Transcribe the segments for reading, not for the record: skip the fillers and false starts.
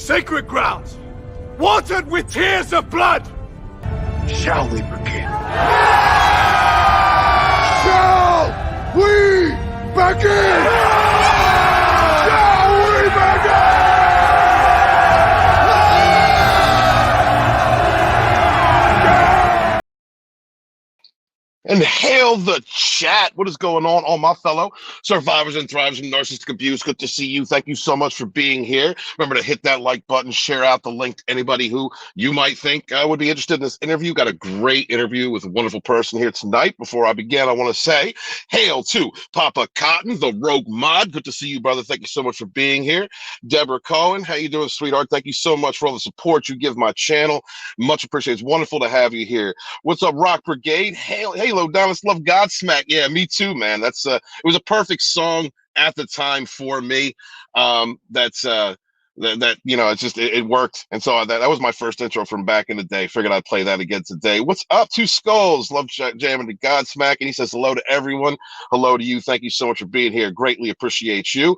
sacred grounds, watered with tears of blood. Shall we begin? Shall we begin? Shall we begin? And hail the chat. What is going on, all my fellow survivors and thrivers from narcissistic abuse? Good to see you. Thank you so much for being here. Remember to hit that like button, share out the link to anybody who you might think would be interested in this interview. Got a great interview with a wonderful person here tonight. Before I begin, I want to say hail to Papa Cotton, the rogue mod. Good to see you, brother. Thank you so much for being here. Deborah Cohen, how you doing, sweetheart? Thank you so much for all the support you give my channel. Much appreciated. It's wonderful to have you here. What's up, Rock Brigade? Halo Dallas, love Godsmack. Yeah, me too, man. That's it was a perfect song at the time for me. That you know, it's just it worked, and so that was my first intro from back in the day. Figured I'd play that again today. What's up, Two Skulls? Love jamming to Godsmack, and he says hello to everyone. Hello to you. Thank you so much for being here. Greatly appreciate you,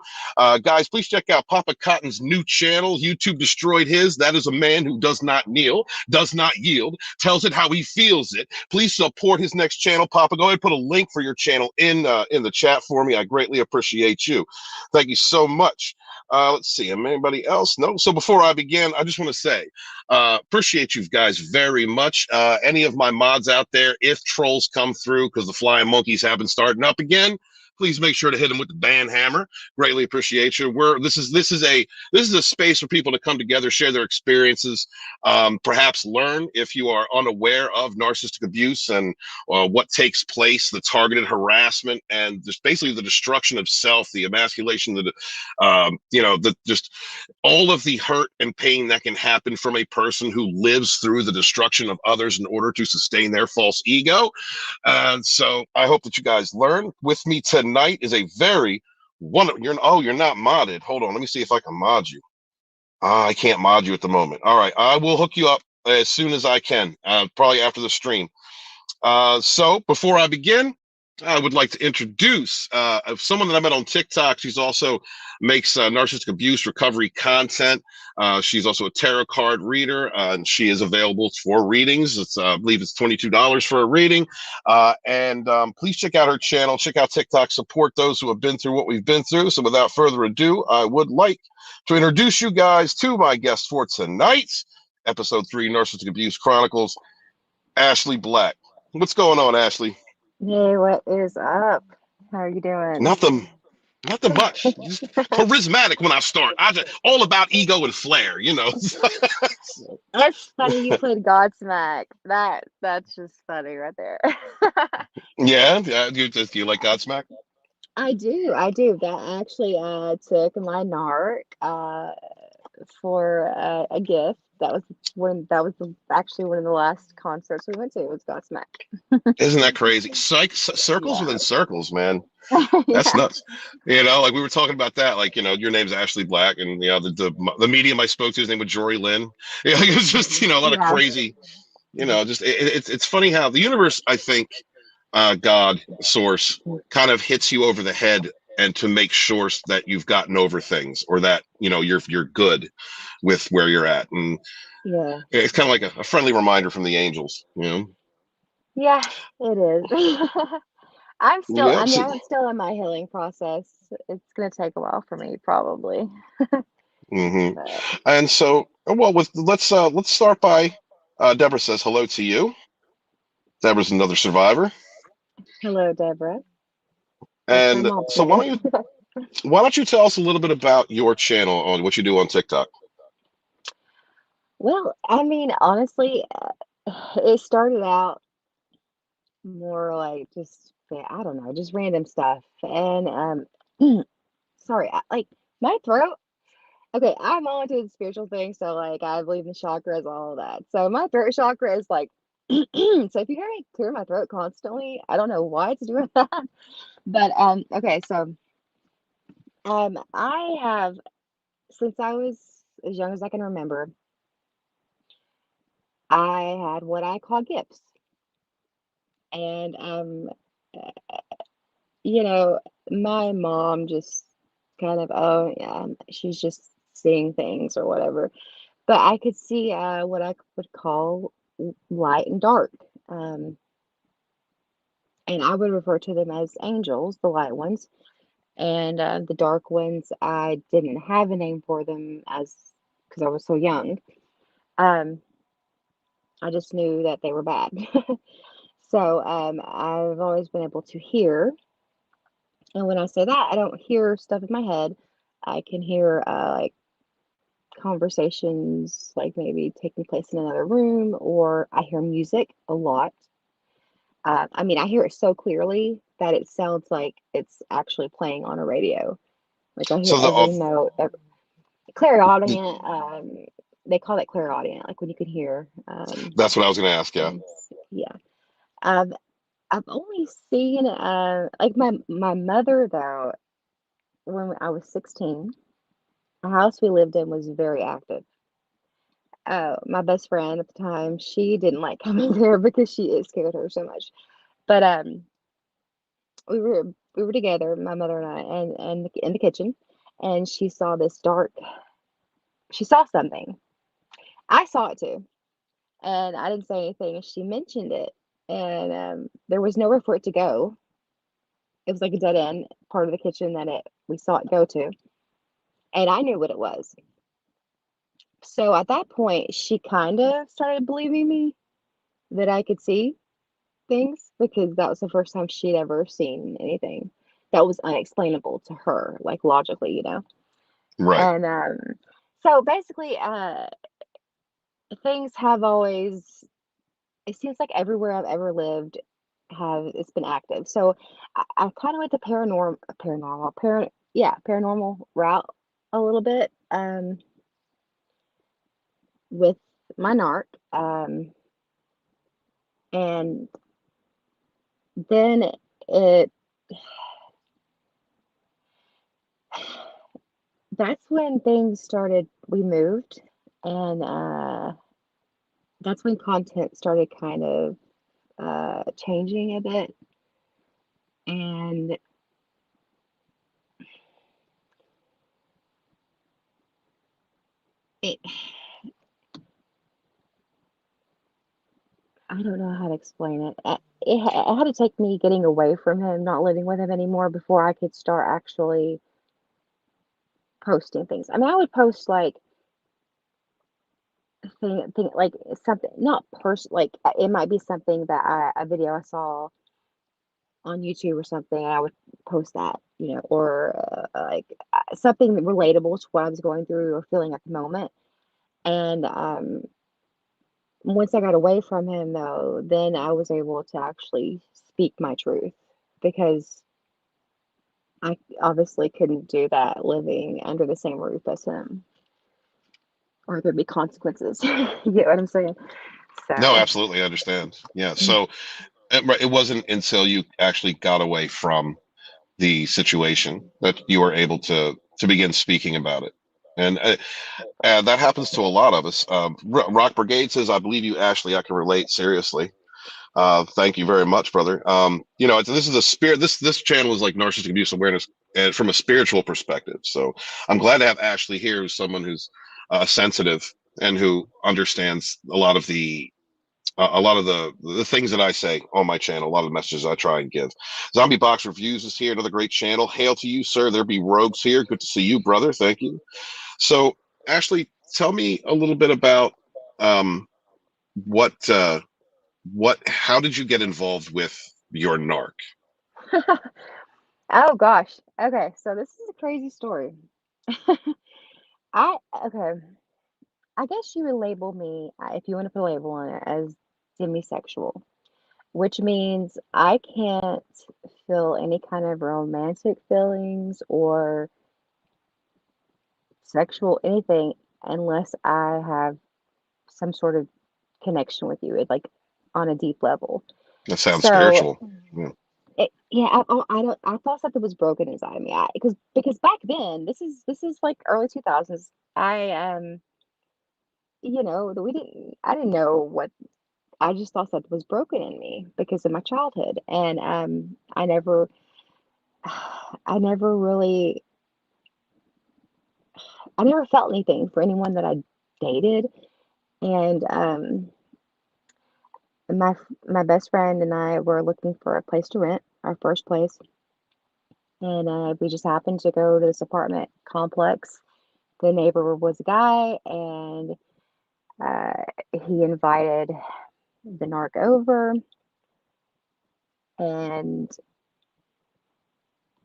guys. Please check out Papa Cotton's new channel. YouTube destroyed his. That is a man who does not kneel, does not yield, tells it how he feels it. Please support his next channel, Papa. Go ahead and put a link for your channel in the chat for me. I greatly appreciate you. Thank you so much. Let's see, anybody else? No. So before I begin, I just want to say, appreciate you guys very much. Any of my mods out there, if trolls come through, because the flying monkeys have been starting up again, please make sure to hit them with the ban hammer. Greatly appreciate you. This is a space for people to come together, share their experiences, perhaps learn if you are unaware of narcissistic abuse and what takes place, the targeted harassment, and just basically the destruction of self, the emasculation, just all of the hurt and pain that can happen from a person who lives through the destruction of others in order to sustain their false ego. And so I hope that you guys learn. With me tonight is a very you're not modded. Hold on, let me see if I can mod you. I can't mod you at the moment. All right, I will hook you up as soon as I can, probably after the stream. So before I begin, I would like to introduce someone that I met on TikTok. She's also makes narcissistic abuse recovery content. She's also a tarot card reader, and she is available for readings. It's I believe it's $22 for a reading. And please check out her channel, check out TikTok, support those who have been through what we've been through. So without further ado, I would like to introduce you guys to my guest for tonight, episode 3, Narcissistic Abuse Chronicles, Ashley Black. What's going on, Ashley? Hey, what is up? How are you doing? Nothing much. Just charismatic when I start. All about ego and flair, you know. That's funny you played Godsmack. That's just funny right there. Yeah. You like Godsmack? I do. That actually took my narc for a gift. That was actually one of the last concerts we went to. It was Godsmack. Isn't that crazy? Circles within circles, man. That's Yeah. nuts. You know, like we were talking about that, like, you know, your name's Ashley Black, and you know, the medium I spoke to, his name was Jory Lynn. Yeah, it was just, you know, a lot of crazy, you know, just it's funny how the universe, I think, God, source, kind of hits you over the head and to make sure that you've gotten over things, or that, you know, you're good with where you're at. And Yeah. it's kind of like a friendly reminder from the angels, you know? Yeah, it is. I'm Yeah. still in my healing process. It's gonna take a while for me, probably. Mm-hmm. But And so, well, let's start by Deborah says hello to you. Deborah's another survivor. hello, Deborah. That's my And mom's so name. why don't you tell us a little bit about your channel, on what you do on TikTok? Well, I mean, honestly, it started out more like just, yeah, I don't know, just random stuff. And sorry, like my throat. Okay, I'm all into the spiritual thing, so like I believe in chakras, all of that. So my throat chakra is like, so if you hear me clear my throat constantly, I don't know why it's doing that. But okay, so I have, since I was as young as I can remember, I had what I call gifts. And uh, you know, my mom just kind of, oh yeah, she's just seeing things or whatever. But I could see what I would call light and dark. Um, and I would refer to them as angels, the light ones. And the dark ones, I didn't have a name for them as because I was so young. Um, I just knew that they were bad. So I've always been able to hear. And when I say that, I don't hear stuff in my head. I can hear like conversations, like maybe taking place in another room, or I hear music a lot. I mean, I hear it so clearly that it sounds like it's actually playing on a radio. Like I hear So every note, clairaudient. They call it clairaudient, like when you can hear that's what I was going to ask. Yeah. things. Yeah. Um, I've only seen like my mother though. When I was 16, the house we lived in was very active. My best friend at the time, she didn't like coming there because it scared her so much. But we were together, my mother and I, and in the kitchen, and she saw this dark. She saw something. I saw it too, and I didn't say anything. And she mentioned it, and there was nowhere for it to go. It was like a dead end part of the kitchen that it we saw it go to, and I knew what it was. So at that point, she kind of started believing me that I could see things because that was the first time she'd ever seen anything that was unexplainable to her, like logically, you know. Right. And so basically, things have always. It seems like everywhere I've ever lived have it's been active. So I kind of went the paranormal route a little bit with my narc. And then it that's when things started. We moved, and that's when content started kind of changing a bit. And it, I don't know how to explain it. It had to take me getting away from him, not living with him anymore, before I could start actually posting things. I mean, I would post like thing like something not like it might be something that a video I saw on YouTube or something, and I would post that, you know, or like something relatable to what I was going through or feeling at the moment. And once I got away from him, though, then I was able to actually speak my truth because I obviously couldn't do that living under the same roof as him, or there'd be consequences. You get what I'm saying? No, So, absolutely. I understand. Yeah. So right, it wasn't until you actually got away from the situation that you were able to begin speaking about it. And that happens to a lot of us. Rock Brigade says, I believe you, Ashley. I can relate seriously. Thank you very much, brother. This is a spirit. This channel is like narcissistic abuse awareness and from a spiritual perspective. So I'm glad to have Ashley here, who's someone who's sensitive and who understands a lot of the things that I say on my channel, a lot of the messages I try and give. Zombie Box Reviews is here, another great channel. Hail to you, sir. There be rogues here. Good to see you, brother. Thank you. So, Ashley, tell me a little bit about um, what how did you get involved with your narc? oh gosh. Okay, so this is a crazy story. Okay. I guess you would label me, if you want to put a label on it, as demisexual, which means I can't feel any kind of romantic feelings or sexual anything unless I have some sort of connection with you, like on a deep level. That sounds So, spiritual. Yeah. yeah, I don't. I thought something was broken inside of me. Because back then, this is like early 2000s. I we didn't. I didn't know what. I just thought something was broken in me because of my childhood, and I never, I never really I never felt anything for anyone that I dated. And my my best friend and I were looking for a place to rent, our first place, and we just happened to go to this apartment complex. The neighbor was a guy, and uh, he invited the narc over, and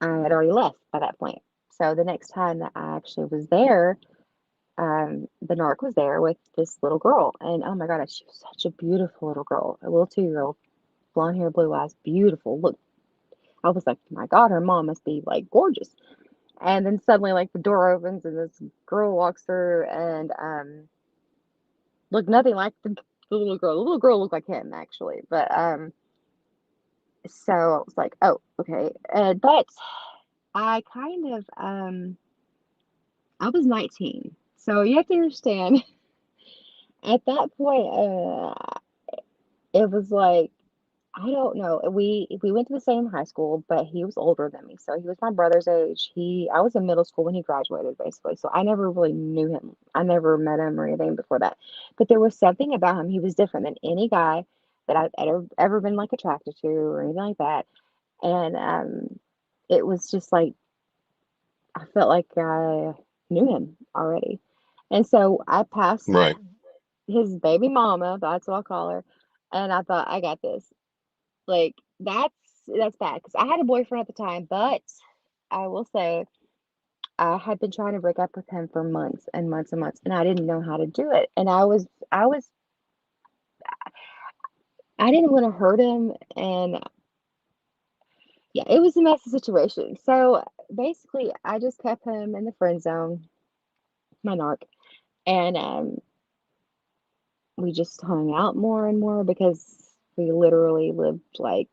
I had already left by that point. So the next time that I actually was there, the narc was there with this little girl, and oh my god, she was such a beautiful little girl, a little 2-year-old, blonde hair, blue eyes, beautiful. Look, I was like, my god, her mom must be like gorgeous. And then suddenly, like the door opens and this girl walks through, and looked nothing like the little girl. The little girl looked like him actually, but so I was like, oh, okay. But I kind of I was 19, so you have to understand. At that point, it was like, I don't know. We went to the same high school, but he was older than me, so he was my brother's age. I was in middle school when he graduated, basically. So I never really knew him. I never met him or anything before that. But there was something about him. He was different than any guy that I've ever been like attracted to or anything like that. And it was just like I felt like I knew him already. And so I passed Right. his baby mama, that's what I'll call her, and I thought, I got this. Like, that's bad because I had a boyfriend at the time, but I will say I had been trying to break up with him for months and months and months, and I didn't know how to do it. And I didn't want to hurt him, and yeah, it was a messy situation. So basically, I just kept him in the friend zone, my narc, and we just hung out more and more because we literally lived like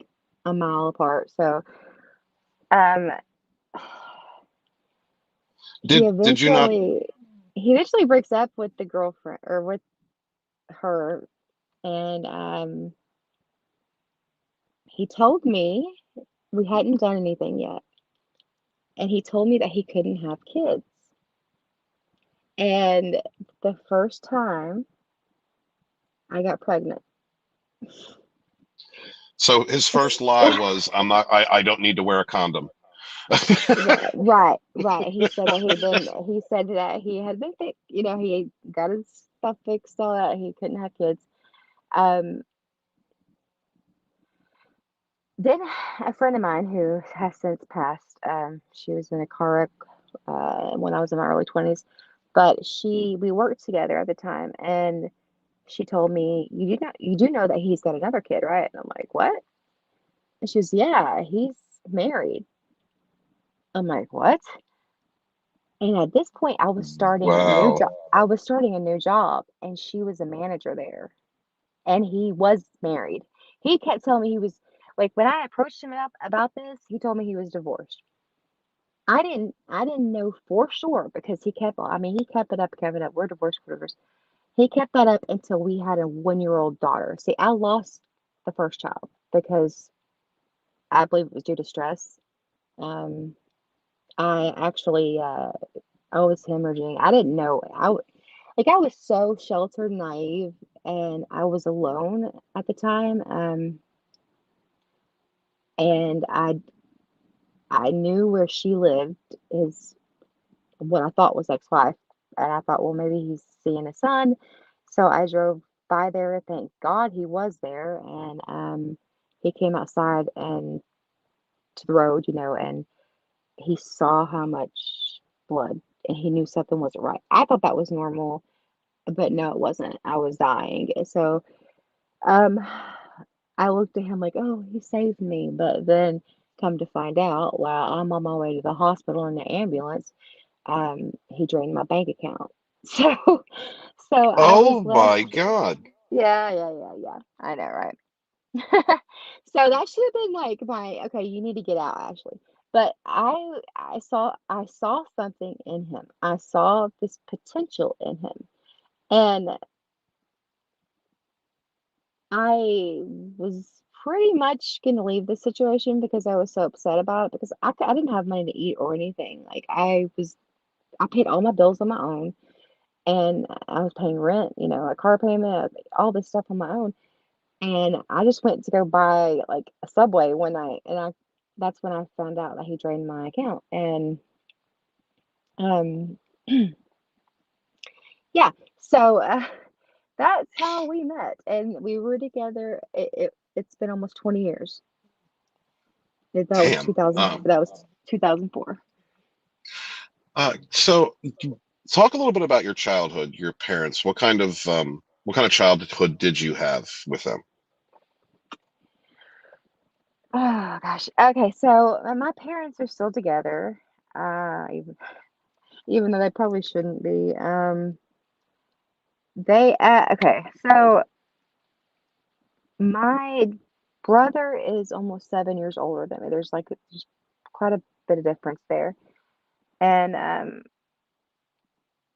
a mile apart. So um, he Did you not? eventually he eventually breaks up with the girlfriend or with her, and he told me we hadn't done anything yet, and he told me that he couldn't have kids. And the first time I got pregnant. So his first lie was, "I'm not. I don't need to wear a condom." Right, right. He said that he had been fixed, he got his stuff fixed all that he couldn't have kids. Um, then a friend of mine who has since passed, she was in a car wreck when I was in my early 20s, but we worked together at the time, and she told me, you do know that he's got another kid, right? And I'm like, what? And she was, yeah, he's married. I'm like, what? And at this point, Wow. I was starting a new job, and she was a manager there, and he was married. He kept telling me he was like when I approached him about this, he told me he was divorced. I didn't know for sure because he kept it up, kept it up. We're divorced, we're divorced. He kept that up until we had a 1-year-old daughter. See, I lost the first child because I believe it was due to stress. Um, I actually I was hemorrhaging. I didn't know. I was so sheltered and naive, and I was alone at the time. And I knew where she lived, is what I thought was ex-wife, and I thought, well, maybe he's seeing his son. So I drove by there. Thank God he was there, and he came outside and to the road, and he saw how much blood, and he knew something wasn't right. I thought that was normal, but no, it wasn't. I was dying. So Um, I looked at him like, "Oh, he saved me," but then come to find out, while I'm on my way to the hospital in the ambulance, he drained my bank account. So, so I Oh was left. my God. Yeah, yeah, yeah, yeah. I know, right? So that should have been like okay, you need to get out, Ashley. But I saw something in him. I saw this potential in him, and I was pretty much gonna leave the situation because I was so upset about it because I didn't have money to eat or anything. Like I paid all my bills on my own, and I was paying rent, you know, a car payment, all this stuff on my own. And I just went to go buy like a Subway one night, and that's when I found out that he drained my account. And um, yeah, so that's how we met, and we were together. It's been almost 20 years. That was Damn. 2000. That was 2004. So talk a little bit about your childhood, your parents. What kind of childhood did you have with them? Oh gosh. Okay, so my parents are still together, even though they probably shouldn't be. They okay. So my brother is almost 7 years older than me. There's quite a bit of difference there, and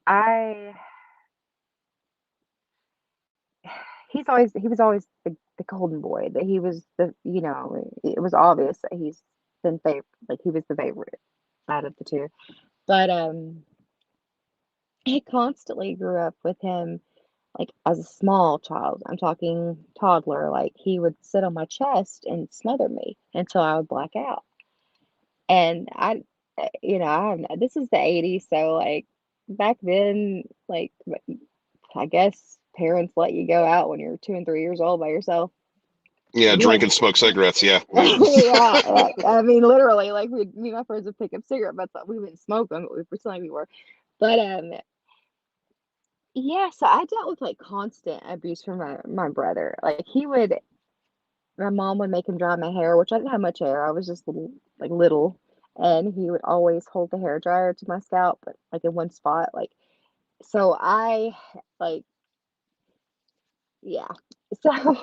I he was always the golden boy. That he was the it was obvious that he's been favorite. Like he was the favorite out of the two. But I constantly grew up with him like as a small child. I'm talking toddler. Like he would sit on my chest and smother me until I would black out. And this is the 80s, so like back then, like I guess parents let you go out when you're 2 and 3 years old by yourself. Yeah, We drink had and smoke cigarettes. Yeah. yeah, I mean literally, like me and my friends would pick up cigarette butts. We wouldn't smoke them, but we pretend like we were. But yeah, so I dealt with like constant abuse from my brother. My mom would make him dry my hair, which I didn't have much hair. I was just little, and he would always hold the hair dryer to my scalp, but like in one spot, like so I like yeah. So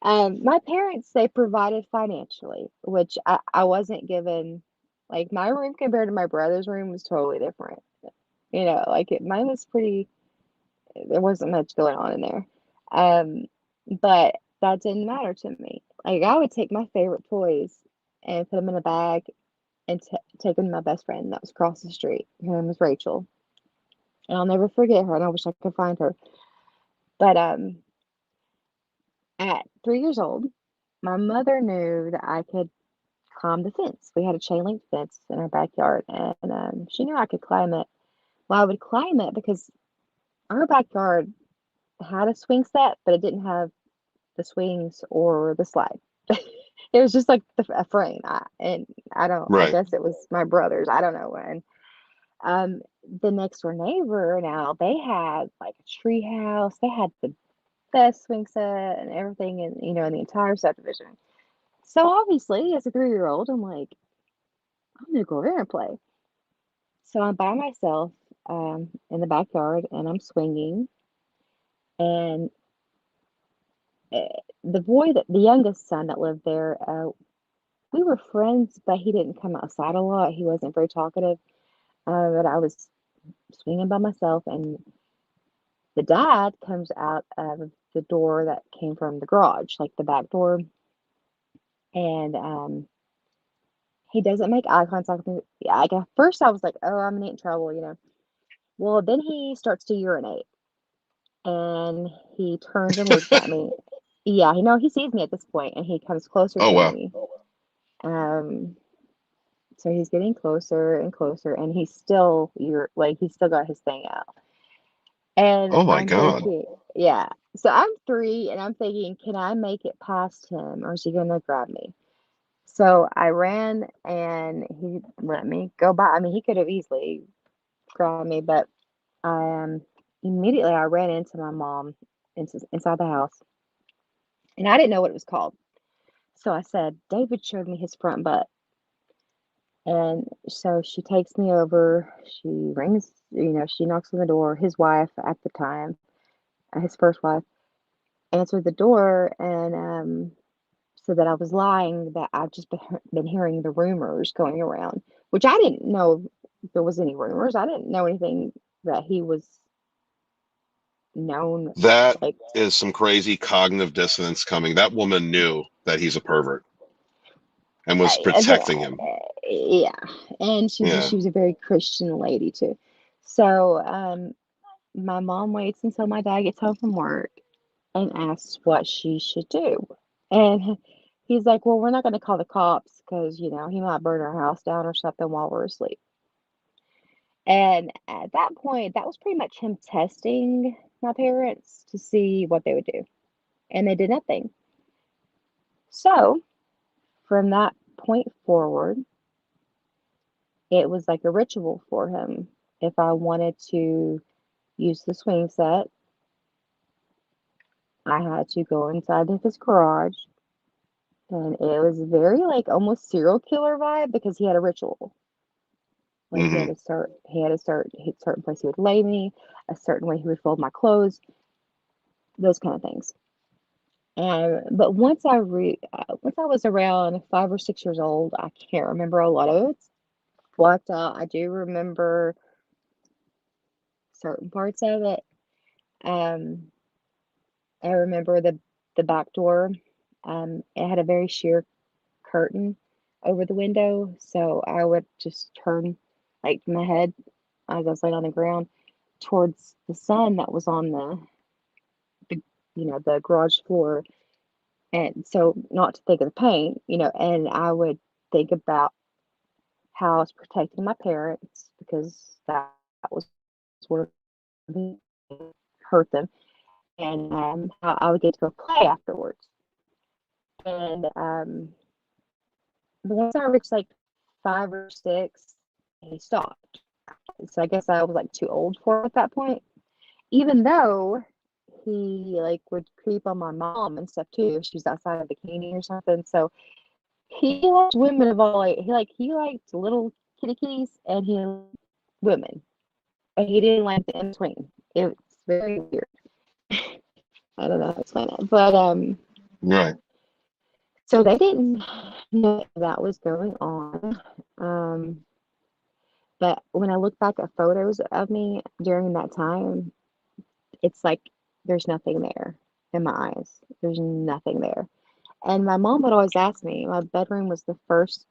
my parents, they provided financially, which I wasn't given. Like my room compared to my brother's room was totally different. Mine was pretty. There wasn't much going on in there. Um, but that didn't matter to me. Like I would take my favorite toys and put them in a bag and take them to my best friend that was across the street. Her name was Rachel, and I'll never forget her. And I wish I could find her. But at 3 years old, my mother knew that I could climb the fence. We had a chain link fence in our backyard, and she knew I could climb it. Well, I would climb it because our backyard had a swing set, but it didn't have the swings or the slide. It was just like a frame. I Right. guess it was my brother's. I don't know. And the next door neighbor, now they had like a tree house. They had the best swing set and everything in the entire subdivision. So obviously, as a 3 year old, I'm like, I'm gonna go over there and play. So I'm by myself in the backyard and I'm swinging. And uh, the youngest son that lived there, we were friends, but he didn't come outside a lot. He wasn't very talkative. But I was swinging by myself, and the dad comes out of the door that came from the garage, like the back door, and he doesn't make eye contact with me. Yeah, like at first I was like, "Oh, I'm gonna get in trouble." Well, then he starts to urinate, and he turns and looks at me. Yeah, he sees me at this point, and he comes closer Oh to wow. me. Um, so he's getting closer and closer, and he's still got his thing out. And Oh my I'm God. thinking, yeah. So I'm 3, and I'm thinking, can I make it past him, or is he gonna grab me? So I ran, and he let me go by. I mean, he could have easily grabbed me, but immediately I ran into my mom inside the house, and I didn't know what it was called. So I said, David showed me his front butt. And so she takes me over. She rings, she knocks on the door. His wife at the time, his first wife, answered the door and said that I was lying, that I've just been hearing the rumors going around, which I didn't know if there was any rumors. I didn't know anything that he was known That like. is some crazy cognitive dissonance coming. That woman knew that he's a pervert and was I think, protecting him. yeah, and she Yeah. was a very Christian lady too. So my mom waits until my dad gets home from work and asks what she should do. And he's like, well, we're not going to call the cops because, he might burn our house down or something while we're asleep. And at that point, that was pretty much him testing my parents to see what they would do. And they did nothing. So from that point forward, it was like a ritual for him. If I wanted to use the swing set, I had to go inside of his garage. And it was very like almost serial killer vibe because he had a ritual. Like Hmm. he had to start a certain place he would lay me, a certain way he would fold my clothes, those kind of things. And but once I was around 5 or 6 years old, I can't remember a lot of it. But I do remember certain parts of it. Um, I remember the back door. It had a very sheer curtain over the window, so I would just turn like my head as I was laying on the ground towards the sun that was on the the garage floor, and so not to think of the pain, and I would think about how I was protecting my parents because that was where they hurt them, and how I would get to go play afterwards. And but once I reached like 5 or 6, he stopped. So I guess I was like too old for it at that point. Even though he like would creep on my mom and stuff too if she's outside of the bikini or something. So he liked women of all like he liked little kitty kitties and he liked women. But he didn't like the in between. It's very weird. I don't know how to explain it. But Right. so they didn't know that was going on. Um but when I look back at photos of me during that time, it's like there's nothing there in my eyes. There's nothing there. And my mom would always ask me, my bedroom was the first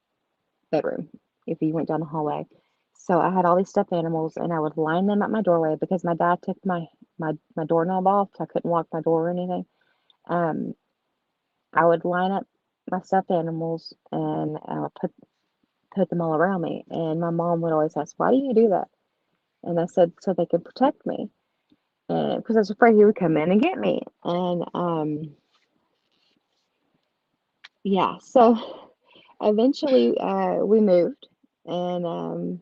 bedroom if you went down the hallway. So I had all these stuffed animals and I would line them at my doorway because my dad took my doorknob off, so I couldn't lock my door or anything. Um, I would line up my stuffed animals and put them all around me. And my mom would always ask, "Why do you do that?" And I said, "So they can protect me." And because I was afraid he would come in and get me. And yeah, so eventually we moved, and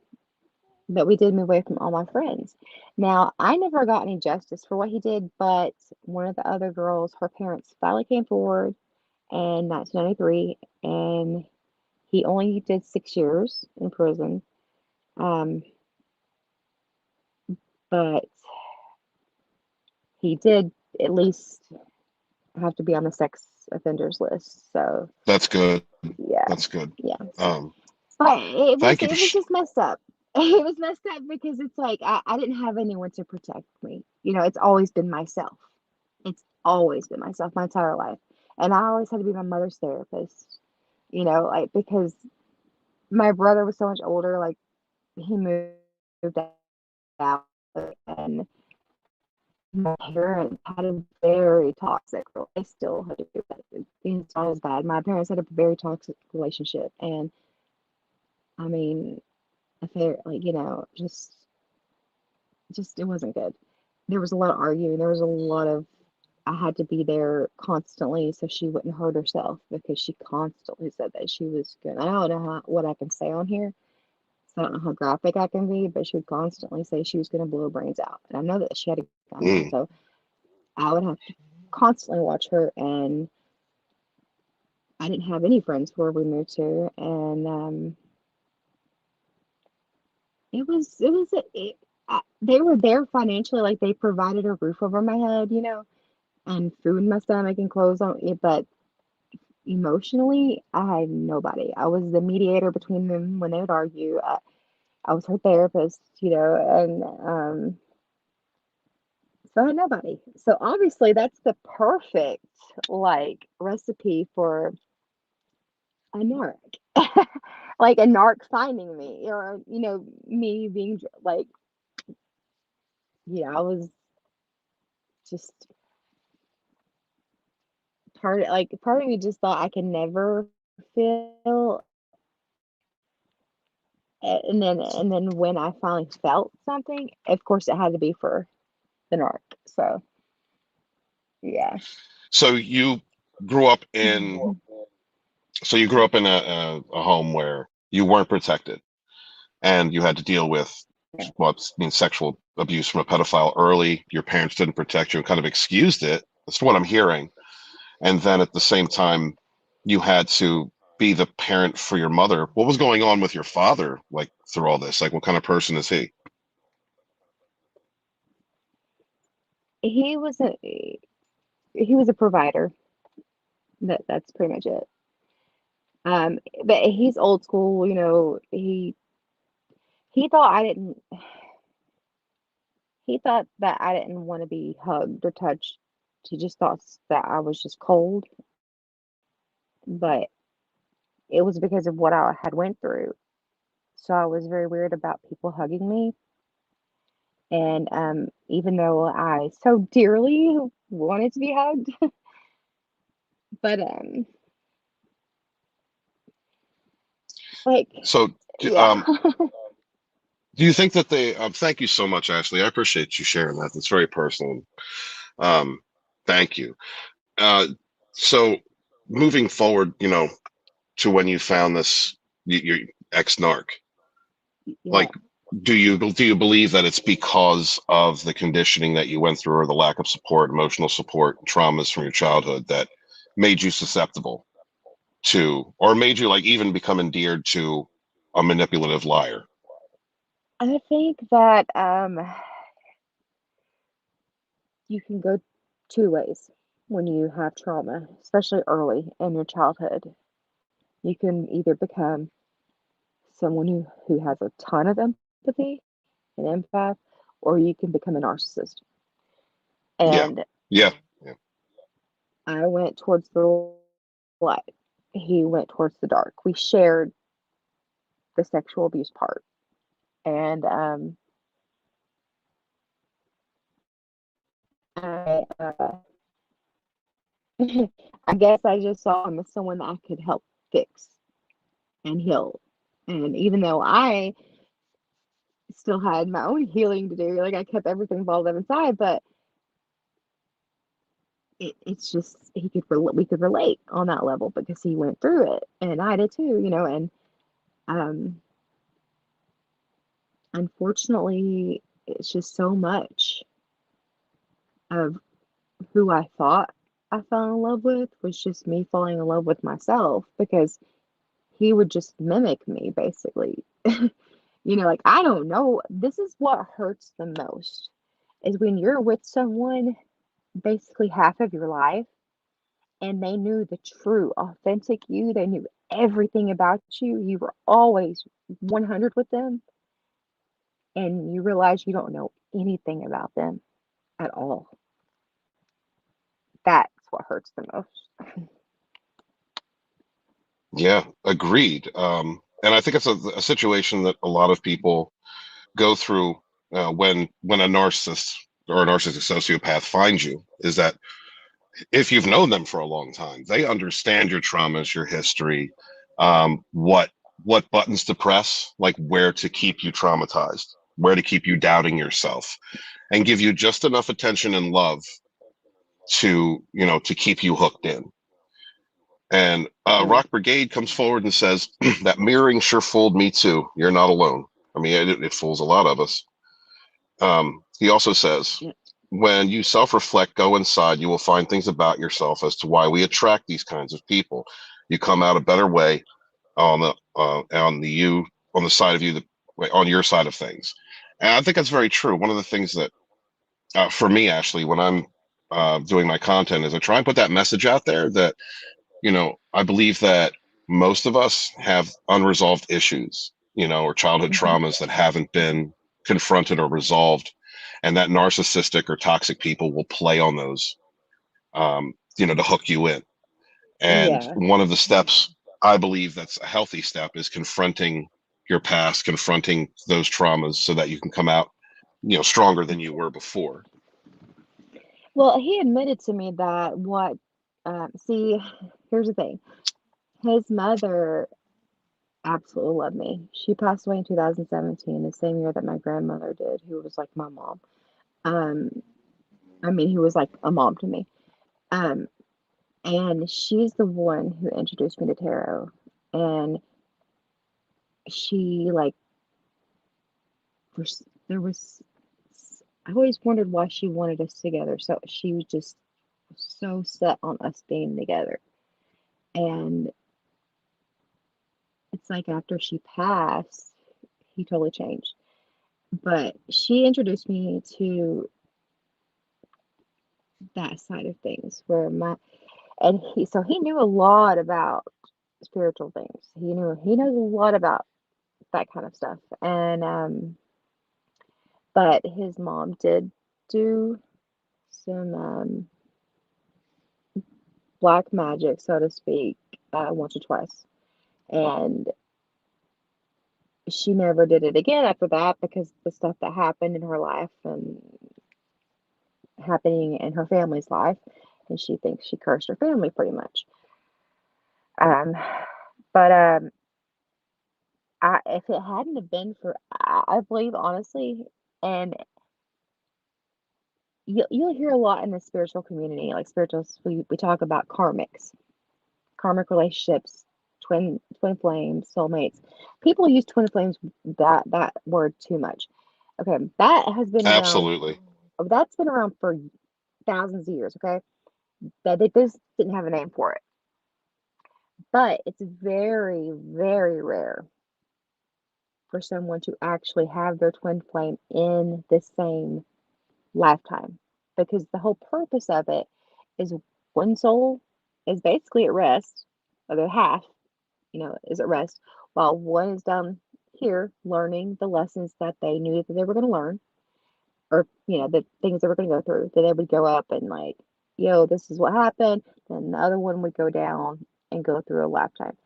but we did move away from all my friends. Now, I never got any justice for what he did, but one of the other girls, her parents finally came forward in 1993, and he only did 6 years in prison. Um, but he did at least have to be on the sex offenders list. So, That's good. yeah, That's good. yeah. Um, But it was Thank you it for was just messed up. It was messed up because it's like I didn't have anyone to protect me. It's always been myself. It's always been myself my entire life. And I always had to be my mother's therapist, like because my brother was so much older, like he moved out and my parents had a very toxic they still had to do that. It's not as bad. My parents had a very toxic relationship and I mean affair like, just it wasn't good. There was a lot of arguing. There was a lot of I had to be there constantly so she wouldn't hurt herself because she constantly said that she was good. I don't know what I can say on here, so I don't know how graphic I can be, but she would constantly say she was going to blow her brains out. And I know that she had a gun, mm, so I would have to constantly watch her. And I didn't have any friends where we moved to, and they were there financially, like they provided a roof over my head, and food in my stomach and clothes on it, but emotionally, I had nobody. I was the mediator between them when they would argue. I was her therapist, and so I had nobody. So obviously, that's the perfect like recipe for a narc, like a narc finding me, or me being like I was just part of me just thought I could never feel, and then when I finally felt something, of course, it had to be for the narc. So yeah. So you grew up in a home where you weren't protected, and you had to deal with what means sexual abuse from a pedophile early. Your parents didn't protect you and kind of excused it. That's what I'm hearing. And then at the same time, you had to be the parent for your mother. What was going on with your father, like through all this? Like, what kind of person is he? He was a he was a provider. That's pretty much it. But he's old school, he thought I didn't he thought that I didn't want to be hugged or touched. He just thought that I was just cold, but it was because of what I had went through. So I was very weird about people hugging me. And even though I so dearly wanted to be hugged, but like So, yeah. do you think that they? Thank you so much, Ashley. I appreciate you sharing that. That's very personal. Um, Thank you. Uh, so, moving forward, to when you found this, your ex narc, Yeah. like, do you believe that it's because of the conditioning that you went through, or the lack of support, emotional support, traumas from your childhood that made you susceptible to, or made you like even become endeared to a manipulative liar? I think that you can go two ways when you have trauma, especially early in your childhood. You can either become someone who has a ton of empathy, an empath, or you can become a narcissist. Yeah, And yeah, yeah. I went towards the light. He went towards the dark. We shared the sexual abuse part. And I, I guess I just saw him as someone that I could help fix and heal. And even though I still had my own healing to do, like I kept everything balled up inside, but it's just we could relate on that level because he went through it and I did too, and um unfortunately it's just so much of who I thought I fell in love with was just me falling in love with myself because he would just mimic me basically. Like I don't know. This is what hurts the most is when you're with someone basically half of your life and they knew the true, authentic you. They knew everything about you. You were always 100 with them, and you realize you don't know anything about them at all. That's what hurts the most. Yeah, agreed. And I think it's a situation that a lot of people go through when a narcissist or a narcissistic sociopath finds you, is that if you've known them for a long time, they understand your traumas, your history, what buttons to press, like where to keep you traumatized, where to keep you doubting yourself, and give you just enough attention and love to keep you hooked in. And Yeah. Rock Brigade comes forward and says that mirroring sure fooled me too. You're not alone. I mean, it fools a lot of us. He also says, Yeah. when you self-reflect, go inside, you will find things about yourself as to why we attract these kinds of people. You come out a better way on the side of you that on your side of things. And I think that's very true. One of the things that for me, Ashley, when I'm doing my content, is I try and put that message out there that I believe that most of us have unresolved issues, or childhood Hmm. traumas that haven't been confronted or resolved, and that narcissistic or toxic people will play on those, to hook you in. And Yeah. one of the steps I believe that's a healthy step is confronting your past, confronting those traumas so that you can come out stronger than you were before. Well, he admitted to me that see, here's the thing. His mother absolutely loved me. She passed away in 2017, the same year that my grandmother did, who was like my mom. Um, I mean, who was like a mom to me. Um, and she's the one who introduced me to tarot. And she like, there was, I always wondered why she wanted us together. So she was just so set on us being together. And it's like after she passed, he totally changed. But she introduced me to that side of things where and he knew a lot about spiritual things. He knows a lot about that kind of stuff. And but his mom did do some black magic, so to speak, once or twice. And she never did it again after that because the stuff that happened in her life and happening in her family's life, and she thinks she cursed her family pretty much. Um, but if it hadn't have been for, I believe honestly, and you'll hear a lot in the spiritual community, like spirituals, we talk about karmic relationships, twin flames, soulmates. People use twin flames that word too much. Okay, that has been around. Absolutely. That's been around for thousands of years. Okay, that they just didn't have a name for it, but it's very, very rare for someone to actually have their twin flame in the same lifetime, because the whole purpose of it is one soul is basically at rest, other half, is at rest, while one is down here learning the lessons that they knew that they were going to learn, or the things they were going to go through. That they would go up and like, yo, this is what happened. Then the other one would go down and go through a lifetime.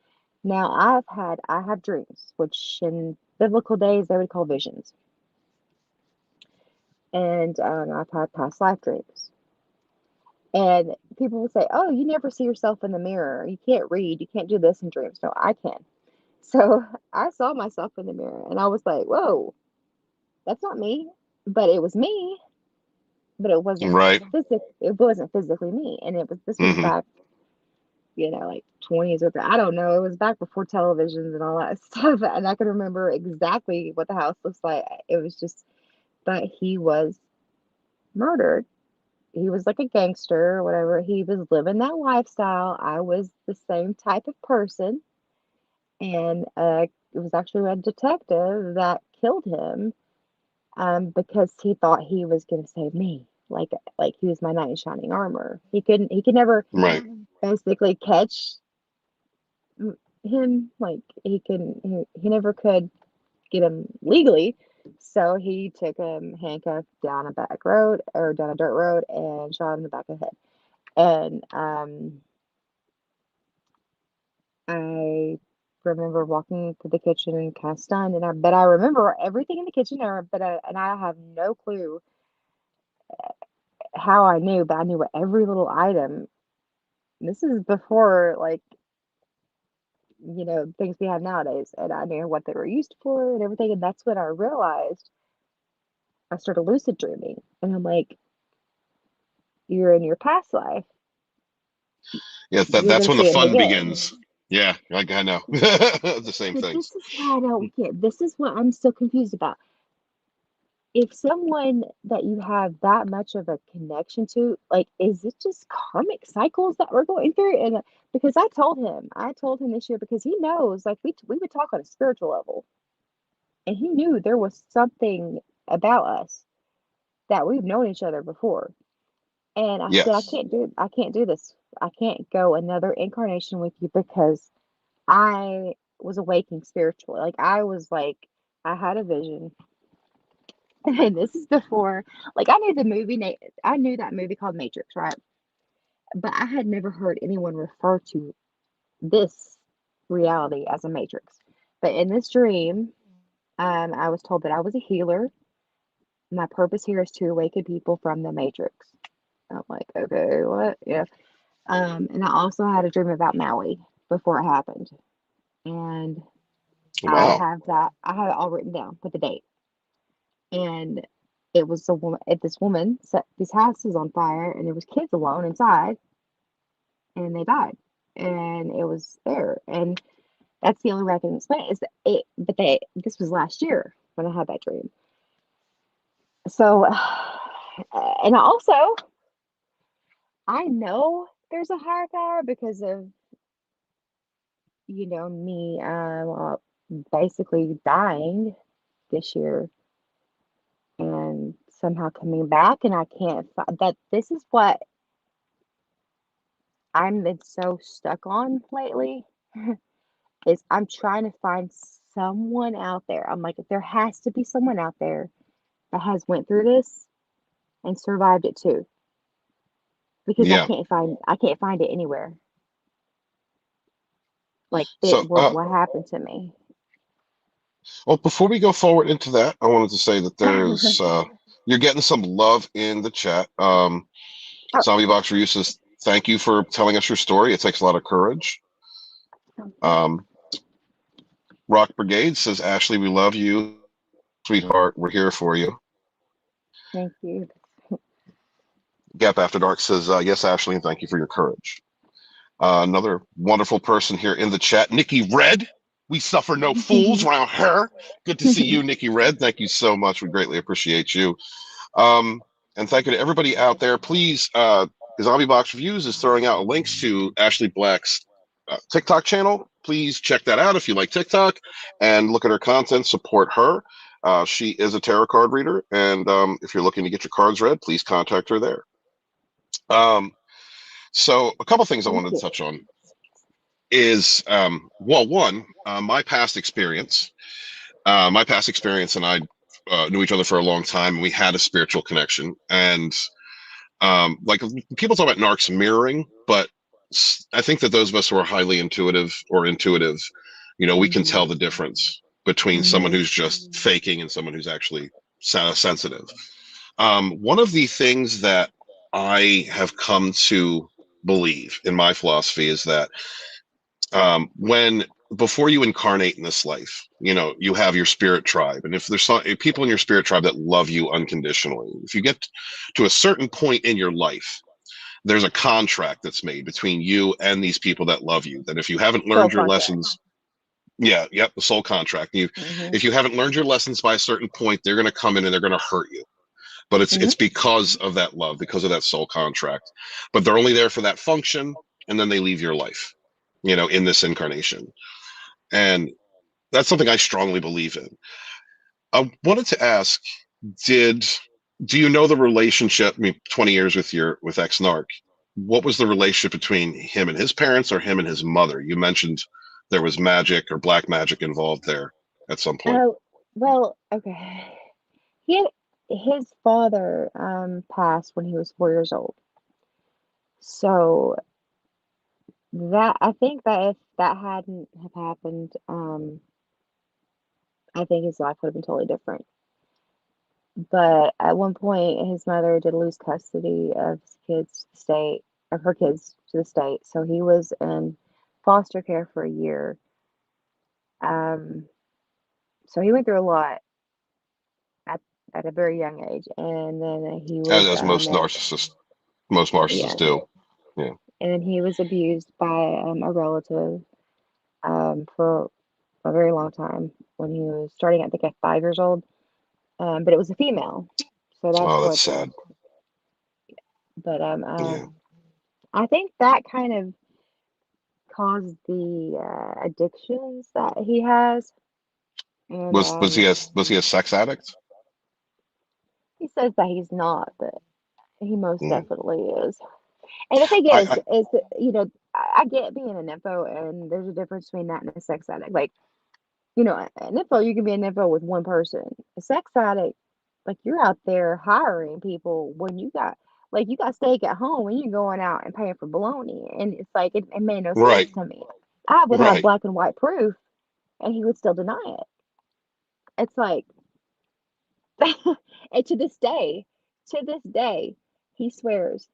Now I have dreams, which in biblical days they would call visions, and I've had past life dreams. And people will say, "Oh, you never see yourself in the mirror. You can't read. You can't do this in dreams." No, I can. So I saw myself in the mirror, and I was like, "Whoa, that's not me." But it was me. But Right. It wasn't physically me, and this was Hmm. back, like 20s or I don't know. It was back before televisions and all that stuff, and I can remember exactly what the house looks like. It was just, but he was murdered. He was like a gangster or whatever. He was living that lifestyle. I was the same type of person, and it was actually a detective that killed him, because he thought he was going to save me. Like he was my knight in shining armor. He could never Right. basically catch him. Like he never could get him legally. So he took him handcuffed down a back road or down a dirt road and shot him in the back of the head. And I remember walking to the kitchen and kind of stunned, but I remember everything in the kitchen, and I have no clue how I knew, but I knew what every little item. This is before like things we have nowadays, and I knew what they were used for and everything, and that's when I realized I started lucid dreaming, and I'm like, you're in your past life, Yeah, you're that's gonna when the see him fun again. begins. Yeah, like I know. The same But things. this is why I don't get. This is what I'm so confused about. If someone that you have that much of a connection to, like, is it just karmic cycles that we're going through? And because I told him this year, because he knows, like, we would talk on a spiritual level, and he knew there was something about us that we've known each other before. And I said, Yes. I can't do this. I can't go another incarnation with you because I was awakening spiritually. Like I was like, I had a vision. And this is before, like I knew that movie called Matrix, right? But I had never heard anyone refer to this reality as a matrix. But in this dream, I was told that I was a healer, My purpose here is to awaken people from the matrix. I'm like, okay, what? Yeah. And I also had a dream about Maui before it happened. And Wow. I have it all written down with the date. And it was a woman, this woman set these houses on fire, and there was kids alone inside, and they died. And it was there. And that's the only way I can explain it. Is that this was last year when I had that dream. So, and I know there's a higher power because of, me basically dying this year and somehow coming back, and I can't find that. This is what I'm been so stuck on lately is I'm trying to find someone out there. I'm like, there has to be someone out there that has went through this and survived it too, because Yeah. I can't find it anywhere. Like So, what happened to me. well, before we go forward into that, I wanted to say that there's you're getting some love in the chat. Oh, Zombie Boxer uses thank you for telling us your story. It takes a lot of courage. Um, Rock Brigade says, Ashley, we love you, sweetheart. We're here for you. thank you. Gap After Dark says, yes, Ashley, and thank you for your courage. Another wonderful person here in the chat, Nikki Red. We suffer no fools around her. Good to see you, Nikki Red. Thank you so much. We greatly appreciate you. And thank you to everybody out there. Please, Zombie Box Reviews is throwing out links to Ashley Black's TikTok channel. Please check that out if you like TikTok and look at her content, support her. She is a tarot card reader. And if you're looking to get your cards read, please contact her there. So a couple things I Thank wanted to you. touch on is, well, one, my past experience. My past experience and I knew each other for a long time, and we had a spiritual connection. And like people talk about narcs mirroring, but I think that those of us who are highly intuitive or intuitive, we can Mhm. tell the difference between someone Mhm. who's just faking and someone who's actually sensitive. One of the things that I have come to believe in my philosophy is that when before you incarnate in this life, you have your spirit tribe, and if there's people in your spirit tribe that love you unconditionally, if you get to a certain point in your life, there's a contract that's made between you and these people that love you, that if you haven't Soul learned your contract. lessons, the soul contract, Mhm. if you haven't learned your lessons by a certain point, they're going to come in and they're going to hurt you. But it's Mhm. because of that love, because of that soul contract. But they're only there for that function, and then they leave your life, in this incarnation. And that's something I strongly believe in. I wanted to ask, did do you know the relationship? I mean, 20 years with ex narc. What was the relationship between him and his parents, or him and his mother? You mentioned there was magic or black magic involved there at some point. Oh, well, okay. He his father passed when he was 4 years old. So that I think that if that hadn't have happened, I think his life would have been totally different. But at one point, his mother did lose custody of his kids to the state, of her kids to the state. So he was in foster care for a year. Um, so he went through a lot at at a very young age, and then he was As most yeah, narcissists do. Yeah. and then he was abused by a relative for a very long time when he was starting, I think, at 5 years old. But it was a female, so that's Oh, that's what. sad. But Yeah. I think that kind of caused the addictions that he has, and Was he a sex addict? he says that he's not, but he most Mm. definitely is. And the thing I is that, I get being an info, and there's a difference between that and a sex addict. Like, an info, you can be an info with one person. A sex addict, like, you're out there hiring people when you got steak at home and you're going out and paying for bologna. And it's like, it made no sense right, to me. I would have right. black and white proof, and he would still deny it. It's like, And to this day, he swears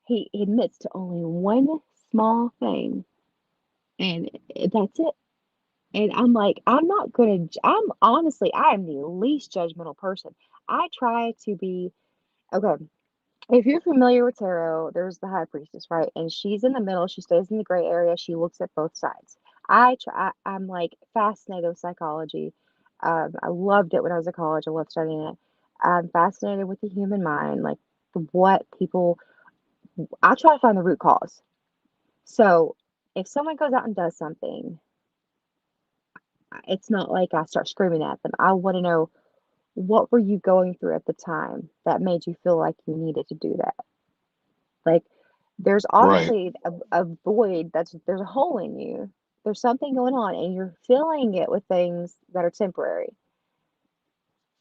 he admits to only one small thing, and that's it. And I'm like, I'm not gonna. I'm honestly, I am the least judgmental person. I try to be okay. If you're familiar with tarot, there's the high priestess, right? And she's in the middle. She stays in the gray area. She looks at both sides. I'm like fascinated with psychology. I loved it when I was in college. I loved studying it. I'm fascinated with the human mind, like what people. I try to find the root cause. So if someone goes out and does something, it's not like I start screaming at them. I want to know, what were you going through at the time that made you feel like you needed to do that? Like, there's Right. obviously a void, there's a hole in you. There's something going on, and you're filling it with things that are temporary.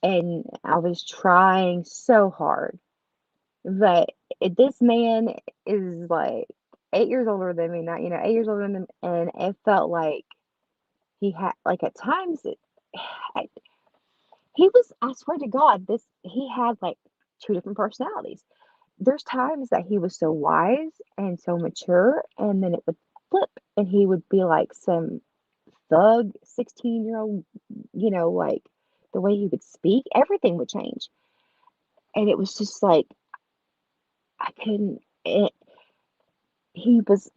And I was trying so hard, but this man is like 8 years older than me, not 8 years older than me, and it felt like he had like at times he was, I swear to God, this he had like two different personalities. There's times that he was so wise and so mature, and then it would flip, and he would be like some thug 16-year-old, like the way he would speak, everything would change. And it was just like, I couldn't, he was,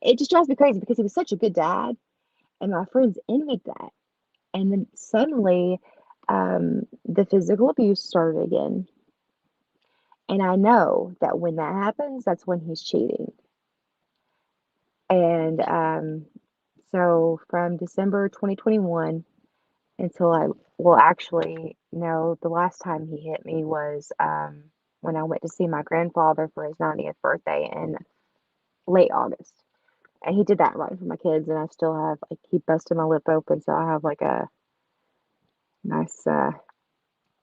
it just drives me crazy because he was such a good dad, and my friends envied that. And then suddenly, the physical abuse started again. And I know that when that happens, that's when he's cheating. And so from December 2021 until well, actually, no, the last time he hit me was when I went to see my grandfather for his 90th birthday in late August. And he did that right for my kids. And I still have, like, he busted my lip open. So I have like a nice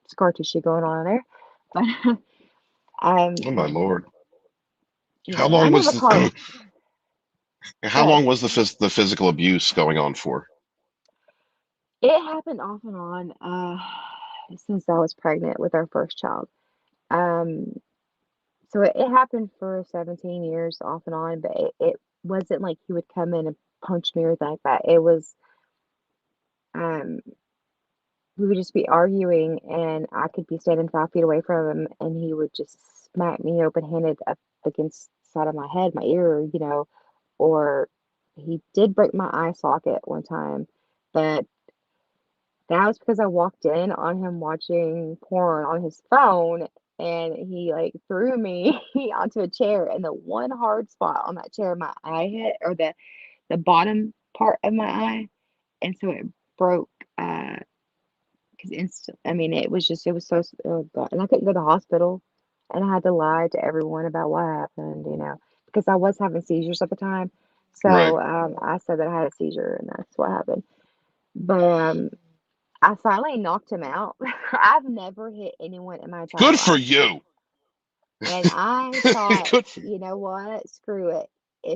scar tissue going on there. But Oh my Lord. How yeah, I long was never caught the him. how Good. long was the physical abuse going on for? It happened off and on since I was pregnant with our first child. Um, so it happened for 17 years off and on, but it wasn't like he would come in and punch me or anything like that. It was, um, we would just be arguing, and I could be standing 5 feet away from him, and he would just smack me open-handed up against the side of my head, my ear, or he did break my eye socket one time, but that was because I walked in on him watching porn on his phone, and he like threw me onto a chair, and the one hard spot on that chair, my eye hit, or the bottom part of my eye, and so it broke. Because I mean, it was so, oh God, and I couldn't go to the hospital, and I had to lie to everyone about what happened, because I was having seizures at the time. Right. So I said that I had a seizure, and that's what happened. But I finally knocked him out. I've never hit anyone in my entire Good for life. you. And I thought, Good for you. you know what? Screw it.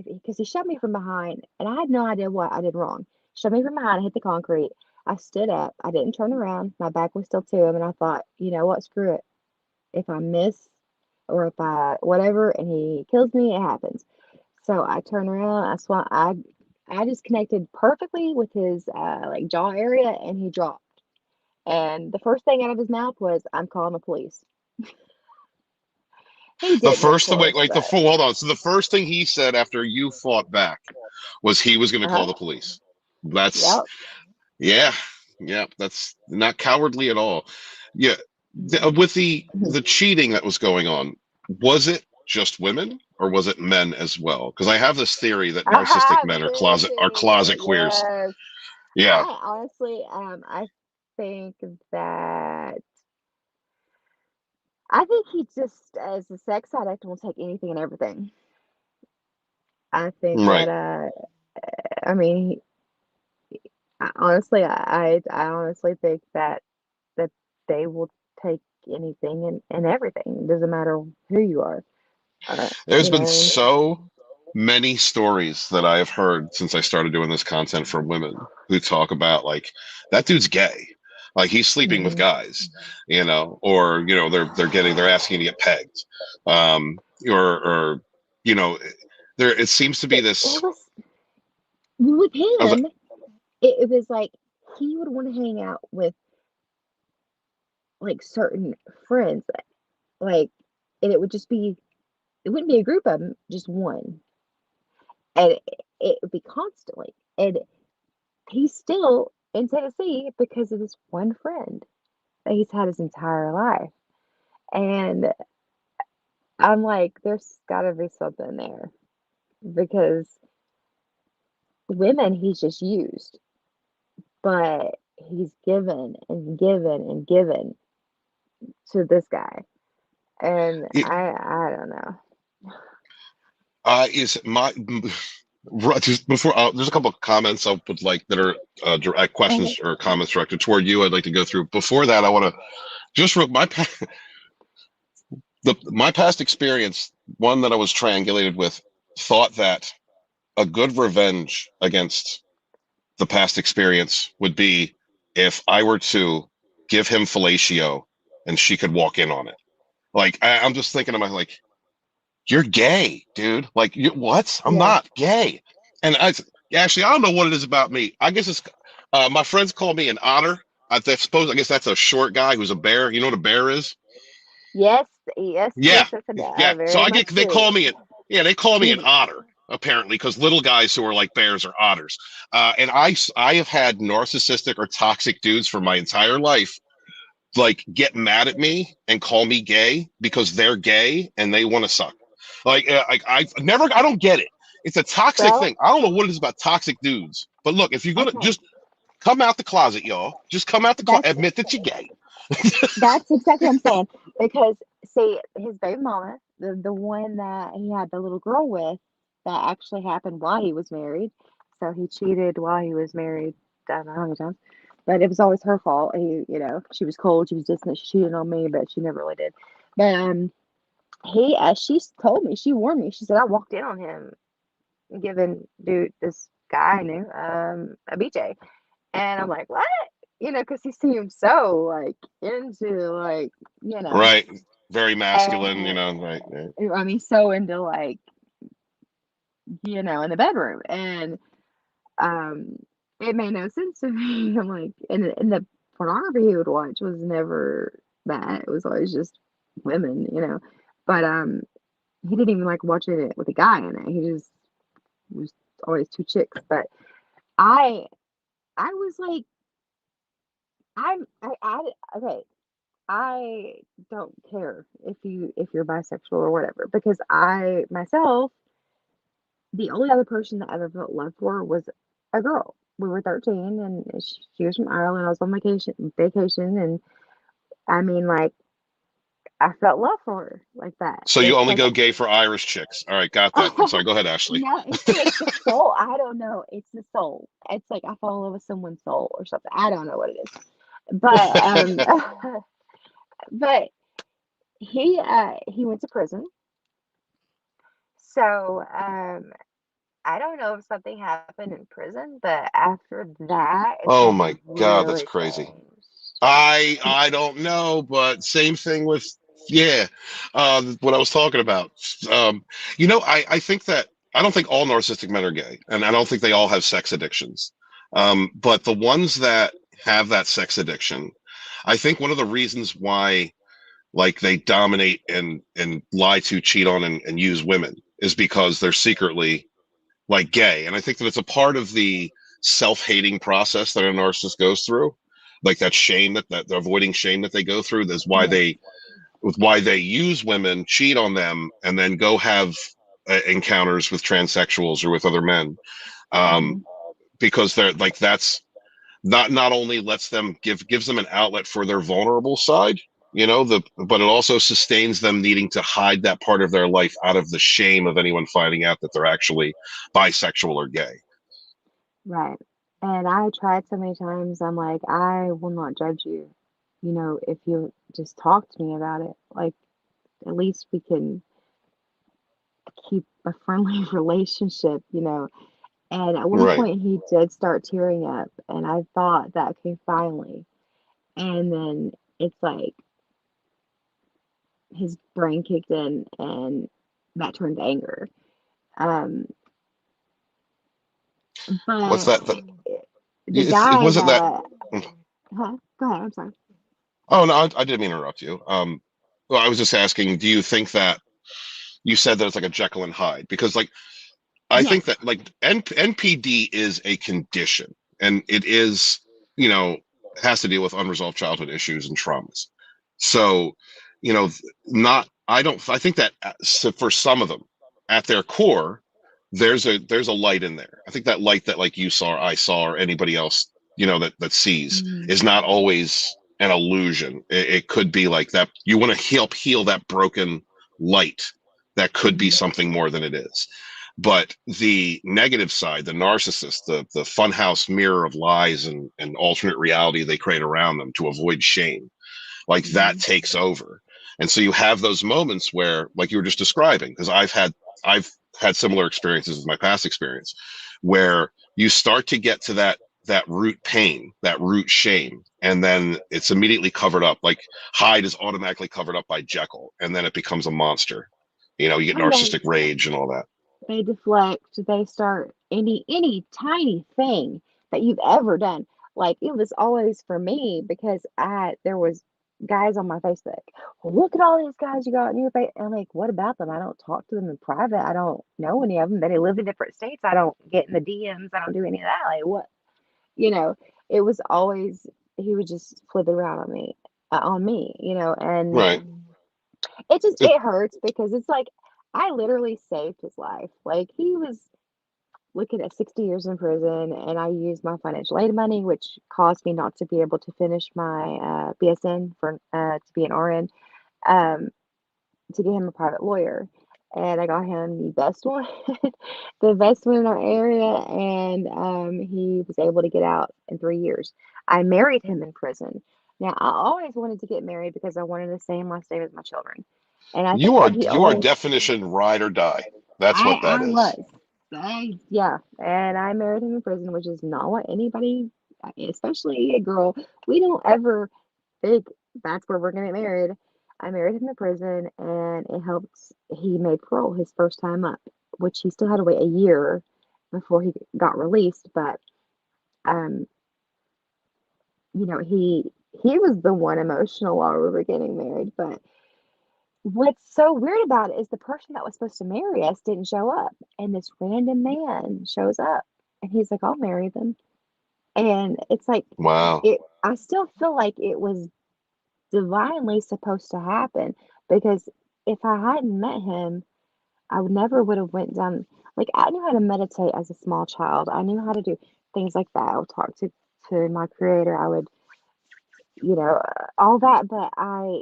Because he shoved me from behind, and I had no idea what I did wrong. Shoved me from behind, I hit the concrete. I stood up. I didn't turn around. My back was still to him, and I thought, you know what? Screw it. If I miss or if I whatever, and he kills me, it happens. So I turned around. I just connected perfectly with his like jaw area, and he dropped. And the first thing out of his mouth was, "I'm calling the police." He The didn't, of first wait, course, like the but full hold on. So the first thing he said after you fought back was he was going to call the uh-huh. police. That's Yep. yeah, yeah. That's not cowardly at all. Yeah, Mhm. with the Mhm. cheating that was going on, was it just women or was it men as well? Because I have this theory that I narcissistic have men are too, closet too. queers. Yes. Yeah, I honestly, I think that I think he just, as a sex addict, will take anything and everything. I think that, right. I mean, honestly, I honestly think that they will take anything and everything. It doesn't matter who you are. Uh, There's you been know. so many stories that I have heard since I started doing this content from women who talk about like that dude's gay. Like he's sleeping with Mhm. guys, or they're asking to get pegged, or there it seems to be But this. it was with I was, him. It was like he would want to hang out with like certain friends, like, and it would just be it wouldn't be a group of them, just one, and it would be constantly. And he's still in Tennessee because of this one friend that he's had his entire life. And I'm like, there's got to be something there because women he's just used, but he's given and given and given to this guy. And I don't know. is my just before there's a couple of comments I would like that are direct Okay. questions or comments directed toward you. I'd like to go through. Before that, I want to just my past experience. One that I was triangulated with thought that a good revenge against the past experience would be if I were to give him fellatio and she could walk in on it. Like I'm just thinking to myself, like, you're gay, dude. Like, what? I'm Yeah. not gay. And actually, I don't know what it is about me. I guess it's my friends call me an otter. I guess that's a short guy who's a bear. You know what a bear is? Yes, yes, Yeah, yes, yes, and yeah. So very I much get they call do. me they call me an otter apparently because little guys who are like bears are otters. And I have had narcissistic or toxic dudes for my entire life like get mad at me and call me gay because they're gay and they want to suck. Like I don't get it. It's a toxic Well, thing. I don't know what it is about toxic dudes. But look, if you're gonna okay. just come out the closet, y'all, just come out the closet, That's admit that you're gay. that's exactly what I'm saying. Because see, his baby mama, the one that he had the little girl with, that actually happened while he was married. So he cheated while he was married. I don't know how many times, but it was always her fault. She was cold, she was distant, she cheated on me, but she never really did. But he, as she told me, she warned me. She said I walked in on him giving dude this guy I knew a BJ. And I'm like, what? Because he seemed so like into like, you know, Right. Very masculine, and right. Yeah. I mean, so into like, in the bedroom. And um, it made no sense to me. I'm like, and the pornography he would watch was never that. It was always just women. But he didn't even like watching it with a guy in it. He just was always two chicks. But I, I was like, okay. I don't care if you're bisexual or whatever because I myself, the only other person that I ever felt love for was a girl. We were 13 and she was from Ireland. I was on vacation, and I mean, like, I felt love for her like that. So you It's only like go gay for Irish chicks. All right, got that. I'm sorry. Go ahead, Ashley. no, it's the soul. I don't know. It's the soul. It's like I fall in love with someone's soul or something. I don't know what it is. But but he went to prison. So, I don't know if something happened in prison, but after that, Oh things my God, that's really crazy. changed. I don't know, but same thing with yeah, what I was talking about. Um, I think that I don't think all narcissistic men are gay, and I don't think they all have sex addictions. But the ones that have that sex addiction, I think one of the reasons why like they dominate and lie to, cheat on, and use women is because they're secretly like gay. And I think that it's a part of the self-hating process that a narcissist goes through, like that shame that the avoiding shame that they go through. That's Yes. why they use women, cheat on them, and then go have encounters with transsexuals or with other men, um, Hmm. because they're like that's not only lets them gives them an outlet for their vulnerable side, but it also sustains them needing to hide that part of their life out of the shame of anyone finding out that they're actually bisexual or gay. Right. And I tried so many times. I'm like, I will not judge you. If you just talk to me about it, like at least we can keep a friendly relationship. And at one Right. point, he did start tearing up, and I thought that, okay, finally. And then it's like his brain kicked in and that turned to anger. Um, What's but that? the It guy wasn't that. that, huh? Go ahead, I'm sorry. Oh no, I didn't mean to interrupt you. Well, I was just asking, do you think that you said that it's like a Jekyll and Hyde? Because like I Yes. think that like NPD is a condition, and it is, you know, has to deal with unresolved childhood issues and traumas. So, you know, not I don't I think that so for some of them, at their core, there's a light in there. I think that light that like you saw, I saw, or anybody else, that sees Mhm. is not always an illusion. It could be like that. You want to help heal that broken light that could be Mhm. something more than it is. But the negative side, the narcissist, the funhouse mirror of lies and alternate reality they create around them to avoid shame, like that Mhm. takes over. And so you have those moments where, like you were just describing, because I've had similar experiences with my past experience, where you start to get to that root pain, that root shame, and then it's immediately covered up. Like Hyde is automatically covered up by Jekyll, and then it becomes a monster. You get And narcissistic rage and all that. they deflect, they start any tiny thing that you've ever done. Like it was always for me because there was guys on my Facebook. Well, look at all these guys you got in your face. I'm like, what about them? I don't talk to them in private. I don't know any of them. They live in different states. I don't get in the DMs. I don't do any of that. Like what? You know, it was always he would just flip it around on me. And Right. It, it hurts because it's like I literally saved his life. Like he was looking at 60 years in prison, and I used my financial aid money, which caused me not to be able to finish my BSN to be an RN, um, to get him a private lawyer. And I got him the best one, the best one in our area, and he was able to get out in 3 years. I married him in prison. Now, I always wanted to get married because I wanted the same last name as my children. And I you think are that he you are always definition ride or die. That's what that I is. was. Yeah, and I married him in prison, which is not what anybody, especially a girl, we don't ever think that's where we're gonna get married. I married him in prison, and it helped. He made parole his first time up, which he still had to wait a year before he got released. But um, he was the one emotional while we were getting married. But what's so weird about it is the person that was supposed to marry us didn't show up, and this random man shows up, and he's like, "I'll marry them." And it's like Wow. I still feel like it was divinely supposed to happen because if I hadn't met him, I would have went down. Like I knew how to meditate as a small child. I knew how to do things like that. I would talk to my creator. I would, all that, but I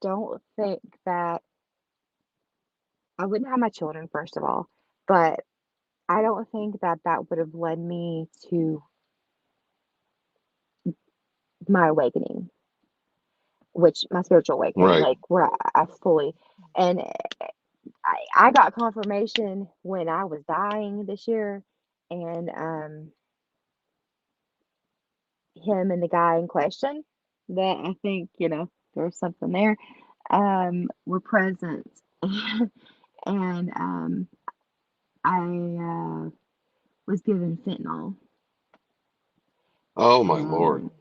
don't think that I wouldn't have my children, first of all, but I don't think that that would have led me to my awakening, which my spiritual awakening, Right. like where I fully, and I got confirmation when I was dying this year, and him and the guy in question that I think, there's something there, were present. And I was given fentanyl. Oh my Lord. And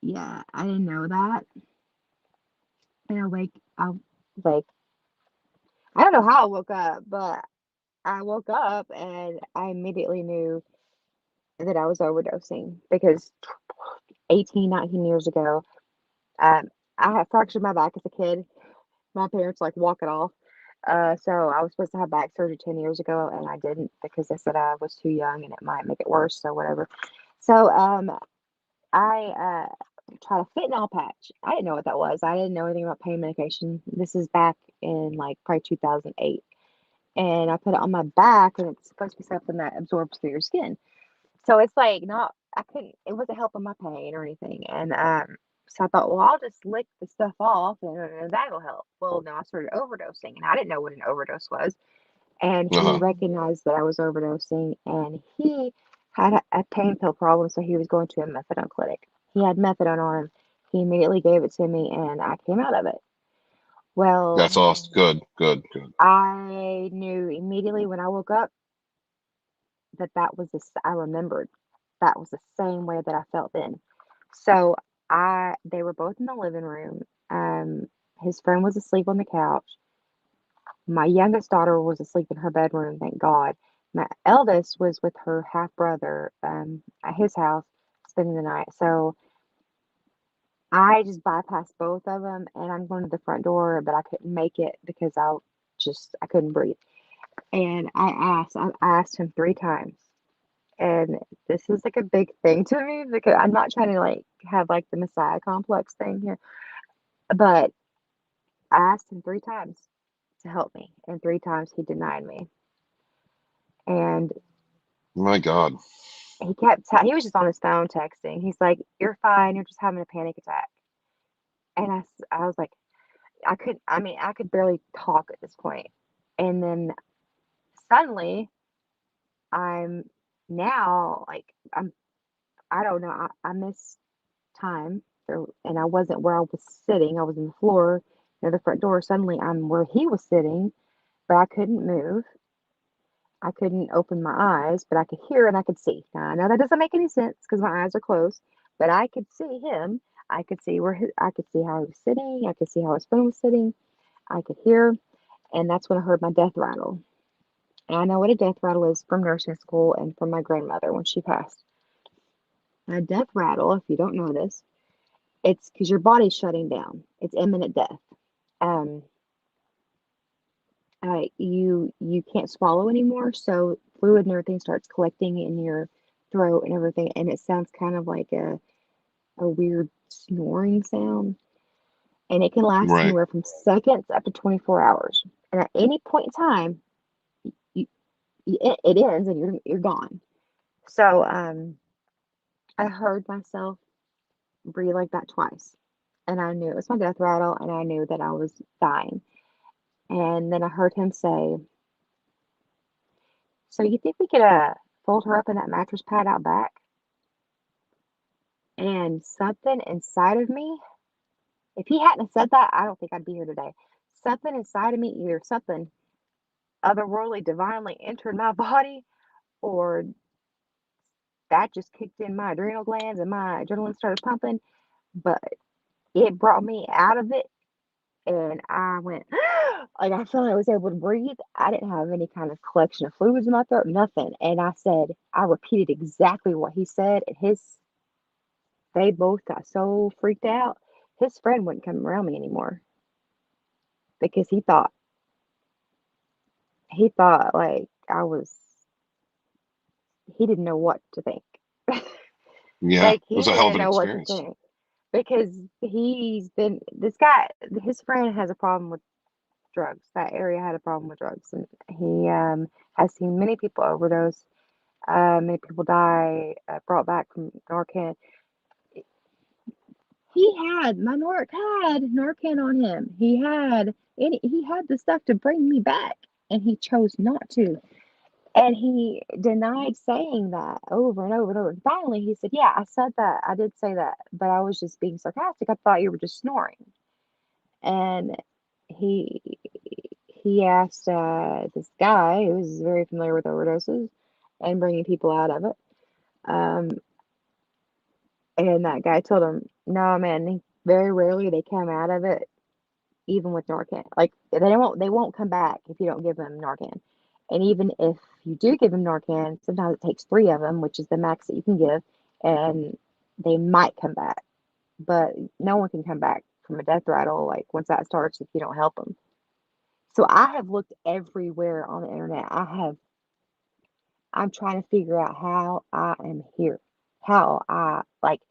yeah, I didn't know that. And I like, I don't know how I woke up, but I woke up and I immediately knew that I was overdosing because 18, 19 years ago, um, I had fractured my back as a kid. My parents like walk it off. So I was supposed to have back surgery 10 years ago, and I didn't because they said I was too young and it might make it worse. So whatever. So I tried a fentanyl patch. I didn't know what that was. I didn't know anything about pain medication. This is back in like probably 2008. And I put it on my back, and it's supposed to be something that absorbs through your skin. So it's like not, I couldn't, it wasn't helping my pain or anything. And so I thought, well, I'll just lick the stuff off and that'll help. Well, no, I started overdosing, and I didn't know what an overdose was. And he Uh-huh. recognized that I was overdosing, and he had a pain pill problem, so he was going to a methadone clinic. He had methadone on him He immediately gave it to me, and I came out of it. That's Well, awesome. Good, good, good. I knew immediately when I woke up that was I remembered that was the same way that I felt then. So they were both in the living room. His friend was asleep on the couch. My youngest daughter was asleep in her bedroom, thank God. My eldest was with her half brother at his house spending the night. So I just bypassed both of them, and I'm going to the front door, but I couldn't make it because I couldn't breathe. And I asked him 3 times. And this is like a big thing to me because I'm not trying to like have like the Messiah complex thing here, but I asked him 3 times to help me, and 3 times he denied me. And My God. he was just on his phone texting. He's like, "You're fine. You're just having a panic attack." And I was like, I could barely talk at this point. And then suddenly I'm now like, I don't know, I missed time and I wasn't where I was sitting. I was in the floor near the front door. Suddenly I'm where he was sitting, but I couldn't move. I couldn't open my eyes, but I could hear and I could see. Now, I know that doesn't make any sense because my eyes are closed, but I could see him. I could see I could see how he was sitting. I could see how his friend was sitting. I could hear, and that's when I heard my death rattle. And I know what a death rattle is from nursing school and from my grandmother when she passed. A death rattle, if you don't know this, it's because your body's shutting down. It's imminent death. Um, you can't swallow anymore, so fluid and everything starts collecting in your throat and everything, and it sounds kind of like a weird snoring sound, and it can last Right. anywhere from seconds up to 24 hours. And at any point in time, you, it ends and you're gone. So I heard myself breathe like that twice, and I knew it was my death rattle, and I knew that I was dying. And then I heard him say, "So you think we could fold her up in that mattress pad out back?" And something inside of me, if he hadn't said that, I don't think I'd be here today. Something inside of me, either something otherworldly, divinely entered my body, or that just kicked in my adrenal glands and my adrenaline started pumping. But it brought me out of it, and I went, like I felt like I was able to breathe. I didn't have any kind of collection of fluids in my throat, nothing. And I repeated exactly what he said, and they both got so freaked out. His friend wouldn't come around me anymore because he thought like he didn't know what to think. Yeah. Like It he was a hell of didn't an know what to experience. think because this guy, his friend has a problem with drugs. That area had a problem with drugs, and he has seen many people overdose, many people die, brought back from Narcan. My Narc had Narcan on him. He had the stuff to bring me back, and he chose not to. And he denied saying that over and over and over. And finally, he said, "Yeah, I said that. I did say that, but I was just being sarcastic. I thought you were just snoring." And he he asked this guy who's very familiar with overdoses and bringing people out of it. Um, and that guy told him, "No, man. Very rarely they come out of it, even with Narcan. Like they won't come back if you don't give them Narcan. And even if you do give them Narcan, sometimes it takes 3 of them, which is the max that you can give, and they might come back. But no one can come back from a death rattle like once that starts if you don't help them." So I have looked everywhere on the internet. I'm trying to figure out how I am here. How I like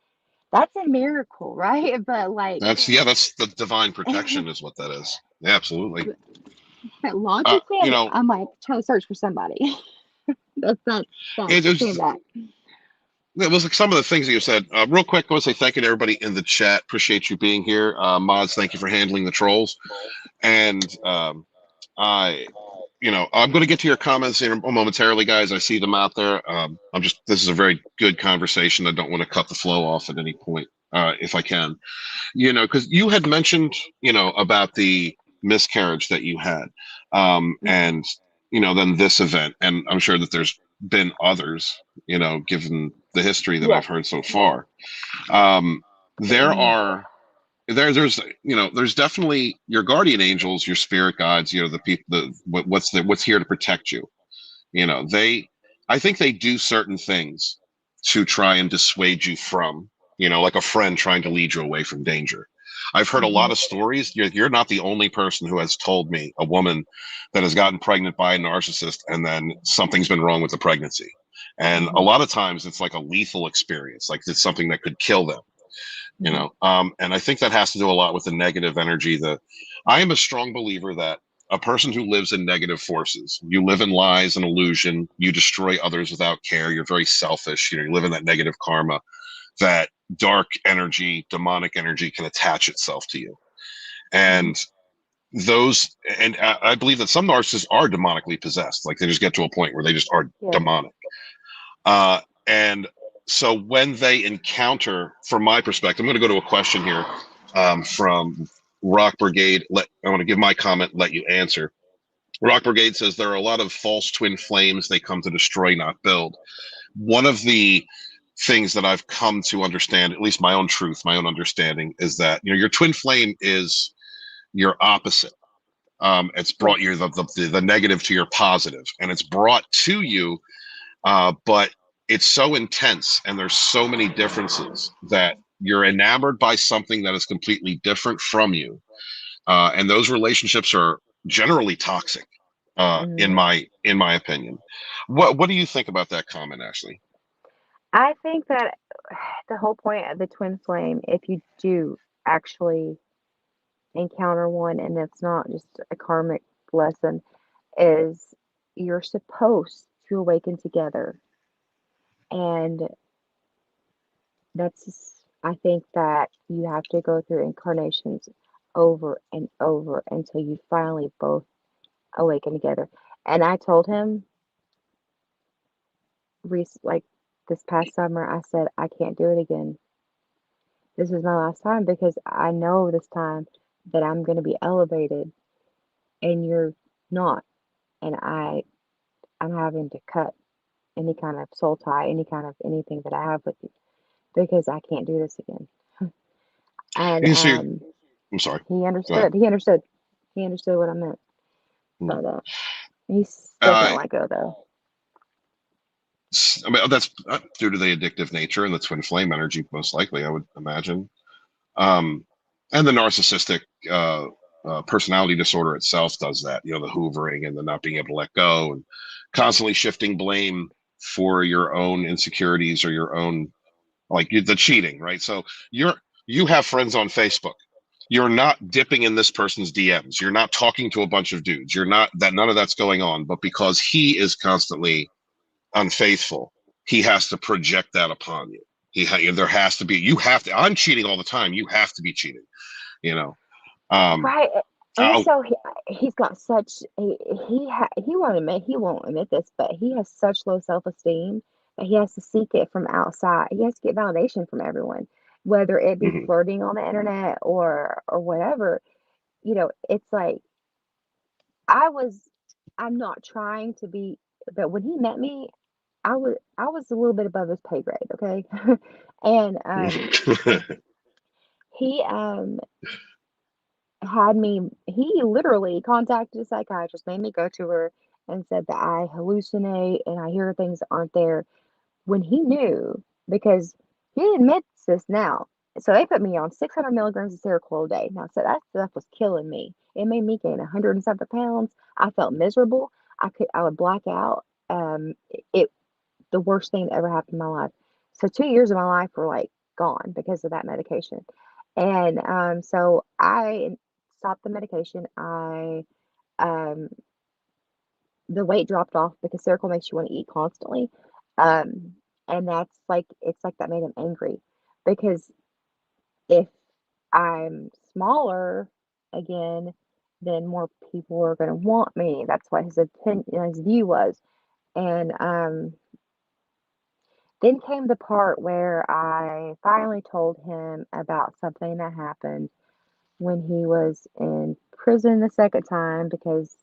that's a miracle, right? But like That's the divine protection is what that is. Yeah, absolutely. but logically, You know, I'm like trying to search for somebody. That it came was back. it was like some of the things that you said. Real quick, I want to say thank you to everybody in the chat. Appreciate you being here. Mods, thank you for handling the trolls. And I, I'm going to get to your comments here momentarily, guys. I see them out there. This is a very good conversation. I don't want to cut the flow off at any point. if I can. Because you had mentioned, about the miscarriage that you had, Mhm. and then this event, and I'm sure that there's been others, given the history that I've Yes. heard so far. Um, there Mhm. are there's definitely your guardian angels, your spirit guides, the people, what's here to protect you. I think they do certain things to try and dissuade you from, like a friend trying to lead you away from danger. I've heard a lot Mhm. of stories. You're not the only person who has told me a woman that has gotten pregnant by a narcissist and then something's been wrong with the pregnancy. And a Mhm. lot of times it's like a lethal experience, like it's something that could kill them. Mhm. And I think that has to do a lot with the negative energy. That I am a strong believer that a person who lives in negative forces, you live in lies and illusion, you destroy others without care, you're very selfish, you live in that negative karma, that dark energy, demonic energy can attach itself to you. Mhm. And those, and I believe that some narcissists are demonically possessed, like they just get to a point where they just are Yes. demonic. And so when they encounter, from my perspective, I'm going to go to a question here, from Rock Brigade. I want to give my comment, let you answer. Rock Brigade says there are a lot of false twin flames. They come to destroy, not build. One of the things that I've come to understand, at least my own truth, my own understanding, is that your twin flame is your opposite. It's brought you Yes. the negative to your positive, and it's brought to you, but it's so intense and there's so many differences that you're enamored by something that is completely different from you. And those relationships are generally toxic, in Mhm. my opinion. What do you think about that comment, Ashley? I think that the whole point of the twin flame, if you do actually encounter one and it's not just a karmic lesson, is you're supposed to awaken together. And I think that you have to go through incarnations over and over until you finally both awaken together. And I told him, like this past summer, I said, I can't do it again. This is my last time because I know this time that I'm going to be elevated and you're not. And I'm having to cut any kind of soul tie, any kind of anything that I have with you because I can't do this again. And You see, I'm sorry. he Go ahead. understood. He understood. He understood what I meant. Hmm. But he still Uh, can't let go though. I mean, that's due to the addictive nature and the twin flame energy, most likely, I would imagine. Um, and the narcissistic, personality disorder itself does that. The hoovering and the not being able to let go and constantly shifting blame for your own insecurities or your own, like the cheating, right? So you have friends on Facebook. You're not dipping in this person's DMs. You're not talking to a bunch of dudes. You're not that. None of that's going on. But because he is constantly unfaithful, he has to project that upon you. There has to be, you have to, I'm cheating all the time, you have to be cheating, you know. um Right. oh Also, he's got such he won't admit this, but he has such low self-esteem that he has to seek it from outside. He has to get validation from everyone, whether it be mhm. flirting on the internet or whatever. It's like I was I'm not trying to be, but when he met me, I was a little bit above his pay grade, okay? And he he literally contacted a psychiatrist, made me go to her and said that I hallucinate and I hear things that aren't there when he knew because he admits this now. So they put me on 600 milligrams of Seroquel a day. Now, so that stuff was killing me. It made me gain 100 and something pounds. I felt miserable. I would black out. It the worst thing that ever happened in my life. So 2 years of my life were like gone because of that medication. And so I stopped the medication. Um, the weight dropped off because Seroquel makes you want to eat constantly. Um, and it's like that made him angry because if I'm smaller again, then more people are going to want me. That's what his view was. And Then came the part where I finally told him about something that happened when he was in prison the second time because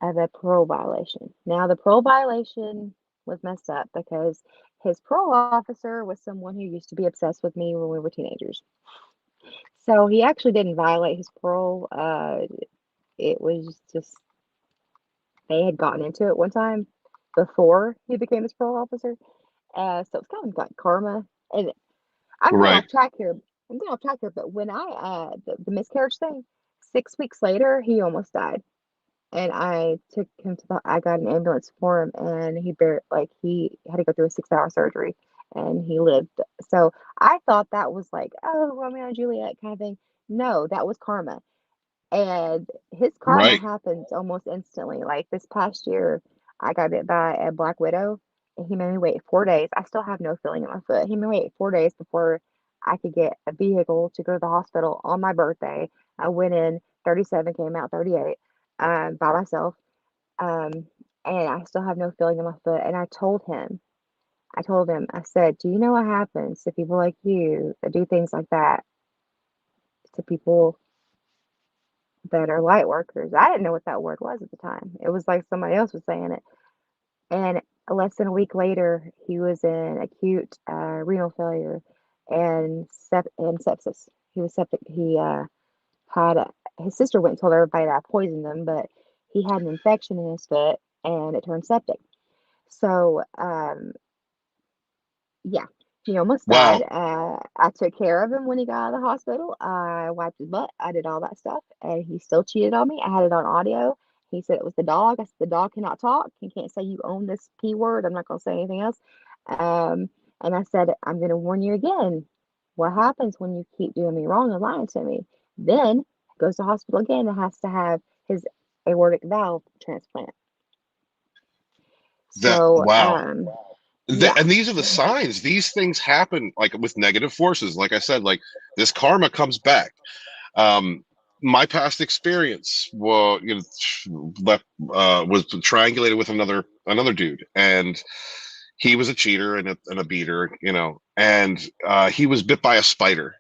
of a parole violation. Now, the parole violation was messed up because his parole officer was someone who used to be obsessed with me when we were teenagers. So he actually didn't violate his parole. It was just they had gotten into it one time before he became his parole officer. So it's kind of like karma. And I'm going Right. off track here. I'm going off track here, but when the miscarriage thing, 6 weeks later, he almost died. And I took him I got an ambulance for him, and he had to go through a 6-hour surgery, and he lived. So I thought that was like, oh, Romeo and Juliet kind of thing. No, that was karma. And his karma Right. happens almost instantly. Like this past year, I got bit by a black widow, and he made me wait 4 days. I still have no feeling in my foot. He made me wait 4 days before I could get a vehicle to go to the hospital on my birthday. I went in 37, came out 38, by myself. Um, and I still have no feeling in my foot. And I said, do you know what happens to people like you that do things like that to people that are light workers? I didn't know what that word was at the time. It was like somebody else was saying it. And less than a week later, he was in acute renal failure and sepsis. He was septic. He had his sister went and told everybody that I poisoned him, but he had an infection in his foot and it turned septic. So, yeah, he almost died. Wow. I took care of him when he got out of the hospital. I wiped his butt. I did all that stuff, and he still cheated on me. I had it on audio. He said it was the dog. I said the dog cannot talk. He can't say you own this P word. I'm not going to say anything else. Um, and I said, I'm going to warn you again. What happens when you keep doing me wrong and lying to me? Then goes to hospital again and has to have his aortic valve transplant. That So, wow. yeah. And these are the signs. These things happen like with negative forces. Like I said, like this karma comes back. Um, my past experience, well, was triangulated with another dude, and he was a cheater and a beater, and he was bit by a spider.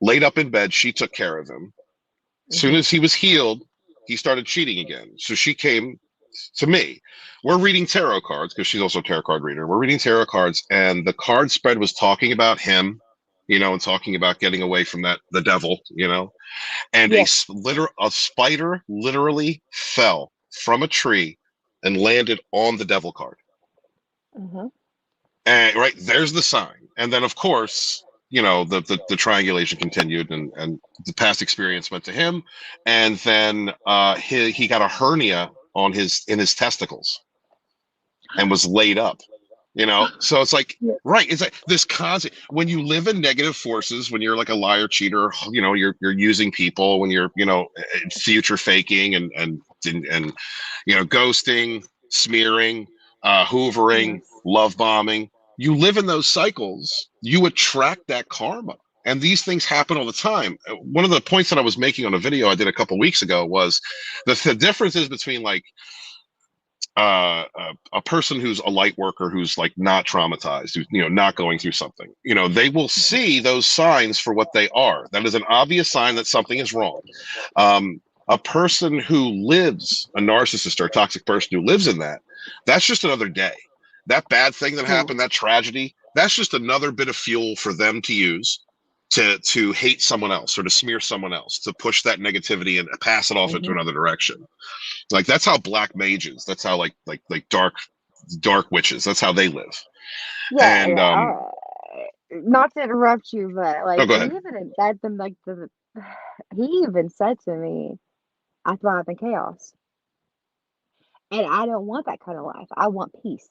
Laid up in bed, she took care of him. Soon Hmm. as he was healed, he started cheating again. So she came to me. We're reading tarot cards because she's also a tarot card reader. We're reading tarot cards, and the card spread was talking about him, and talking about getting away from the devil, and Yeah. a spider literally fell from a tree and landed on the devil card. Uh-huh. And right there's the sign. And then of course, the triangulation continued, and the past experience went to him, and then he got a hernia in his testicles and was laid up. So it's like, Yeah. right, it's like this constant, when you live in negative forces, when you're like a liar, cheater, you're using people, when you're future faking and ghosting, smearing, hoovering, Yes. love bombing, you live in those cycles, you attract that karma. And these things happen all the time. One of the points that I was making on a video I did a couple weeks ago was the differences between like a person who's a light worker, who's like not traumatized, who's not going through something, they will see those signs for what they are. That is an obvious sign that something is wrong. A person who lives, a narcissist or a toxic person who lives in that's just another day. That bad thing that Yeah. happened, that tragedy, that's just another bit of fuel for them to use to hate someone else, or to smear someone else, to push that negativity and pass it off into Hmm. another direction. Like that's how black mages, that's how like dark witches, that's how they live. Yeah, And yeah. Not to interrupt you, but oh, like go he ahead. even said them like he even said to me, "I thrive in chaos, and I don't want that kind of life. I want peace."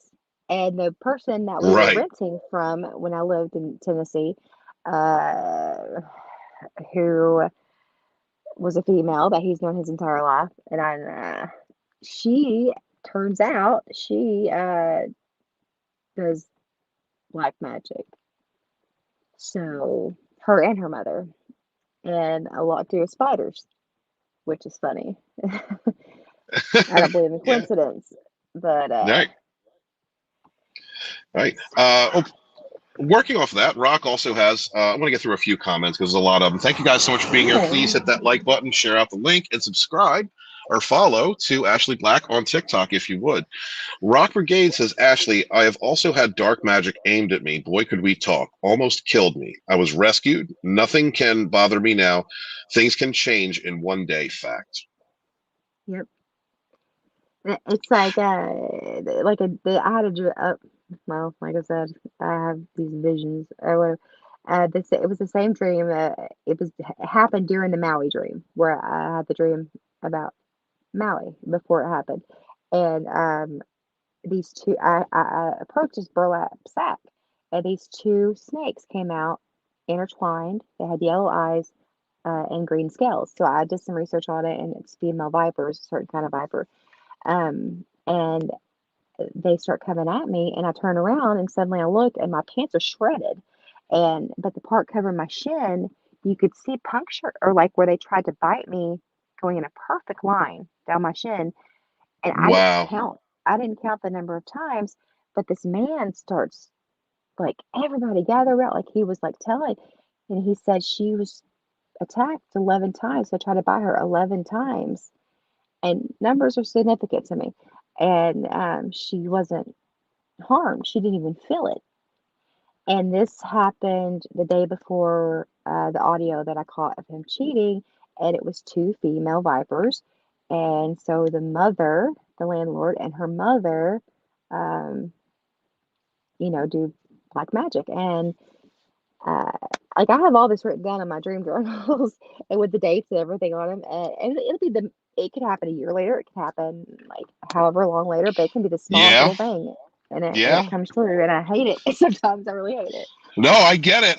And the person that we were Right. renting from when I lived in Tennessee, uh, who was a female that he's known his entire life, and she turns out she does black magic. So her and her mother, and a lot to do with spiders, which is funny. I don't believe in Yeah. coincidence, but Right. Right. Working off of that, Rock also has, I want to get through a few comments because there's a lot of them. Thank you guys so much for being here. Please hit that like button, share out the link, and subscribe or follow to Ashley Black on TikTok if you would. Rock Brigade says, Ashley, I have also had dark magic aimed at me. Boy, could we talk. Almost killed me. I was rescued. Nothing can bother me now. Things can change in one day. Fact. Yep. It's like I had a well, like I said, I have these visions or whatever. It was the same dream. It happened during the Maui dream where I had the dream about Maui before it happened, and these two I approached this burlap sack, and these two snakes came out intertwined. They had yellow eyes and green scales. So I did some research on it, and it's female vipers, a certain kind of viper. And they start coming at me, and I turn around, and suddenly I look, and my pants are shredded, but the part covering my shin, you could see puncture, or like where they tried to bite me, going in a perfect line down my shin, and Wow. I didn't count the number of times, but this man starts like, everybody gather around, like he was like telling, and he said she was attacked 11 times. So I tried to buy her 11 times, and numbers are significant to me. And she wasn't harmed. She didn't even feel it. And this happened the day before the audio that I caught of him cheating, and it was two female vipers. And so the mother, the landlord, and her mother, um, do black magic. And uh, like I have all this written down in my dream journals and with the dates and everything on them. And it could happen a year later. It could happen like however long later, but it can be the smallest Yeah. little thing. And it Yeah. comes true, and I hate it. Sometimes I really hate No, I get it.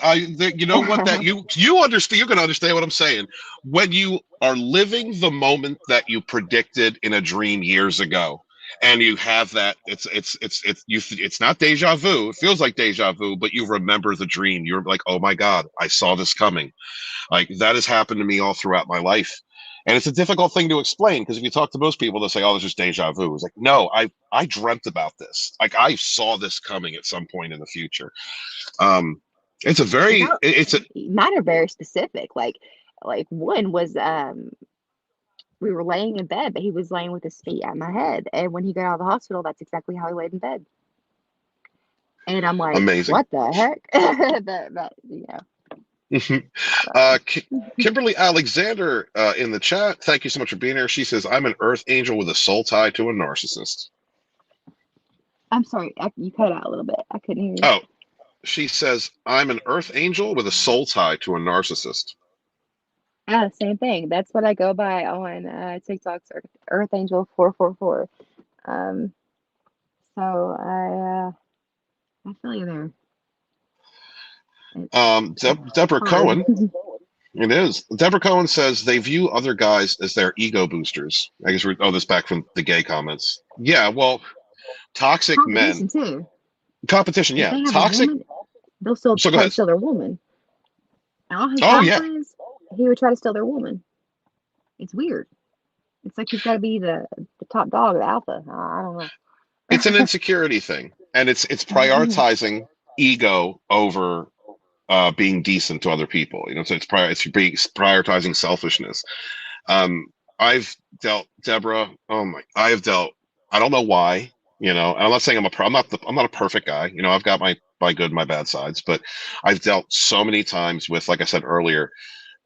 You know what? That it. you understand. You can understand what I'm saying. When you are living the moment that you predicted in a dream years ago, and you have that, it's not deja vu. It feels like deja vu, but you remember the dream. You're like, oh my god, I saw this coming. Like that has happened to me all throughout my life, and it's a difficult thing to explain because if you talk to most people, they'll say, "Oh, this is deja vu." It's like, no, I dreamt about this. Like I saw this coming at some point in the future. Um, it's a And very, it's a, mine are very specific. Like one was we were laying in bed, but he was laying with his feet at my head. And when he got out of the hospital, that's exactly how he laid in bed. And I'm like, amazing. what the heck? But Kimberly Alexander in the chat. Thank you so much for being here. She says, "I'm an Earth angel with a soul tie to a narcissist." I'm sorry, you cut out a little bit. I couldn't hear you. Oh, she says, "I'm an Earth angel with a soul tie to a narcissist." Same thing. That's what I go by on TikTok's Earth Angel 444. Um, so I feel you there. Deborah Hard. Cohen. It is. Deborah Cohen says they view other guys as their ego boosters. I guess this back from the gay comments. Yeah, well, toxic men. Competition too. Competition, If yeah. they have a Toxic. woman, they'll still So go try to ahead. steal their woman. And all his Oh, guy yeah. friends, he would try to steal their woman. It's weird. It's like he's got to be the top dog, the alpha. I don't know. It's an insecurity thing. And it's prioritizing ego over being decent to other people. So it's prioritizing selfishness. I've dealt, Deborah. Oh my, I have dealt. I don't know why. And I'm not saying I'm not a perfect guy. I've got my good, my bad sides, but I've dealt so many times with, like I said earlier,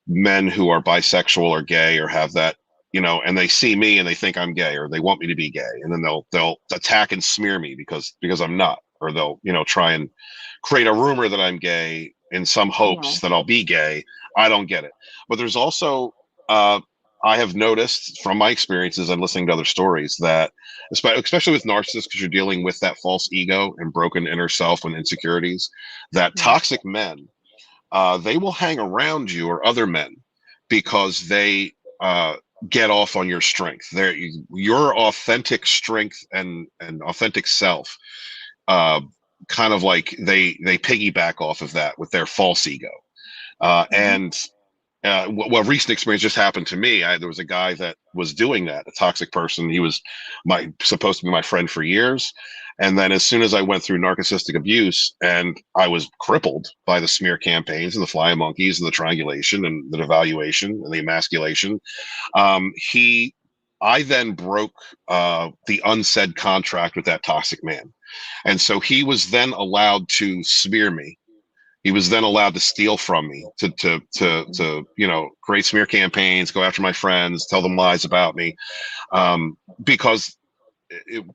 men who are bisexual or gay or have that. And they see me and they think I'm gay or they want me to be gay, and then they'll attack and smear me because I'm not, or they'll try and create a rumor that I'm gay in some hopes that I'll be gay. I don't get it. But there's also I have noticed from my experiences and listening to other stories that, especially with narcissists, because you're dealing with that false ego and broken inner self and insecurities, that toxic men, they will hang around you or other men because they get off on your strength. Your authentic strength and authentic self, kind of like they piggyback off of that with their false ego. And what recent experience just happened to me. There was a guy that was doing that, a toxic person. He was supposed to be my friend for years, And then as soon as I went through narcissistic abuse and I was crippled by the smear campaigns and the flying monkeys and the triangulation and the devaluation and the emasculation, I then broke the unsaid contract with that toxic man. And so he was then allowed to smear me. He was then allowed to steal from me, to create smear campaigns, go after my friends, tell them lies about me, because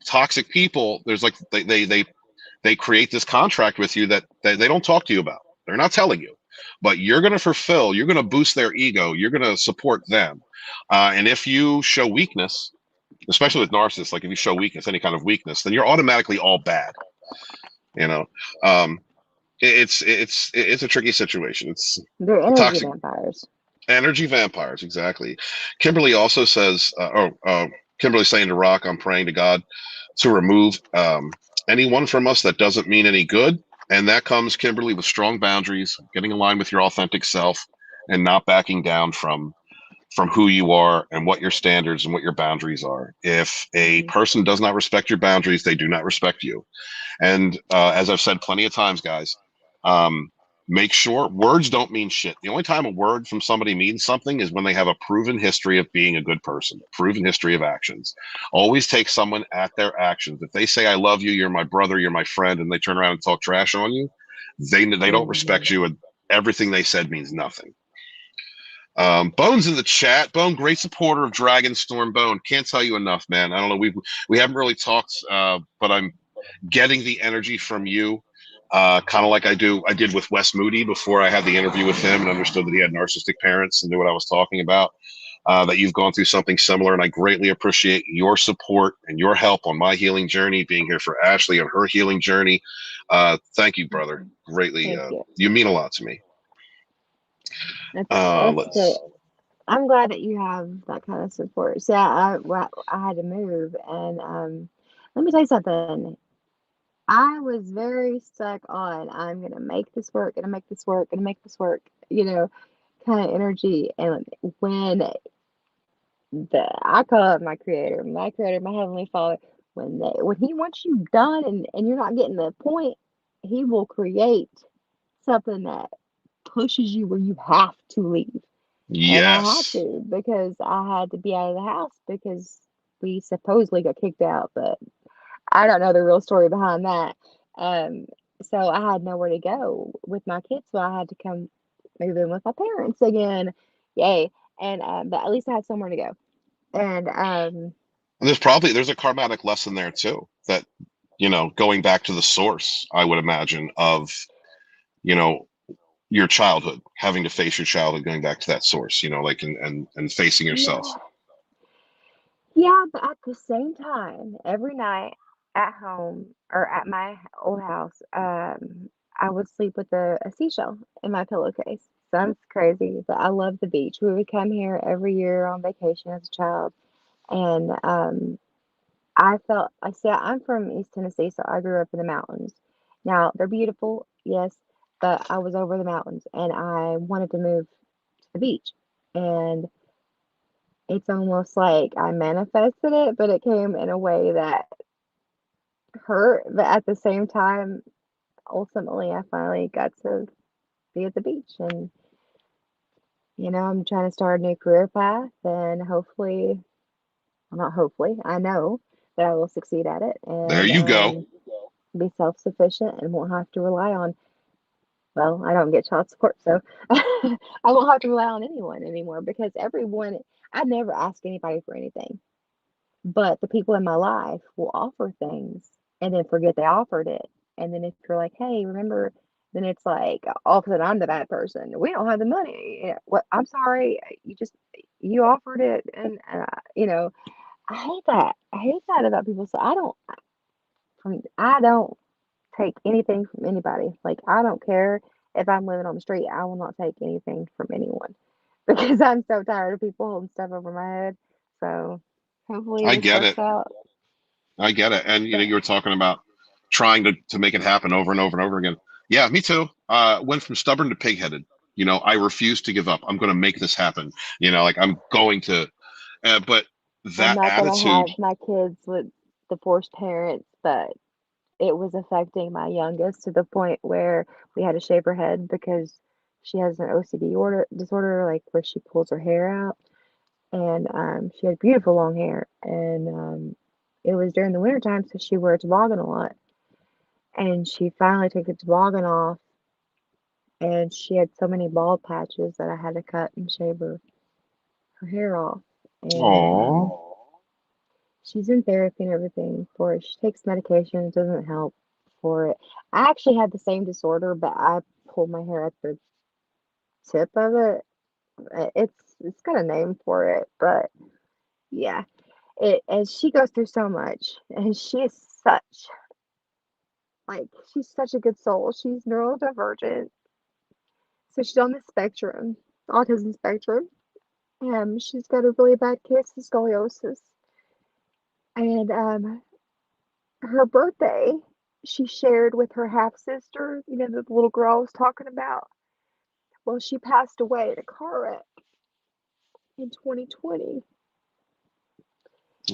toxic people, there's like they create this contract with you that they don't talk to you about. They're not telling you, but you're going to fulfill. You're going to boost their ego. You're going to support them, and if you show weakness, especially with narcissists, like if you show weakness, any kind of weakness, then you're automatically all bad. You know. It's a tricky situation. It's They're energy toxic vampires. energy vampires, exactly. Kimberly also says, Kimberly saying to Rock, I'm praying to God to remove anyone from us that doesn't mean any good. And that comes, Kimberly, with strong boundaries, getting in line with your authentic self, and not backing down from who you are and what your standards and what your boundaries are. If a person does not respect your boundaries, they do not respect you. And as I've said plenty of times, guys, make sure words don't mean shit. The only time a word from somebody means something is when they have a proven history of being a good person, proven history of actions. Always take someone at their actions. If they say, I love you, you're my brother, you're my friend, and they turn around and talk trash on you, they don't respect you, and everything they said means nothing. Bone's in the chat. Bone, great supporter of Dragonstorm. Bone, can't tell you enough, man. I don't know. We haven't really talked, but I'm getting the energy from you, kind of like I did with Wes Moody before I had the interview with him and understood that he had narcissistic parents and knew what I was talking about. That you've gone through something similar, and I greatly appreciate your support and your help on my healing journey, being here for Ashley on her healing journey. Thank you, brother. Greatly. You mean a lot to me. I'm glad that you have that kind of support. So I had to move, and let me tell you something. I was very stuck on I'm gonna make this work, gonna make this work, gonna make this work, kind of energy. And when I call up my creator, my heavenly father, when he wants you done and you're not getting the point, he will create something that pushes you where you have to leave. Yes. And I had to, because I had to be out of the house because we supposedly got kicked out, but I don't know the real story behind that. So I had nowhere to go with my kids, so I had to come move in with my parents again. Yay. And but at least I had somewhere to go. And there's a karmatic lesson there too, that going back to the source, I would imagine, of your childhood, having to face your childhood, going back to that source, and facing yourself. Yeah, but at the same time, every night at home or at my old house, I would sleep with a seashell in my pillowcase. Sounds crazy, but I love the beach. We would come here every year on vacation as a child, and I said, I'm from East Tennessee, so I grew up in the mountains. Now, they're beautiful, yes, but I was over the mountains and I wanted to move to the beach. And it's almost like I manifested it, but it came in a way that hurt. But at the same time, ultimately, I finally got to be at the beach. And, I'm trying to start a new career path, and hopefully, well, not hopefully, I know that I will succeed at it. And there you go. Be self-sufficient and won't have to rely on, well, I don't get child support, so I won't have to rely on anyone anymore, because I never ask anybody for anything. But the people in my life will offer things and then forget they offered it. And then if you're like, hey, remember, then it's like all of a sudden I'm the bad person. We don't have the money. What? I'm sorry. You offered it. And, I hate that. I hate that about people. So I don't take anything from anybody. Like, I don't care if I'm living on the street. I will not take anything from anyone because I'm so tired of people holding stuff over my head. So hopefully I this get works it. out. I get it. And you were talking about trying to make it happen over and over and over again. Yeah, me too. Went from stubborn to pig-headed. I refuse to give up. I'm going to make this happen. Like I'm going to. But I'm that not gonna attitude. have my kids with divorced parents, but it was affecting my youngest to the point where we had to shave her head because she has an OCD disorder, like where she pulls her hair out. And she had beautiful long hair. And it was during the winter time, so she wore a toboggan a lot. And she finally took the toboggan off, and she had so many bald patches that I had to cut and shave her hair off. And Oh, she's in therapy and everything for it. She takes medication, it doesn't help for it. I actually had the same disorder, but I pull my hair at the tip of it. It's got a name for it, but yeah. It as she goes through so much, and she's such a good soul. She's neurodivergent, so she's on the spectrum, autism spectrum. She's got a really bad case of scoliosis, and her birthday, she shared with her half sister. You know, the little girl I was talking about. Well, she passed away in a car wreck in 2020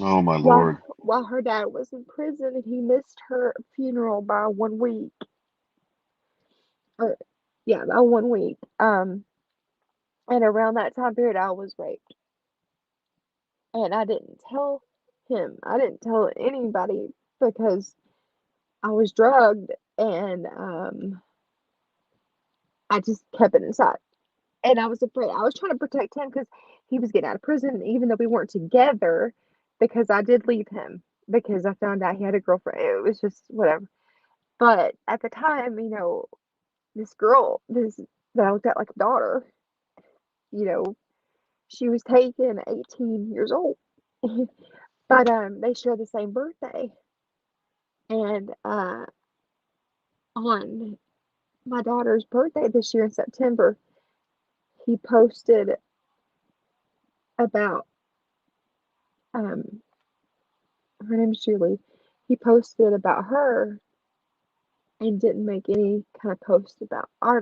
oh my while Lord. while her dad was in prison, and he missed her funeral by 1 week. Or yeah, by 1 week. And around that time period, I was raped, and I didn't tell him. I didn't tell anybody because I was drugged, and I just kept it inside. And I was afraid. I was trying to protect him because he was getting out of prison, even though we weren't together, because I did leave him because I found out he had a girlfriend. It was just whatever. But at the time, this girl, this that I looked at like a daughter, you know, she was taken 18 years old. But they share the same birthday. And on my daughter's birthday this year in September, he posted about um her name's Julie. He posted about her and didn't make any kind of post about our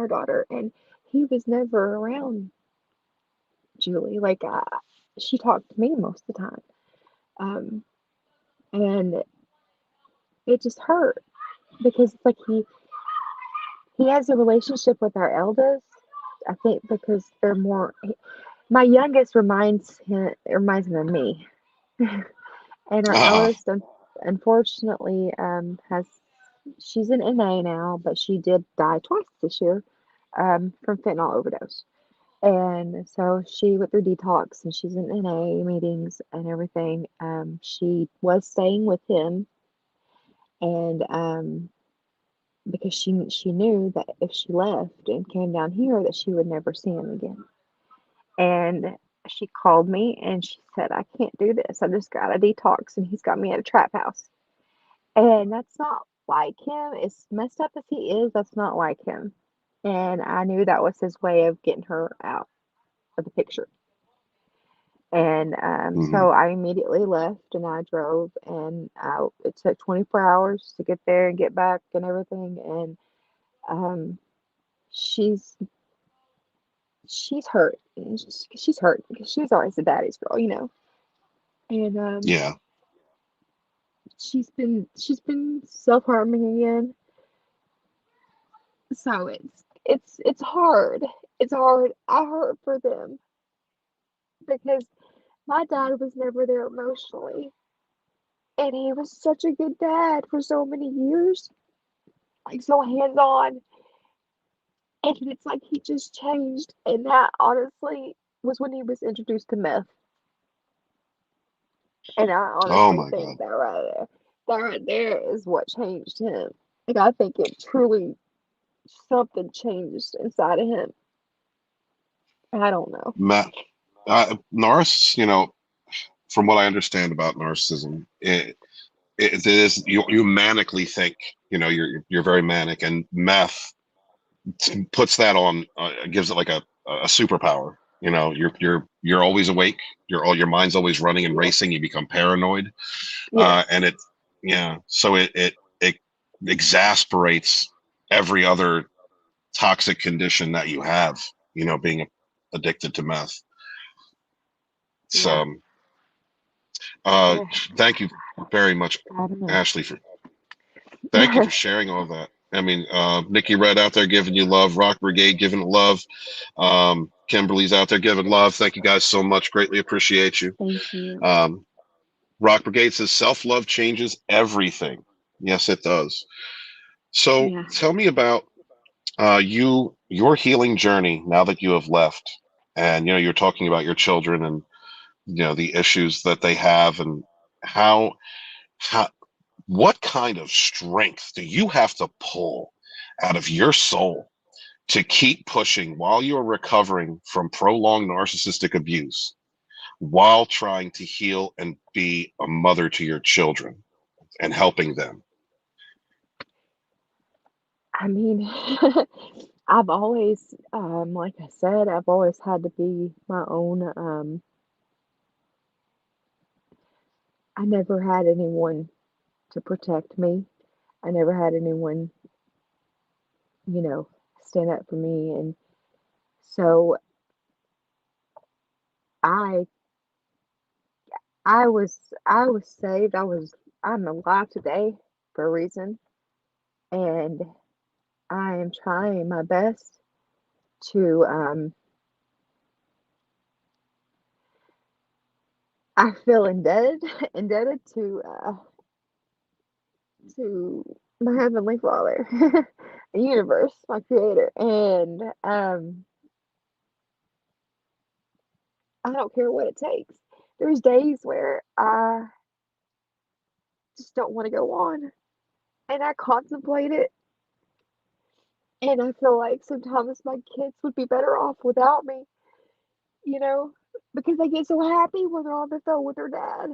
daughter. And he was never around Julie. Like she talked to me most of the time. Um, and it just hurt because it's like he has a relationship with our eldest. I think because they're more. My youngest reminds him of me, and our Ah, eldest, unfortunately, has she's an NA now, but she did die twice this year, from fentanyl overdose. And so she went through detox, and she's in NA meetings and everything. She was staying with him, and because she knew that if she left and came down here, that she would never see him again. And she called me and she said, "I can't do this. I just got a detox, and he's got me at a trap house." And that's not like him. As messed up as he is, that's not like him. And I knew that was his way of getting her out of the picture. And mhm. so I immediately left, and I drove, and it took 24 hours to get there and get back and everything. And um, she's she's hurt. And she's hurt because she's always the daddy's girl. And Yeah. she's been self-harming again. So it's hard. It's hard. I hurt for them because my dad was never there emotionally, and he was such a good dad for so many years, like so hands-on. And it's like he just changed, and that honestly was when he was introduced to meth. And I Oh honestly my God. think that right there is what changed him. Like I think it truly something changed inside of him. I don't know. Ma from what I understand about narcissism, it is you manically think, you're very manic, and meth puts that on, gives it like a superpower. You're always awake. Your mind's always running and Yeah. racing. You become paranoid, Yes. and so it exasperates every other toxic condition that you have. Being addicted to meth. Yeah. So, Oh, thank you very much, I don't know. Ashley, for Thank you for sharing all of that. I mean, Nikki Red out there giving you love, Rock Brigade giving love, Kimberly's out there giving love. Thank you guys so much. Greatly appreciate you. Thank you. Rock Brigade says self-love changes everything. Yes, it does. So Yeah. tell me about your healing journey now that you have left, and you're talking about your children and the issues that they have, and how what kind of strength do you have to pull out of your soul to keep pushing while you're recovering from prolonged narcissistic abuse, while trying to heal and be a mother to your children and helping them? I mean, I've always, like I said, I've always had to be my own. I never had anyone to protect me. I never had anyone, you know, stand up for me. And so I, I was saved. I'm alive today for a reason, and I am trying my best to, I feel indebted, indebted to my heavenly Father, the universe, my creator, and I don't care what it takes. There's days where I just don't want to go on, and I contemplate it, and I feel like sometimes my kids would be better off without me, you know, because they get so happy when they're on the phone with their dad.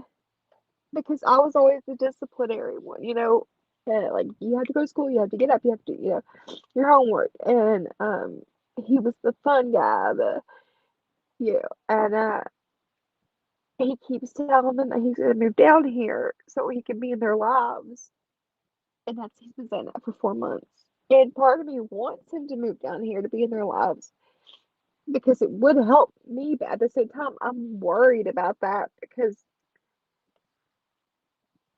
Because I was always the disciplinary one, like you have to go to school, you have to get up, you have to do, your homework, and he was the fun guy, and he keeps telling them that he's gonna move down here so he can be in their lives, and he's been saying that for 4 months. And part of me wants him to move down here to be in their lives because it would help me, but at the same time, I'm worried about that because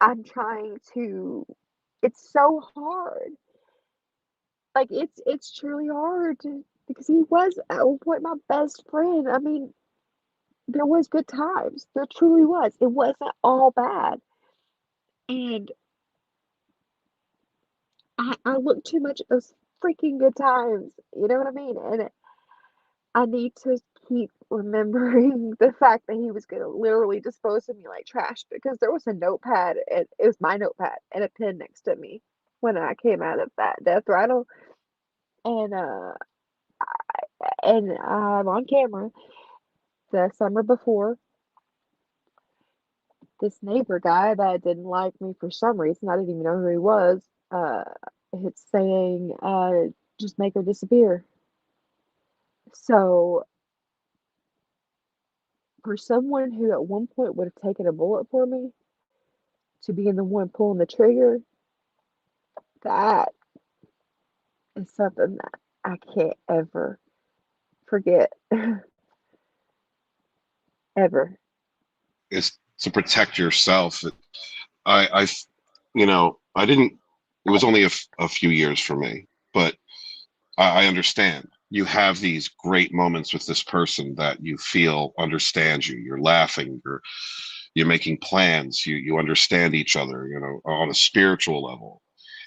I'm trying to. It's so hard. Like it's truly hard because he was at one point my best friend. I mean, there was good times. There truly was. It wasn't all bad. And I look too much at those freaking good times. You know what I mean? And I need to keep remembering the fact that he was gonna literally dispose of me like trash because there was a notepad and it was my notepad and a pen next to me when I came out of that death rattle. And I'm on camera the summer before, this neighbor guy that didn't like me for some reason, I didn't even know who he was, uh, it's saying, just make her disappear. So, for someone who at one point would have taken a bullet for me to being the one pulling the trigger, that is something that I can't ever forget, ever. Is to protect yourself. I I didn't. It was only a few years for me, but I understand. You have these great moments with this person that you feel understands you. You're laughing. You're making plans. You understand each other. On a spiritual level,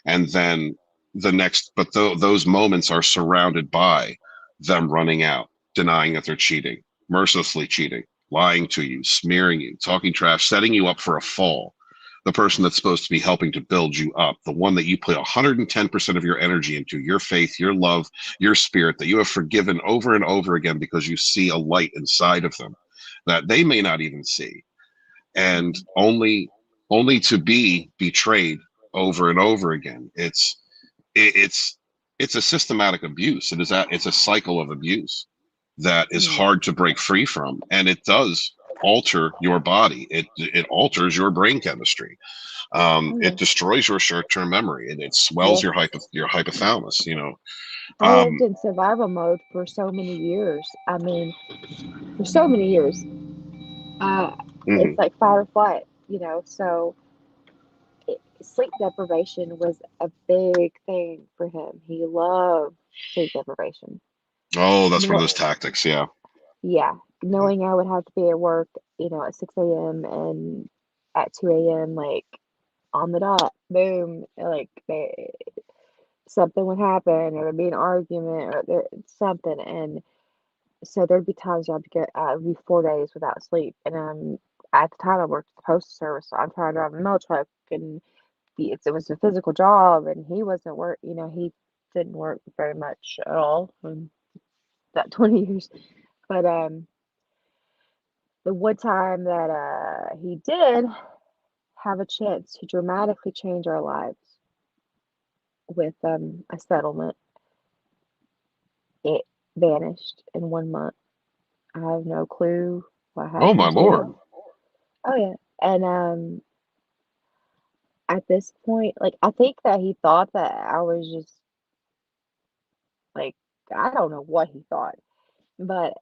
and then those moments are surrounded by them running out, denying that they're cheating, mercilessly cheating, lying to you, smearing you, talking trash, setting you up for a fall. The person that's supposed to be helping to build you up, the one that you put 110% of your energy into, your faith, your love, your spirit, that you have forgiven over and over again because you see a light inside of them that they may not even see, and only to be betrayed over and over again. It's a systematic abuse. It's a cycle of abuse that is Mm, hard to break free from, and it does alter your body. It alters your brain chemistry. oh It yeah. destroys your short-term memory, and it swells Yes. your hypothalamus. I lived Um, in survival mode for so many years. I mean, for so many years. Uh, it's mhm. like fight or flight, so sleep deprivation was a big thing for him. He loved sleep deprivation. Oh, that's one of No, those tactics. Yeah. yeah, knowing I would have to be at work, at 6 a.m. and at 2 a.m., like on the dot, boom, like something would happen, or there'd be an argument, or something. And so there'd be times where I'd get, it'd be 4 days without sleep. And at the time I worked at the postal service, so I'm trying to drive a mail truck, and it was a physical job, and he wasn't he didn't work very much at all in that 20 years. But the one time that he did have a chance to dramatically change our lives with a settlement, it vanished in 1 month. I have no clue what Oh my happened to Lord. him. Oh yeah. And at this point, like, I think that he thought that I was just like, I don't know what he thought, but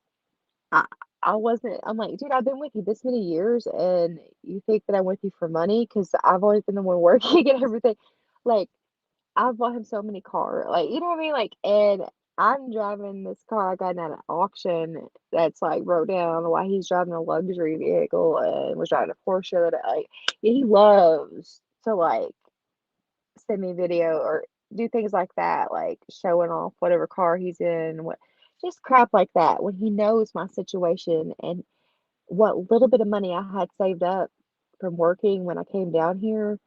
I I wasn't. I'm like, dude, I've been with you this many years, and you think that I'm with you for money? Because I've always been the one working and everything. Like, I've bought him so many cars, like, you know what I mean? Like, and I'm driving this car I got at an auction that's like broke down while he's driving a luxury vehicle and was driving a Porsche that like, he loves to like send me video or do things like that, like showing off whatever car he's in, what just crap like that when he knows my situation and what little bit of money I had saved up from working when I came down here,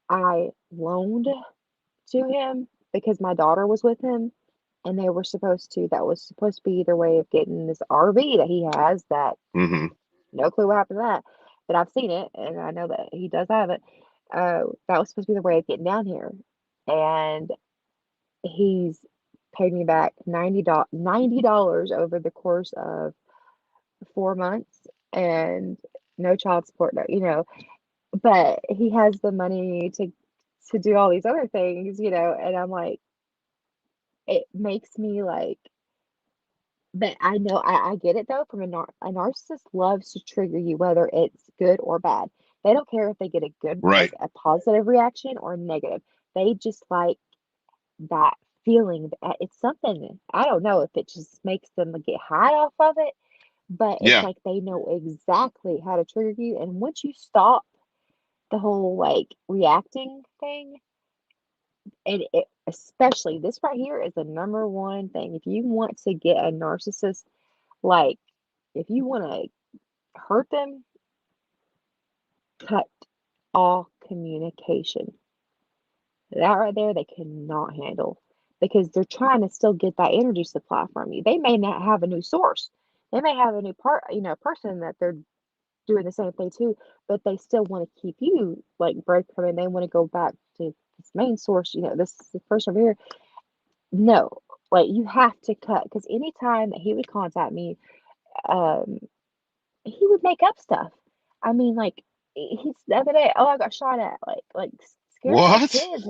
I loaned to him because my daughter was with him and that was supposed to be their way of getting this RV that he has that Hmm. no clue what happened to that. But I've seen it and I know that he does have it. That was supposed to be the way of getting down here. And he's paid me back $90 over the course of 4 months and no child support, no, but he has the money to do all these other things, and I'm like, it makes me like, but I know I get it though. From a narcissist loves to trigger you, whether it's good or bad. They don't care if they get a good, like Right. a positive reaction or negative. They just like that feeling. It's something, I don't know if it just makes them get high off of it, but it's Yeah. like they know exactly how to trigger you. And once you stop the whole like reacting thing, and especially this right here is the number one thing. If you want to get a narcissist, like if you want to hurt them, cut all communication. That right there, they cannot handle because they're trying to still get that energy supply from you. They may not have a new source. They may have a new person that they're doing the same thing too, but they still want to keep you like breadcrumbing. They want to go back to this main source, this person over here. No, like you have to cut because anytime that he would contact me, um, he would make up stuff. I mean, like he's the other day, oh, I got shot at, like scared my What? kids.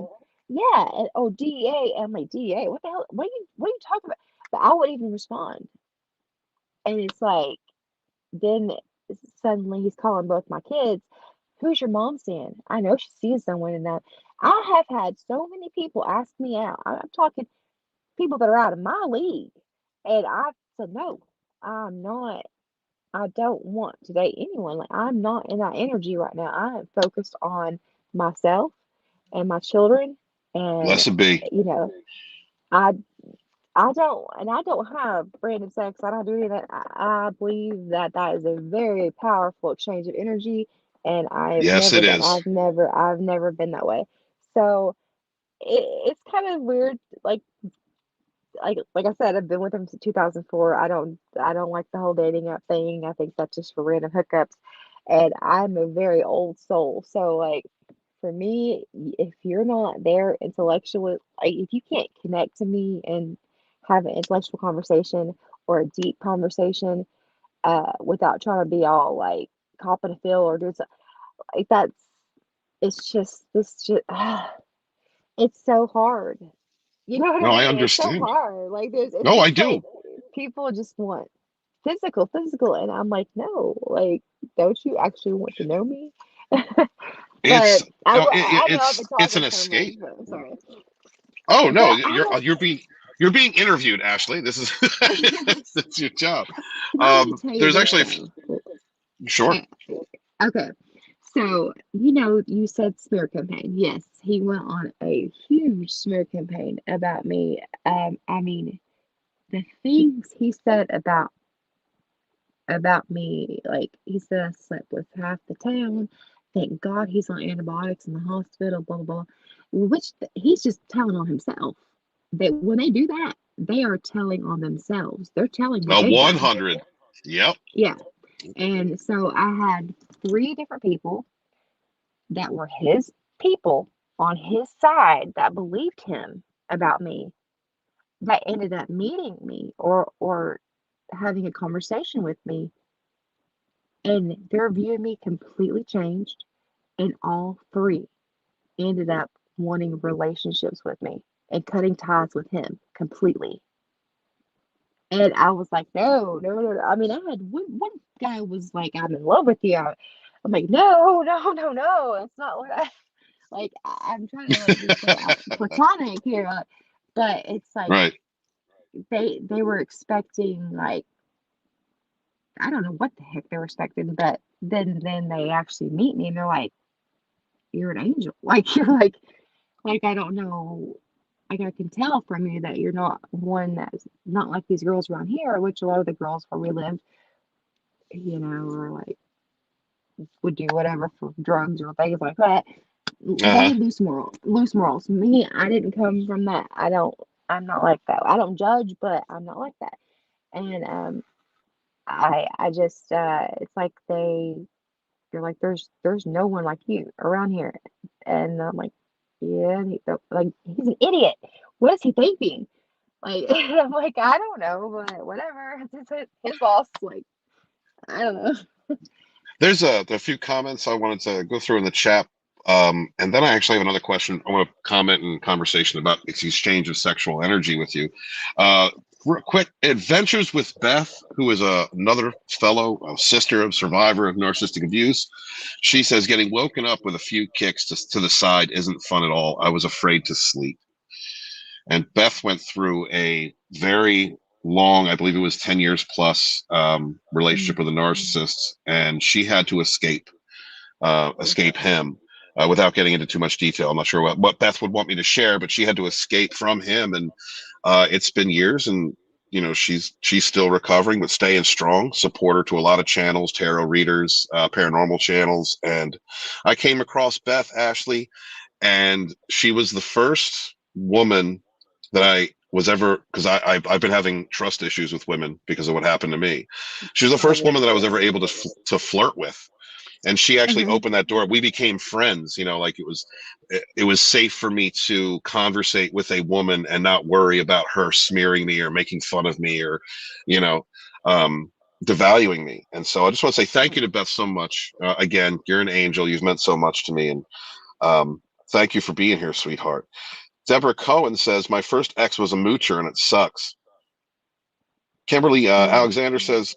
Yeah, and oh DEA, I'm like DEA, what the hell? What are you talking about? But I wouldn't even respond, and it's like then suddenly he's calling both my kids. Who's your mom seeing? I know she's seeing someone in that. I have had so many people ask me out. I'm talking people that are out of my league. And I said, no, I'm not. I don't want to date anyone. Like, I'm not in that energy right now. I am focused on myself and my children. And, Blessed be. you know, I I don't have random sex. I don't do any of that. I believe that that is a very powerful exchange of energy, and Yes, it is. I've never been that way. So it's kind of weird. Like I said, I've been with him since 2004. I don't like the whole dating app thing. I think that's just for random hookups, and I'm a very old soul. So like for me, if you're not there intellectually, like if you can't connect to me and have an intellectual conversation or a deep conversation, without trying to be all like copping a feel or doing something like it's just this just it's so hard. You know what I No, I mean? It's so understand. hard. Like it's No, I just like do. people just want physical, and I'm like, no, like, don't you actually want to know me? It's no, I know I've been it's talking an so much, escape. but I'm sorry. Oh no, But I you're being interviewed, Ashley. This is have, that's your job. can I just tell you There's this actually though? sure. Uh, Okay, so you said smear campaign. Yes, he went on a huge smear campaign about me. I mean, the things he said about me, like he said I slept with half the town. Thank God he's on antibiotics in the hospital, blah blah blah. Which he's just telling on himself. That when they do that, they are telling on themselves. They're telling what A they've done. 100. Yep. Yeah. And so I had three different people that were his people on his side that believed him about me that ended up meeting me or having a conversation with me, and their view of me completely changed, and all three ended up wanting relationships with me and cutting ties with him completely. And I was like, no, no, no, no. I mean, I had one guy was like, I'm in love with you. I'm like, no, no, no, no. That's not what I like. I'm trying to like be so platonic here, but it's like Right. they were expecting like I don't know what the heck they were expecting, but then they actually meet me and they're like, you're an angel. Like you're like I don't know. Like I can tell from you that you're not one that's not like these girls around here, which a lot of the girls where we lived, are like would do whatever for drugs or things like that. They Uh-huh. had loose morals. Me, I didn't come from that. I'm not like that. I don't judge, but I'm not like that. And I just it's like you're like there's no one like you around here. And I'm like, yeah, like he's an idiot. What is he thinking? Like I'm like, I don't know, but whatever. It's his boss. Like, I don't know. There's a few comments I wanted to go through in the chat. And then I actually have another question. I want to comment and conversation about this exchange of sexual energy with you. Real quick, Adventures with Beth, who is another fellow, a sister of survivor of narcissistic abuse. She says getting woken up with a few kicks to the side isn't fun at all. I was afraid to sleep. And Beth went through a very long, I believe it was 10 years plus, relationship Mm, with a narcissist, and she had to escape okay. him without getting into too much detail. I'm not sure what Beth would want me to share, but she had to escape from him, and it's been years, and she's still recovering, but staying strong. Support her to a lot of channels, tarot readers, paranormal channels, and I came across Beth Ashley, and she was the first woman that I was ever because I've been having trust issues with women because of what happened to me. She was the first woman that I was Obviously. ever able to flirt with, and she actually Hmm. opened that door. We became friends, like it was safe for me to conversate with a woman and not worry about her smearing me or making fun of me or you know um devaluing me. And so I just want to say thank you to Beth so much. Again, you're an angel. You've meant so much to me, and um thank you for being here, sweetheart. Deborah Cohen says my first ex was a moocher and it sucks. Kimberly Mm. Alexander says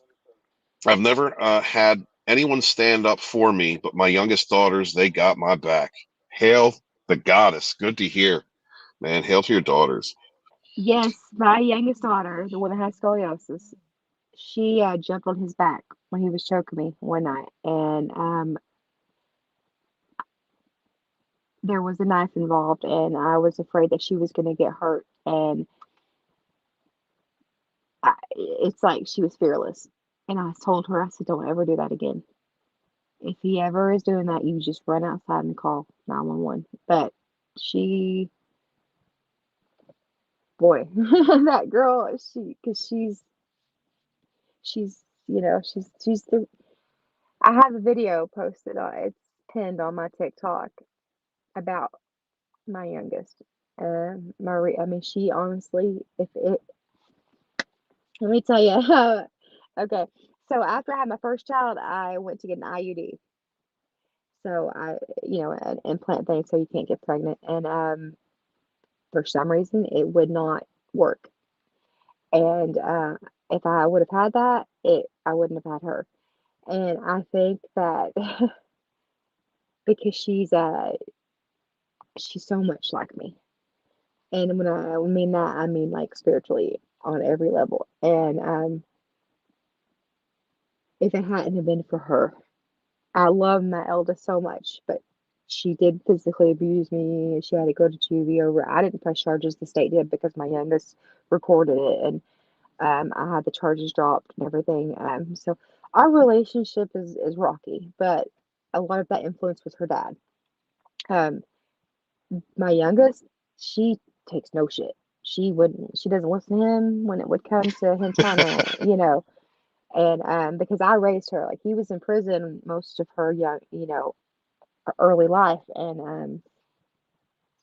I've never had anyone stand up for me, but my youngest daughters, they got my back. Hail the goddess. Good to hear, man. Hail to your daughters. Yes, my youngest daughter, the one that has scoliosis, she jumped on his back when he was choking me one night, and there was a knife involved, and I was afraid that she was going to get hurt. And it's like she was fearless. And I told her, I said, don't ever do that again. If he ever is doing that, you just run outside and call 911. But she, boy, that girl, because she's, she's the, I have a video posted on, it's pinned on my TikTok about my youngest. Marie, I mean, she honestly, if it, let me tell you, okay. So after I had my first child, I went to get an IUD. So an implant thing, so you can't get pregnant. And for some reason, it would not work. And if I would have had that, I wouldn't have had her. And I think that because she's so much like me. And when I mean that, I mean like spiritually on every level. And if it hadn't have been for her, I love my eldest so much, but she did physically abuse me. She had to go to juvie over. I didn't press charges, the state did, because my youngest recorded it, and I had the charges dropped and everything. So our relationship is rocky, but a lot of that influence was her dad. Um, my youngest, she takes no shit. She doesn't listen to him when it would come to him trying to, and because I raised her, like he was in prison most of her young, her early life, and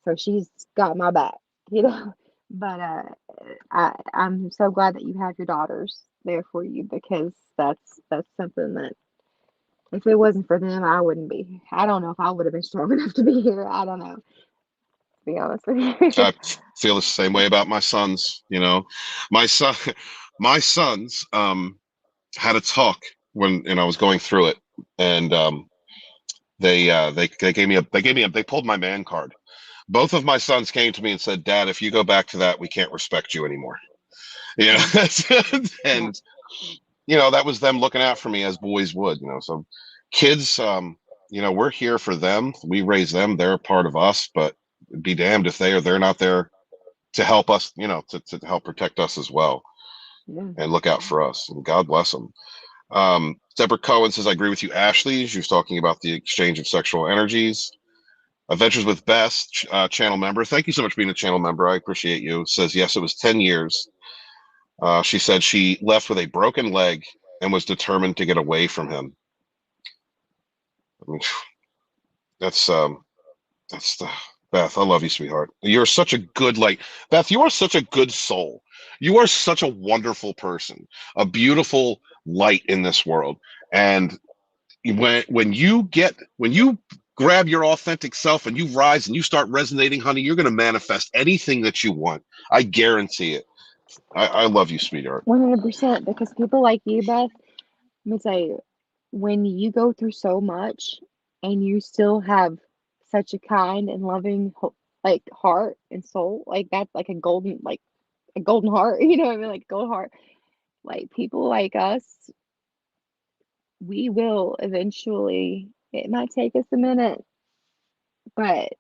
so she's got my back, you know. But I'm so glad that you have your daughters there for you, because that's something that if it wasn't for them, I wouldn't be. I don't know if I would have been strong enough to be here. I don't know, to be honest with you. I feel the same way about my sons. My son, my sons, had a talk when I was going through it, and they they pulled my man card. Both of my sons came to me and said, "Dad, if you go back to that, we can't respect you anymore." Yeah, yeah, And that was them looking out for me as boys would. So kids, we're here for them. We raise them. They're a part of us, but be damned if they're not there to help us, to help protect us as well yeah. and look out for us. And God bless them. Deborah Cohen says, I agree with you, Ashley. She was talking about the exchange of sexual energies. Adventures with Bess, channel member. Thank you so much for being a channel member. I appreciate you. Says, yes, it was 10 years. She said she left with a broken leg and was determined to get away from him. I mean, that's the Beth. I love you, sweetheart. You're such a good, Beth, you are such a good soul. You are such a wonderful person, a beautiful light in this world. And when you grab your authentic self and you rise and you start resonating, honey, you're going to manifest anything that you want. I guarantee it. I love you, sweetheart. 100%. Because people like you, Beth, let me tell you, when you go through so much and you still have such a kind and loving like heart and soul, like that's like a golden heart, you know what I mean? Like a gold heart. Like people like us, we will eventually, it might take us a minute, but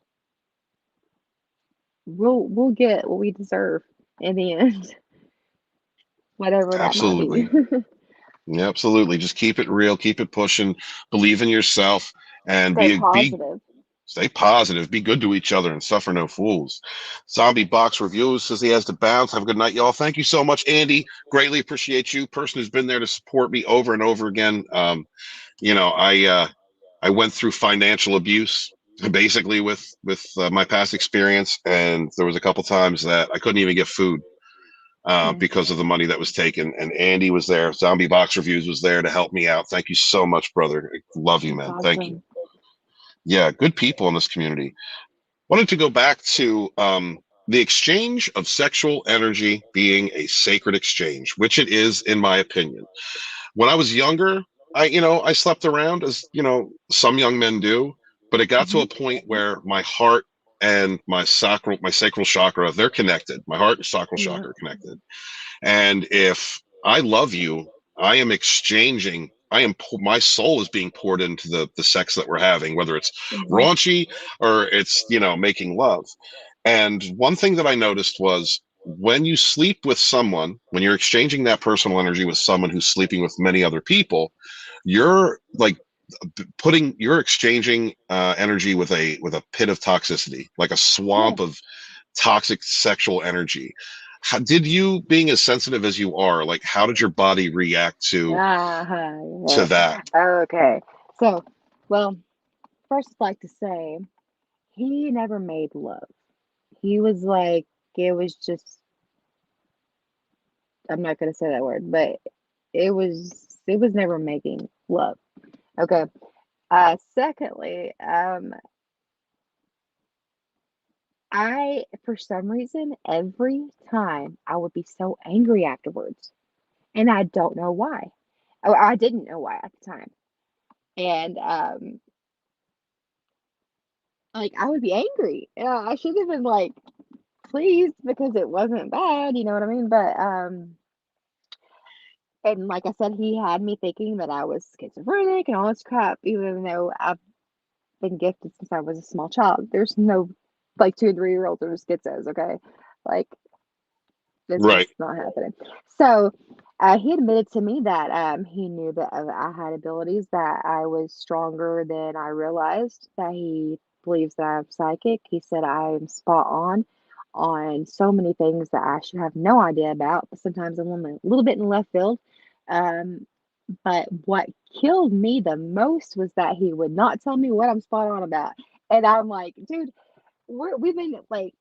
we'll get what we deserve in the end, whatever that might be. Absolutely. Yeah, absolutely. Just keep it real, keep it pushing, believe in yourself, and Stay be positive. stay positive, be good to each other, and suffer no fools. Zombie Box Reviews says he has to bounce. Have a good night, y'all. Thank you so much, Andy. Greatly appreciate you. Person who's been there to support me over and over again. I went through financial abuse basically with my past experience, and there was a couple times that I couldn't even get food Yeah, because of the money that was taken. And Andy was there. Zombie Box Reviews was there to help me out. Thank you so much, brother. I love you, that's man. Thank you. awesome. Yeah, good people in this community. Wanted to go back to the exchange of sexual energy being a sacred exchange, which it is, in my opinion. When I was younger, I slept around as, some young men do, but it got to Hmm. a point where my heart and my sacral chakra, they're connected. My heart and sacral Yep. chakra are connected. And if I love you, I am exchanging. My soul is being poured into the sex that we're having, whether it's Hmm. raunchy or it's making love. And one thing that I noticed was when you sleep with someone, when you're exchanging that personal energy with someone who's sleeping with many other people, you're like you're exchanging energy with a pit of toxicity, like a Yeah. swamp of toxic sexual energy. How did you, being as sensitive as you are, like how did your body react to Yeah. that? Okay. So, well, first I'd like to say he never made love. He was like, it was just, I'm not gonna say that word, but it was never making love. Okay. Secondly, I, for some reason, every time I would be so angry afterwards, and I don't know why. Oh, I didn't know why at the time. And like, I would be angry. Yeah, I should have been, like, pleased because it wasn't bad, you know what I mean? But, and like I said, he had me thinking that I was schizophrenic and all this crap, even though I've been gifted since I was a small child. There's no, like, 2 and 3-year-olds who are schizos, okay? Like, it's Right. just not happening. So, he admitted to me that, he knew that, I had abilities, that I was stronger than I realized, that he believes that I'm psychic. He said I am spot on so many things that I should have no idea about, but sometimes I'm a little bit in left field. Um, but what killed me the most was that he would not tell me what I'm spot on about. And I'm like, dude, we've been like,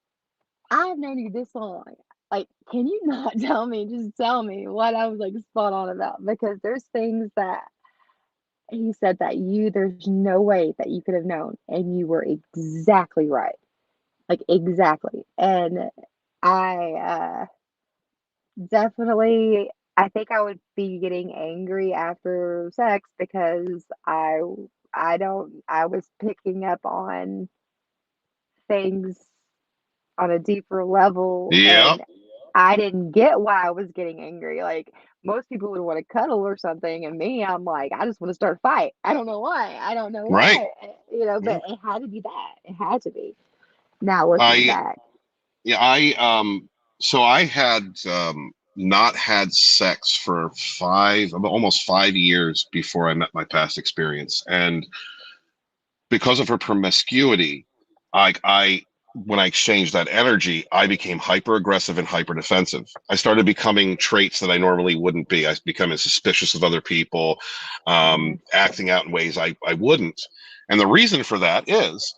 I've known you this long. Like, can you not tell me? Just tell me what I was like spot on about. Because there's things that he said that there's no way that you could have known. And you were exactly right. Like, exactly. And I definitely, I think I would be getting angry after sex because I was picking up on things on a deeper level, Yeah. and I didn't get why I was getting angry. Like, most people would want to cuddle or something, and me, I'm like, I just want to start a fight. I don't know why. I don't know Right. why. Yeah. But it had to be that. It had to be. Now looking I back. yeah, so I had not had sex for almost 5 years before I met my past experience. And because of her promiscuity, I when I exchanged that energy, I became hyper aggressive and hyper defensive. I started becoming traits that I normally wouldn't be. I was becoming suspicious of other people, Mhm. acting out in ways I wouldn't. And the reason for that is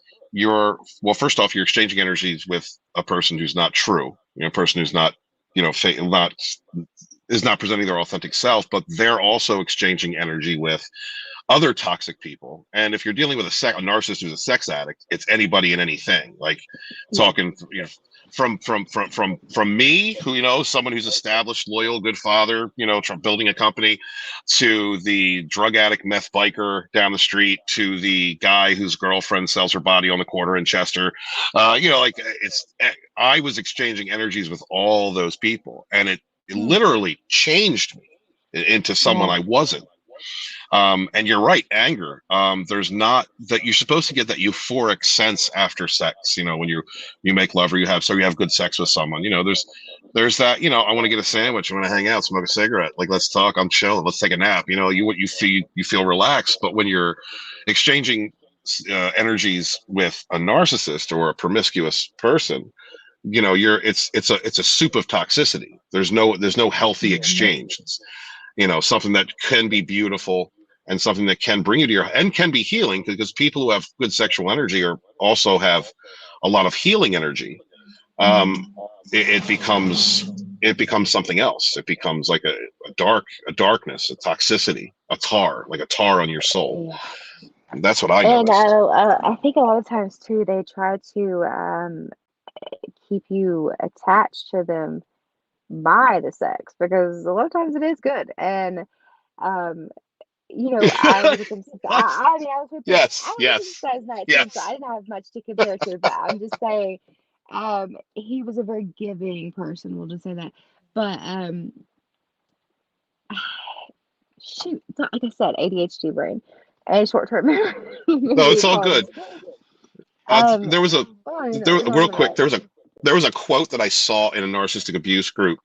well, first off, you're exchanging energies with a person who's not true, a person who's not, not is not presenting their authentic self, but they're also exchanging energy with other toxic people. And if you're dealing with a narcissist who's a sex addict, it's anybody and anything. Like Yeah. talking, from me, who someone who's established, loyal, good father, building a company, to the drug addict, meth biker down the street, to the guy whose girlfriend sells her body on the corner in Chester. Like I was exchanging energies with all those people, and it Yeah. literally changed me into someone Yeah. I wasn't. And you're right, anger. There's not that you're supposed to get that euphoric sense after sex. When you make love or you have good sex with someone. There's that. I want to get a sandwich. I want to hang out, smoke a cigarette. Like, let's talk. I'm chilling. Let's take a nap. You feel relaxed. But when you're exchanging energies with a narcissist or a promiscuous person, it's a soup of toxicity. There's no healthy Mhm. exchange. It's something that can be beautiful and something that can bring you to and can be healing, because people who have good sexual energy also have a lot of healing energy. Mhm. um it becomes something else. It becomes like a darkness, a toxicity, like a tar on your soul. Yeah. And that's what I And noticed. I think a lot of times too, they try to keep you attached to them by the sex because a lot of times it is good. And um, I was a I'll be honest with you, I Yes, was yes, a size 19, so I yes. didn't have much to compare to. But I'm just saying, he was a very giving person. We'll just say that. But shoot, like I said, ADHD brain and short-term No, memory it's all good. problems. Um, There was a well, there we're on real the quick. right. There was a quote that I saw in a narcissistic abuse group,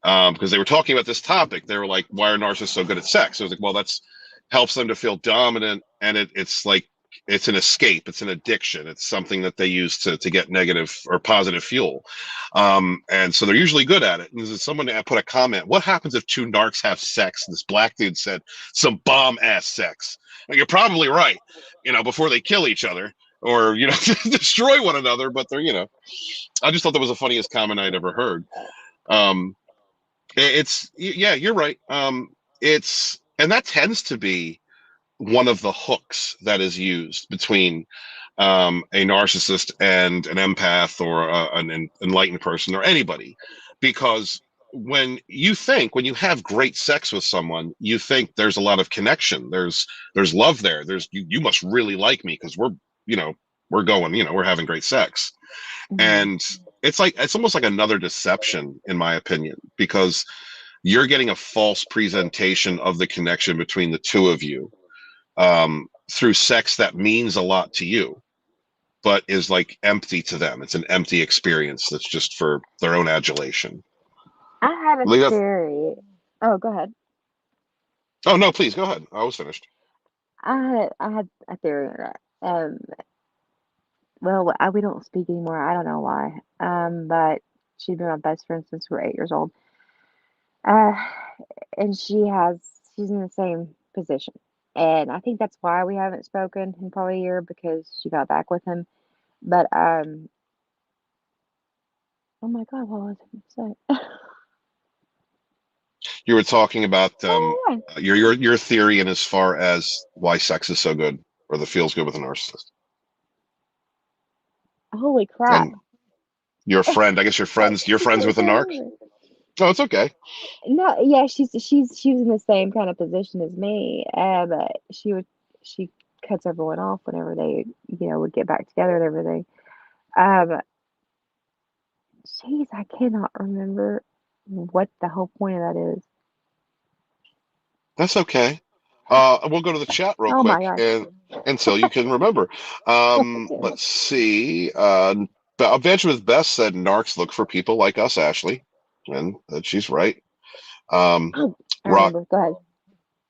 because they were talking about this topic. They were like, "Why are narcissists so good at sex?" I was like, "Well, that's helps them to feel dominant, and it's like it's an escape, it's an addiction, it's something that they use to get negative or positive fuel, and so they're usually good at it." And someone put a comment: "What happens if two narcs have sex?" And this black dude said, "Some bomb ass sex." And you're probably right, before they kill each other or destroy one another, but they're. I just thought that was the funniest comment I'd ever heard. Um, yeah, you're right. And that tends to be one of the hooks that is used between a narcissist and an empath or an enlightened person or anybody, because when you have great sex with someone, you think there's a lot of connection, there's love there, you must really like me because you know we're going, we're having great sex. And it's almost like another deception, in my opinion, because you're getting a false presentation of the connection between the two of you, through sex that means a lot to you, but is like empty to them. It's an empty experience that's just for their own adulation. I have a Believe that? theory. Oh, go ahead. Oh no, please go ahead. I was finished. I had a theory on that. Well, we don't speak anymore. I don't know why. But she's been my best friend since we were 8 years old. Uh, and she's in the same position. And I think that's why we haven't spoken in probably a year, because she got back with him. But oh my God, what was I going to say? You were talking about Oh, yeah. your theory, and as far as why sex is so good, or that feels good with a narcissist. Holy crap. And your friend, I guess you're friends with a narc. Oh, it's okay. No, yeah, she was in the same kind of position as me. But she cuts everyone off whenever they, would get back together and everything. Um, Jeez, I cannot remember what the whole point of that is. That's okay. We'll go to the chat real Oh my quick, gosh. and until you can remember. God damn it. Let's see. Benjamin Best said narcs look for people like us, Ashley, and she's right. Um, Oh, I Rock. remember. Go ahead.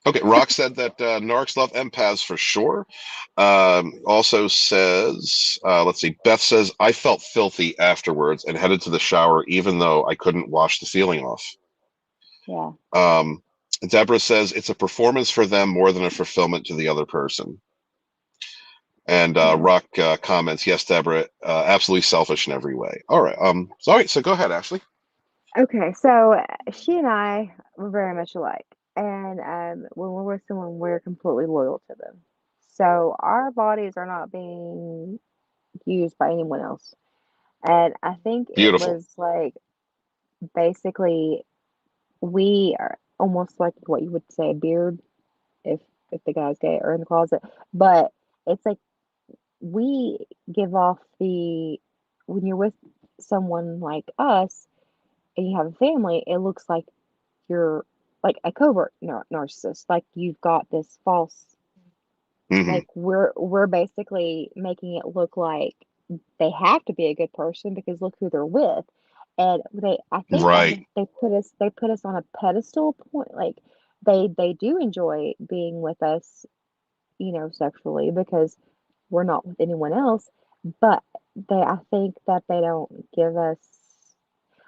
Okay, Rock said that narcs love empaths for sure. Also says, let's see. Beth says I felt filthy afterwards and headed to the shower, even though I couldn't wash the feeling off. Yeah. Um, Deborah says it's a performance for them more than a fulfillment to the other person. And Yeah. Rock comments, yes, Deborah, absolutely selfish in every way. All right. All right. So go ahead, Ashley. Okay, so she and I were very much alike. And when we're with someone, we're completely loyal to them. So our bodies are not being used by anyone else. And I think it Beautiful. was like basically we are almost like what you would say a beard if the guy's gay or in the closet. But it's like we give off the when you're with someone like us and you have a family, it looks like you're like a covert narcissist. Like you've got this false, Hmm. like we're basically making it look like they have to be a good person because look who they're with. And I think that Right. they put us on a pedestal point. Like they do enjoy being with us, sexually because we're not with anyone else. But I think that they don't give us,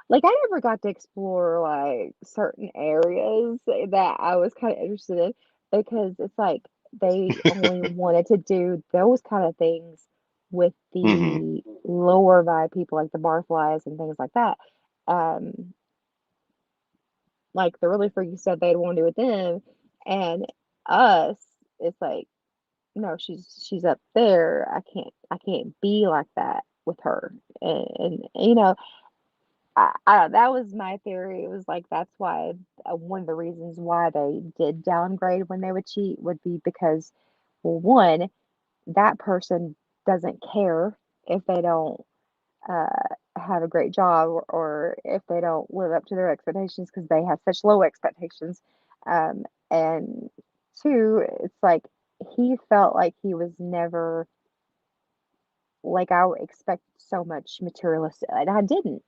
like, I never got to explore like certain areas that I was kind of interested in, because it's like they only wanted to do those kind of things with Hmm. the lower vibe people, like the barflies and things like that. Um, like the really freaky stuff they'd want to do with them, and us, it's like, no, she's up there. I can't be like that with her, and that was my theory. It was like that's why one of the reasons why they did downgrade when they would cheat would be because, well, one, that person doesn't care if they don't uh, have a great job, or if they don't live up to their expectations because they have such low expectations. And two, it's like he felt like he was never, like, I would expect so much materialistic, and I didn't.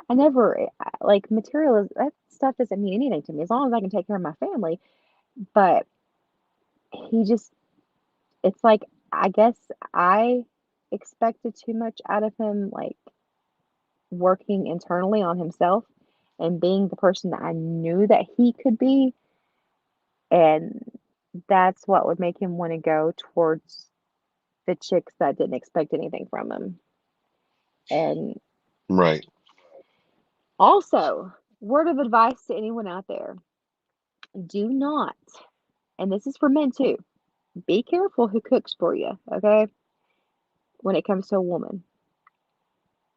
I never, like, material that stuff doesn't mean anything to me as long as I can take care of my family. But he just, it's like, I guess I expected too much out of him, like working internally on himself and being the person that I knew that he could be. And that's what would make him want to go towards the chicks that didn't expect anything from him. And Right. also, word of advice to anyone out there, do not, and this is for men too, be careful who cooks for you, okay? When it comes to a woman.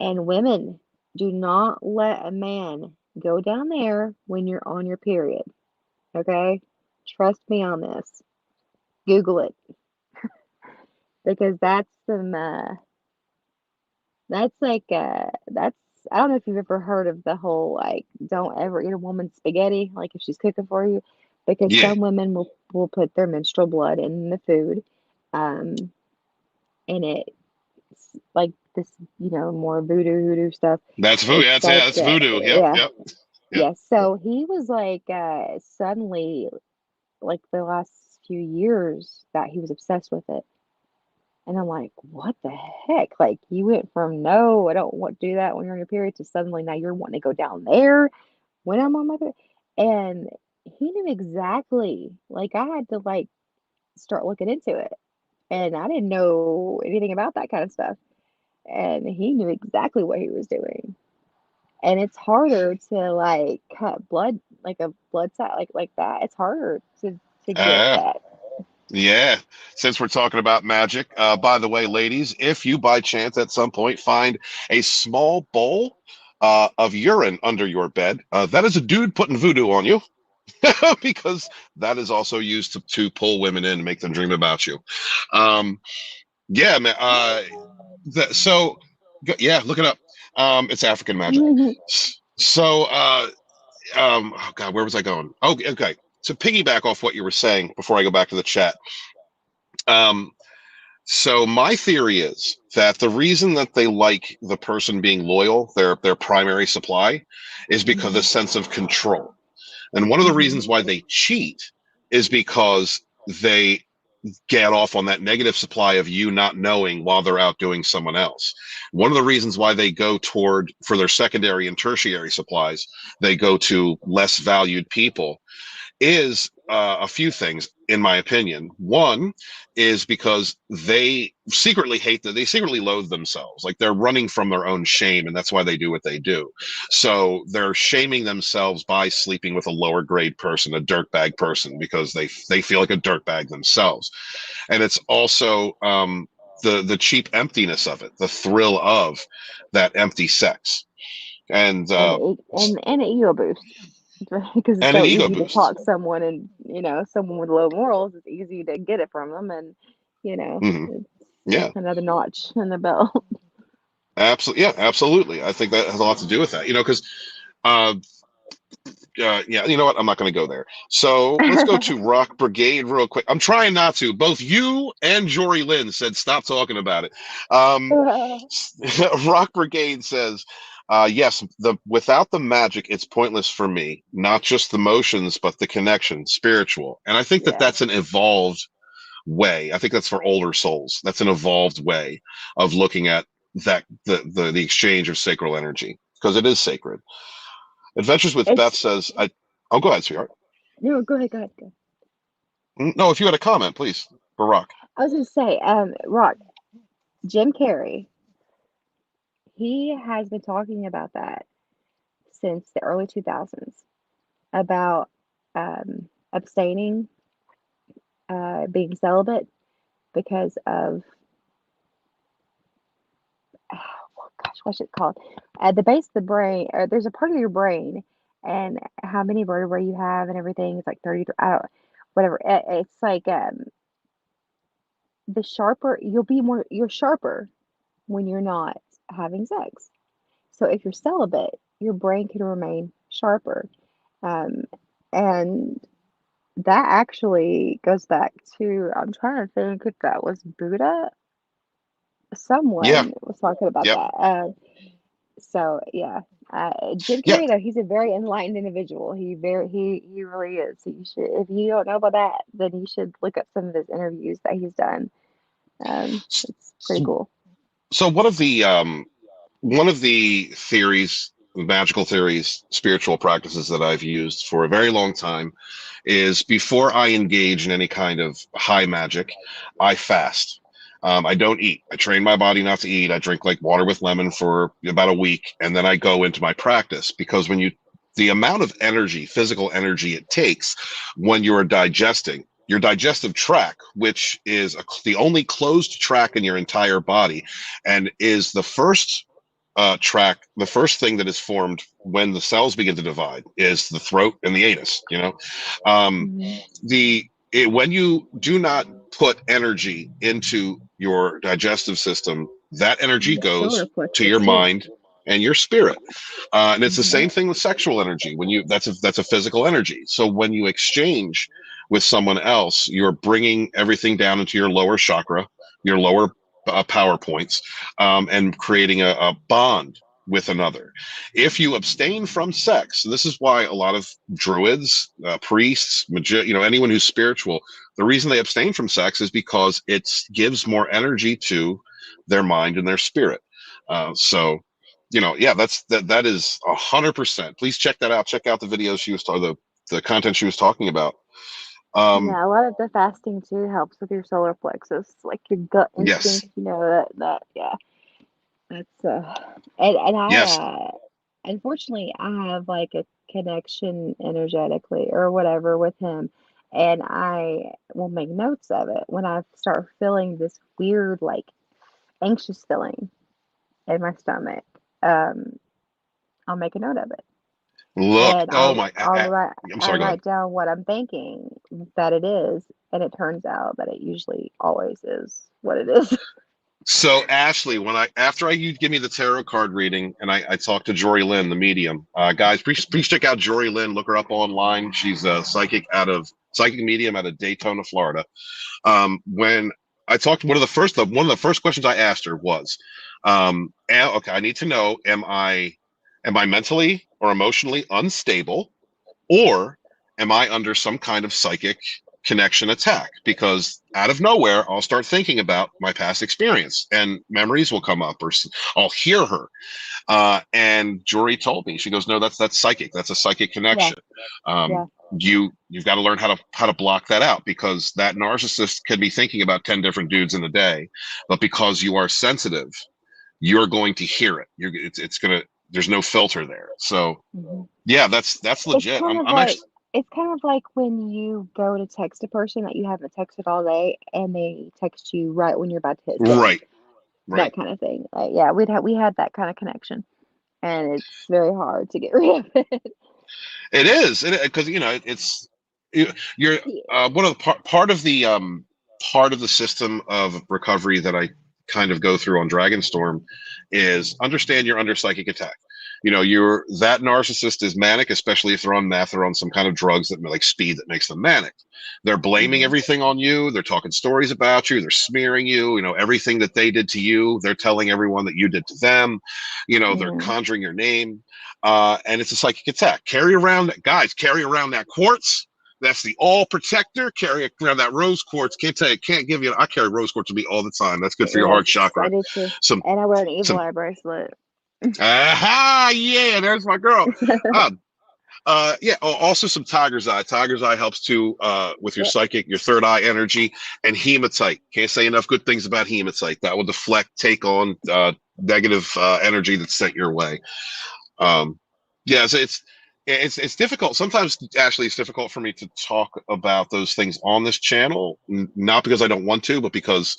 And women, do not let a man go down there when you're on your period, okay? Trust me on this. Google it. because that's some that's like that's I don't know if you've ever heard of the whole like don't ever eat a woman's spaghetti like if she's cooking for you, because Yeah, some women will put their menstrual blood in the food, um, and it's like this, more voodoo stuff. that's voodoo. It's like That's voodoo. Yep, yeah, yep, yep. yeah. So he was like suddenly like the last few years that he was obsessed with it. And I'm like, what the heck? Like, you went from no, I don't want to do that when you're on your period to suddenly now you're wanting to go down there when I'm on my period. And he knew exactly, like, I had to like start looking into it. And I didn't know anything about that kind of stuff. And he knew exactly what he was doing. And it's harder to like cut blood, like a blood side, like that. It's harder to get Uh, that. yeah. Since we're talking about magic, by the way, ladies, if you by chance at some point find a small bowl of urine under your bed, that is a dude putting voodoo on you. Because that is also used to pull women in and make them dream about you. Um, yeah, man. So yeah, look it up. It's African magic. So oh God, where was I going? Oh, okay. To piggyback off what you were saying before I go back to the chat. Um, so my theory is that the reason that they like the person being loyal, their primary supply, is because of Hmm. a sense of control. And one of the Hmm. reasons why they cheat is because they get off on that negative supply of you not knowing while they're out doing someone else. One of the reasons why they go toward, for their secondary and tertiary supplies, they go to less valued people is a few things, in my opinion. One is because they secretly loathe themselves. Like they're running from their own shame, and that's why they do what they do. So they're shaming themselves by sleeping with a lower grade person, a dirtbag person, because they feel like a dirtbag themselves. And it's also the cheap emptiness of it, the thrill of that empty sex, and And an ego boost. Because it's and an so ego easy to boost. talk someone, and someone with low morals, it's easy to get it from them, and Hmm. it's Yeah. another notch in the belt. Absolutely, yeah, absolutely. I think that has a lot to do with that. Because uh, yeah, you know what? I'm not going to go there. So let's go to Rock Brigade real quick. I'm trying not to. Both you and Jory Lynn said stop talking about it. Um, Rock Brigade says, yes, the without the magic, it's pointless for me. Not just the motions, but the connection, spiritual. And I think that Yeah, that's an evolved way. I think that's for older souls. That's an evolved way of looking at that the exchange of sacral energy, because it is sacred. Adventures with Beth it's says, "I." Oh, go ahead, sweetheart. no. Go ahead, go ahead, go ahead. No, if you had a comment, please. Barack. I was gonna say, Rock, Jim Carrey, he has been talking about that since the early 2000s about abstaining, being celibate because of oh gosh, what's it called? At the base of the brain, or there's a part of your brain, and how many vertebrae you have and everything. It's like 33. I don't, whatever. It's like the sharper you're sharper when you're not having sex. So if you're celibate, your brain can remain sharper, um, and that actually goes back to, I'm trying to think if that was Buddha. Yeah. Someone was talking about Yep. that. So yeah, Jim Yeah. Carrey though, he's a very enlightened individual. He really is. So you should, if you don't know about that, then you should look up some of his interviews that he's done. It's pretty cool. So one of the theories, magical theories, spiritual practices that I've used for a very long time is before I engage in any kind of high magic, I fast. I don't eat. I train my body not to eat. I drink like water with lemon for about a week, and then I go into my practice because the amount of energy, physical energy it takes when you are digesting, your digestive tract, which is the only closed track in your entire body, and is the first thing that is formed when the cells begin to divide is the throat and the anus. Um, Hmm. when you do not put energy into your digestive system, that energy The solar goes to plexus your too. mind and your spirit. And it's the Mhm. same thing with sexual energy. When you that's a physical energy. So when you exchange with someone else, you're bringing everything down into your lower chakra, your lower power points, and creating a bond with another. If you abstain from sex, and this is why a lot of druids, priests, anyone who's spiritual, the reason they abstain from sex is because it gives more energy to their mind and their spirit. So yeah, that is 100%. Please check that out. Check out the videos she was the content she was talking about. Yeah, a lot of the fasting too helps with your solar plexus, like your gut Yes, instinct, that yeah. That's and yes. unfortunately I have like a connection energetically or whatever with him, and I will make notes of it when I start feeling this weird like anxious feeling in my stomach. Um, I'll make a note of it. Look, And oh my, I'm I sorry, go ahead. write down what I'm thinking that it is, and it turns out that it usually always is what it is. So Ashley, after you give me the tarot card reading, and I talked to Jory Lynn, the medium, guys, please check out Jory Lynn. Look her up online. She's a psychic medium out of Daytona, Florida. When I talked, one of the first questions I asked her was, okay, I need to know, am I mentally or emotionally unstable, or am I under some kind of psychic connection attack? Because out of nowhere, I'll start thinking about my past experience and memories will come up, or I'll hear her. And Jory told me, she goes, no, that's psychic. That's a psychic Yeah, connection. yeah. Um, you've got to learn how to block that out, because that narcissist can be thinking about 10 different dudes in a day, but because you are sensitive, you're going to hear it. It's gonna, there's no filter there. So Mhm. yeah, that's It's legit. kind of I'm like actually it's kind of like when you go to text a person that you haven't texted all day and they text you right when you're about to hit send. right, right. That kind of thing. Like, yeah, we had that kind of connection, and it's very hard to get rid of it. It is, because it's you're Yeah. one of the part of the system of recovery that I kind of go through on Dragonstorm is understand you're under psychic attack. You're that narcissist is manic, especially if they're on meth or on some kind of drugs that like speed that makes them manic. They're blaming Mhm. everything on you. They're talking stories about you. They're smearing you. Everything that they did to you, they're telling everyone that you did to them. They're Mhm. conjuring your name. And it's a psychic attack. Carry around that quartz. That's the all protector. Carry around that rose quartz. Can't give you. I carry rose quartz with me all the time. That's good for your heart Yes, I chakra. do too. Some, And I wear an evil some. eye bracelet. Aha! Yeah, there's my girl. Um, yeah. Also, some tiger's eye. Tiger's eye helps to with your Yep. psychic, your third eye energy, and hematite. Can't say enough good things about hematite. That will take on negative energy that's sent your way. Um, yeah, so it's difficult. Sometimes, Ashley, it's difficult for me to talk about those things on this channel, not because I don't want to, but because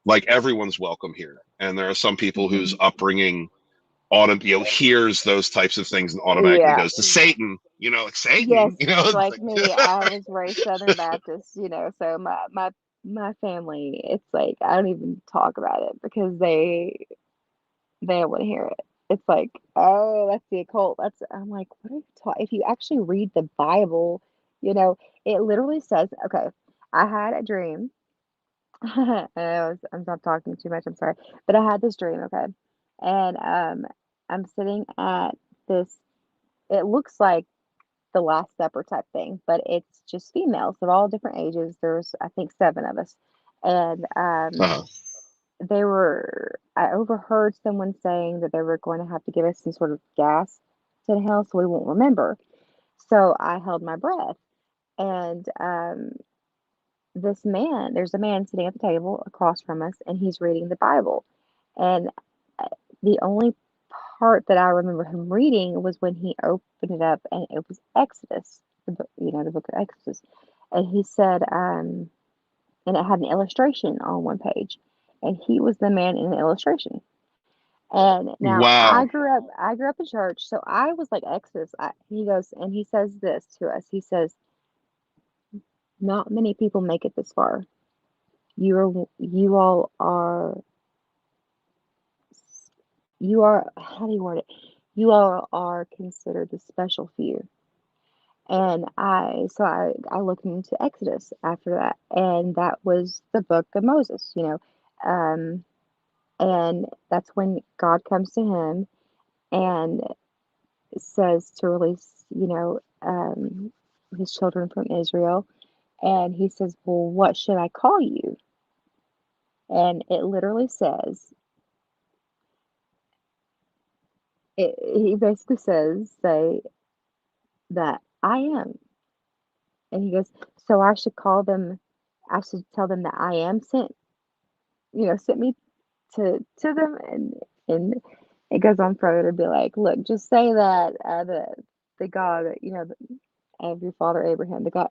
like everyone's welcome here, and there are some people whose Mhm. upbringing hears those types of things and automatically Yeah. goes to Satan. Like Yes, Satan. It's like like me, I was raised Southern Baptist, so my family, it's like I don't even talk about it because they don't want to hear it. It's like, oh, that's the occult. I'm like, what are you talking? If you actually read the Bible, you know, it literally says, okay, I had a dream. I'm not talking too much, I'm sorry. But I had this dream, okay? And I'm sitting at this, it looks like the Last Supper type thing, but it's just females of all different ages. There's, I think, seven of us. And uh-huh. I overheard someone saying that they were going to have to give us some sort of gas to inhale so we won't remember. So I held my breath. And there's a man sitting at the table across from us, and he's reading the Bible. And uh, the only part that I remember him reading was when he opened it up, and it was Exodus, the book of Exodus. And he said, and it had an illustration on one page, and he was the man in the illustration. And now Wow. I grew up in church, so I was like Exodus. He goes and he says this to us. He says, "Not many people make it this far." you all are, how do you word it? You all are considered the special few. And I looked into Exodus after that, and that was the book of Moses, um, and that's when God comes to him and says to release, his children from Israel, and he says, "Well, what should I call you?" And it literally says, he basically say that I am, and he goes, "So I should tell them that I am sent me to them," and it goes on further to be like, "Look, just say that the God that of your father Abraham, the God,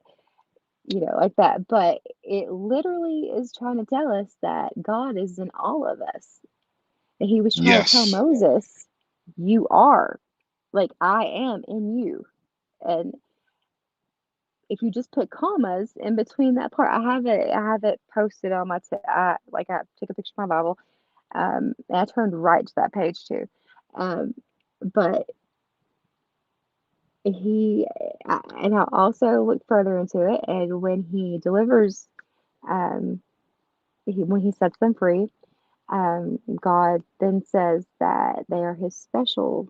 like that." But it literally is trying to tell us that God is in all of us. And he was trying to tell Yes. Moses, "You are, like I am in you." And if you just put commas in between that part, I have it posted on I took a picture of my Bible, and I turned right to that page too. Um, but and I also looked further into it, and when he delivers, um, when he sets them free, God then says that they are his special.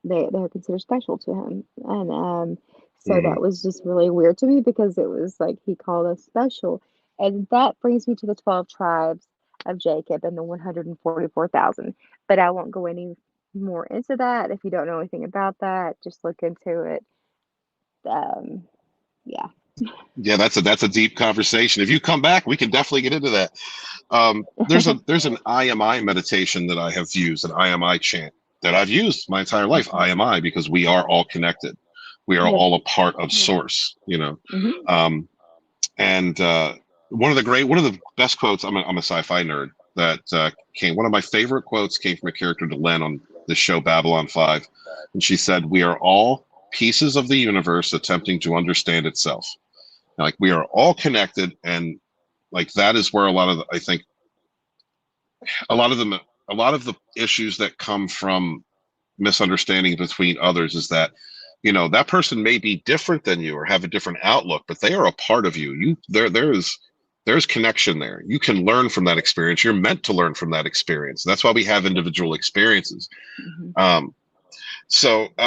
They're considered special to him, and so Hmm. that was just really weird to me because it was like he called us special, and that brings me to the 12 tribes of Jacob and the 144,000. But I won't go any more into that. If you don't know anything about that, just look into it. Um, yeah. Yeah, that's a deep conversation. If you come back, we can definitely get into that. There's an IMI meditation that I have used, an IMI chant that I've used my entire life. Mhm. IMI, because we are all connected. We are Yes. all a part of source. Hmm. Um, and one of the best quotes. I'm a sci-fi nerd. That came. One of my favorite quotes came from a character Delenn on the show Babylon 5, and she said, "We are all pieces of the universe attempting to understand itself." Like we are all connected, and like that is where I think a lot of them a lot of the issues that come from misunderstanding between others is that that person may be different than you or have a different outlook, but they are a part of you. There's connection there. You can learn from that experience. You're meant to learn from that experience. That's why we have individual experiences. Hmm. um,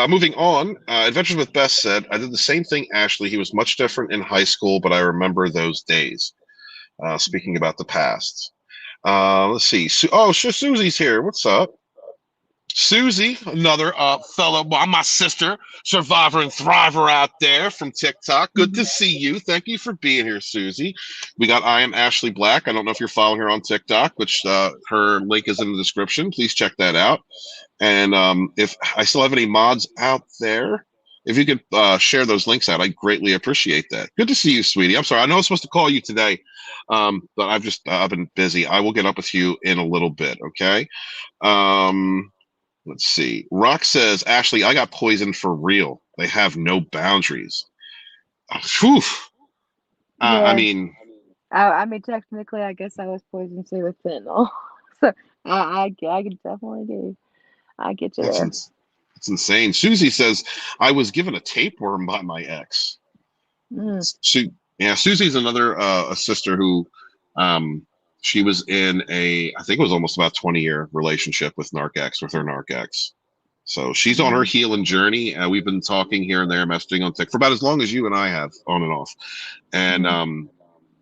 Moving on, Adventures with Bess said, I did the same thing, Ashley. He was much different in high school, but I remember those days. Speaking about the past. Let's see. Susie's here. What's up? Susie, another fellow, well, my sister, survivor and thriver out there from TikTok. Good to Hmm. see you. Thank you for being here, Susie. We got I am Ashley Black. I don't know if you're following her on TikTok, which her link is in the description. Please check that out. And if I still have any mods out there, if you could share those links out, I greatly appreciate that. Good to see you, sweetie. I'm sorry. I know I was supposed to call you today, but I've been busy. I will get up with you in a little bit. Okay. Um, let's see. Rock says, Ashley, I got poisoned for real. They have no boundaries. Whew. I Yeah. mean, I mean, technically, I guess I was poisoned too with fentanyl. So I could definitely do. I get you that's there. ins- that's insane. Susie says, I was given a tapeworm by my ex. Mm. Yeah, Susie's another a sister who um she was in I think it was almost about 20-year relationship with NarcEx, with her NarcEx. So she's on her Mm. healing journey. We've been talking here and there, messaging on TikTok for about as long as you and I have, on and off. And Mm.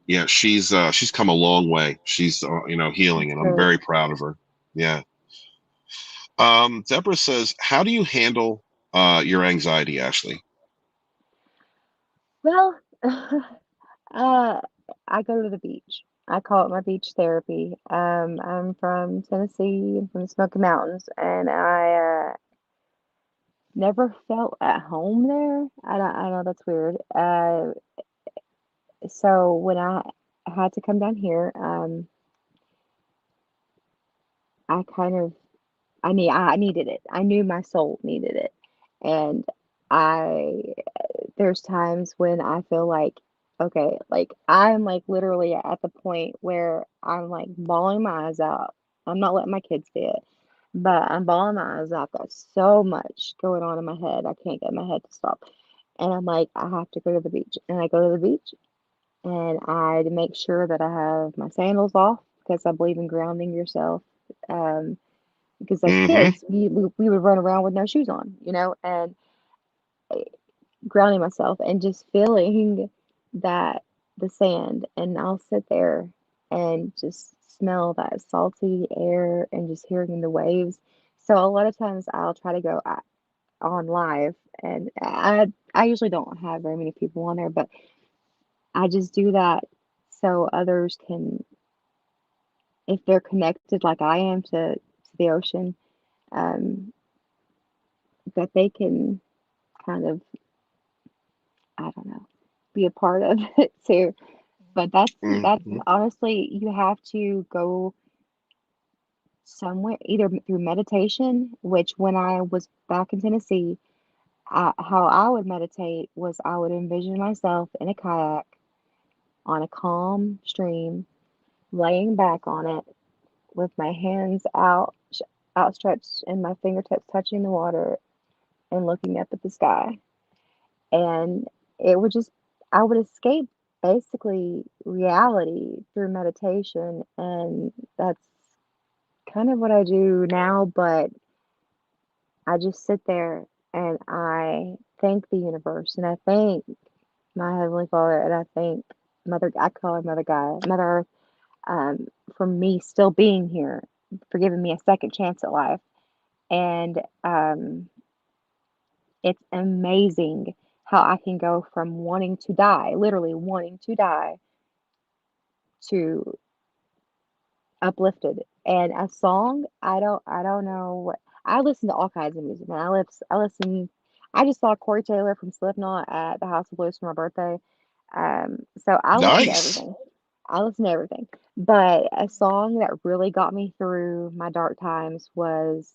yeah, she's come a long way. She's healing, That's and I'm great. very proud of her. Yeah. Deborah says, how do you handle your anxiety, Ashley? Well, uh, I go to the beach. I call it my beach therapy. I'm from Tennessee, I'm from the Smoky Mountains, and I never felt at home there. I know that's weird. So when I had to come down here, I kind of I needed it. I knew my soul needed it. And I there's times when I feel like Okay, like I'm like literally at the point where I'm like bawling my eyes out. I'm not letting my kids see it, but I'm bawling my eyes out. Got so much going on in my head. I can't get my head to stop. And I'm like, I have to go to the beach. And I go to the beach and I make sure that I have my sandals off because I believe in grounding yourself. Um, because as Mm-hmm. kids, we would run around with no shoes on, and grounding myself and just feeling that the sand. And I'll sit there and just smell that salty air and just hearing the waves. So a lot of times I'll try to go on live, and I usually don't have very many people on there, but I just do that so others can, if they're connected like I am to the ocean, um, that they can kind of, I don't know, be a part of it too. But that's Mm-hmm. honestly, you have to go somewhere either through meditation, which when I was back in Tennessee, how I would meditate was I would envision myself in a kayak on a calm stream, laying back on it with my hands outstretched and my fingertips touching the water and looking up at the sky. And it would just, I would escape basically reality through meditation. And that's kind of what I do now, but I just sit there and I thank the universe and I thank my Heavenly Father and I thank I call her Mother God, Mother Earth, um, for me still being here, for giving me a second chance at life. And it's amazing how I can go from wanting to die, literally wanting to die, to uplifted. And a song, I don't know what, I listen to all kinds of music, man. I just saw Corey Taylor from Slipknot at the House of Blues for my birthday. So I listen to Nice. everything. I listen to everything. But a song that really got me through my dark times was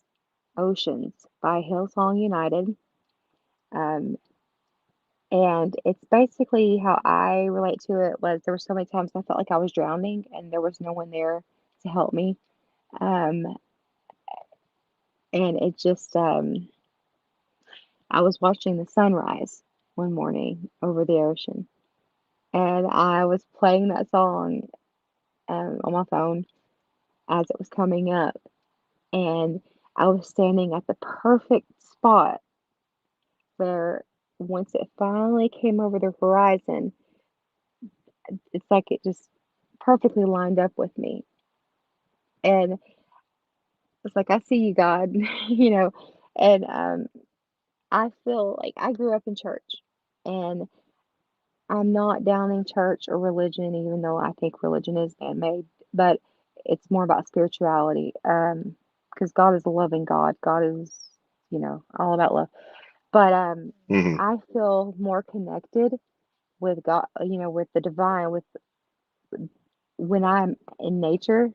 Oceans by Hillsong United. Um, and it's basically how I relate to it was there were so many times I felt like I was drowning and there was no one there to help me. Um, and it just, I was watching the sunrise one morning over the ocean, and I was playing that song on my phone as it was coming up, and I was standing at the perfect spot where once it finally came over the horizon, it's like it just perfectly lined up with me. And it's like, I see you, God, you know, and I feel like I grew up in church. And I'm not downing church or religion, even though I think religion is man-made, but it's more about spirituality. Because God is a loving God. God is, all about love. But Mm-hmm. I feel more connected with God, with the divine, with when I'm in nature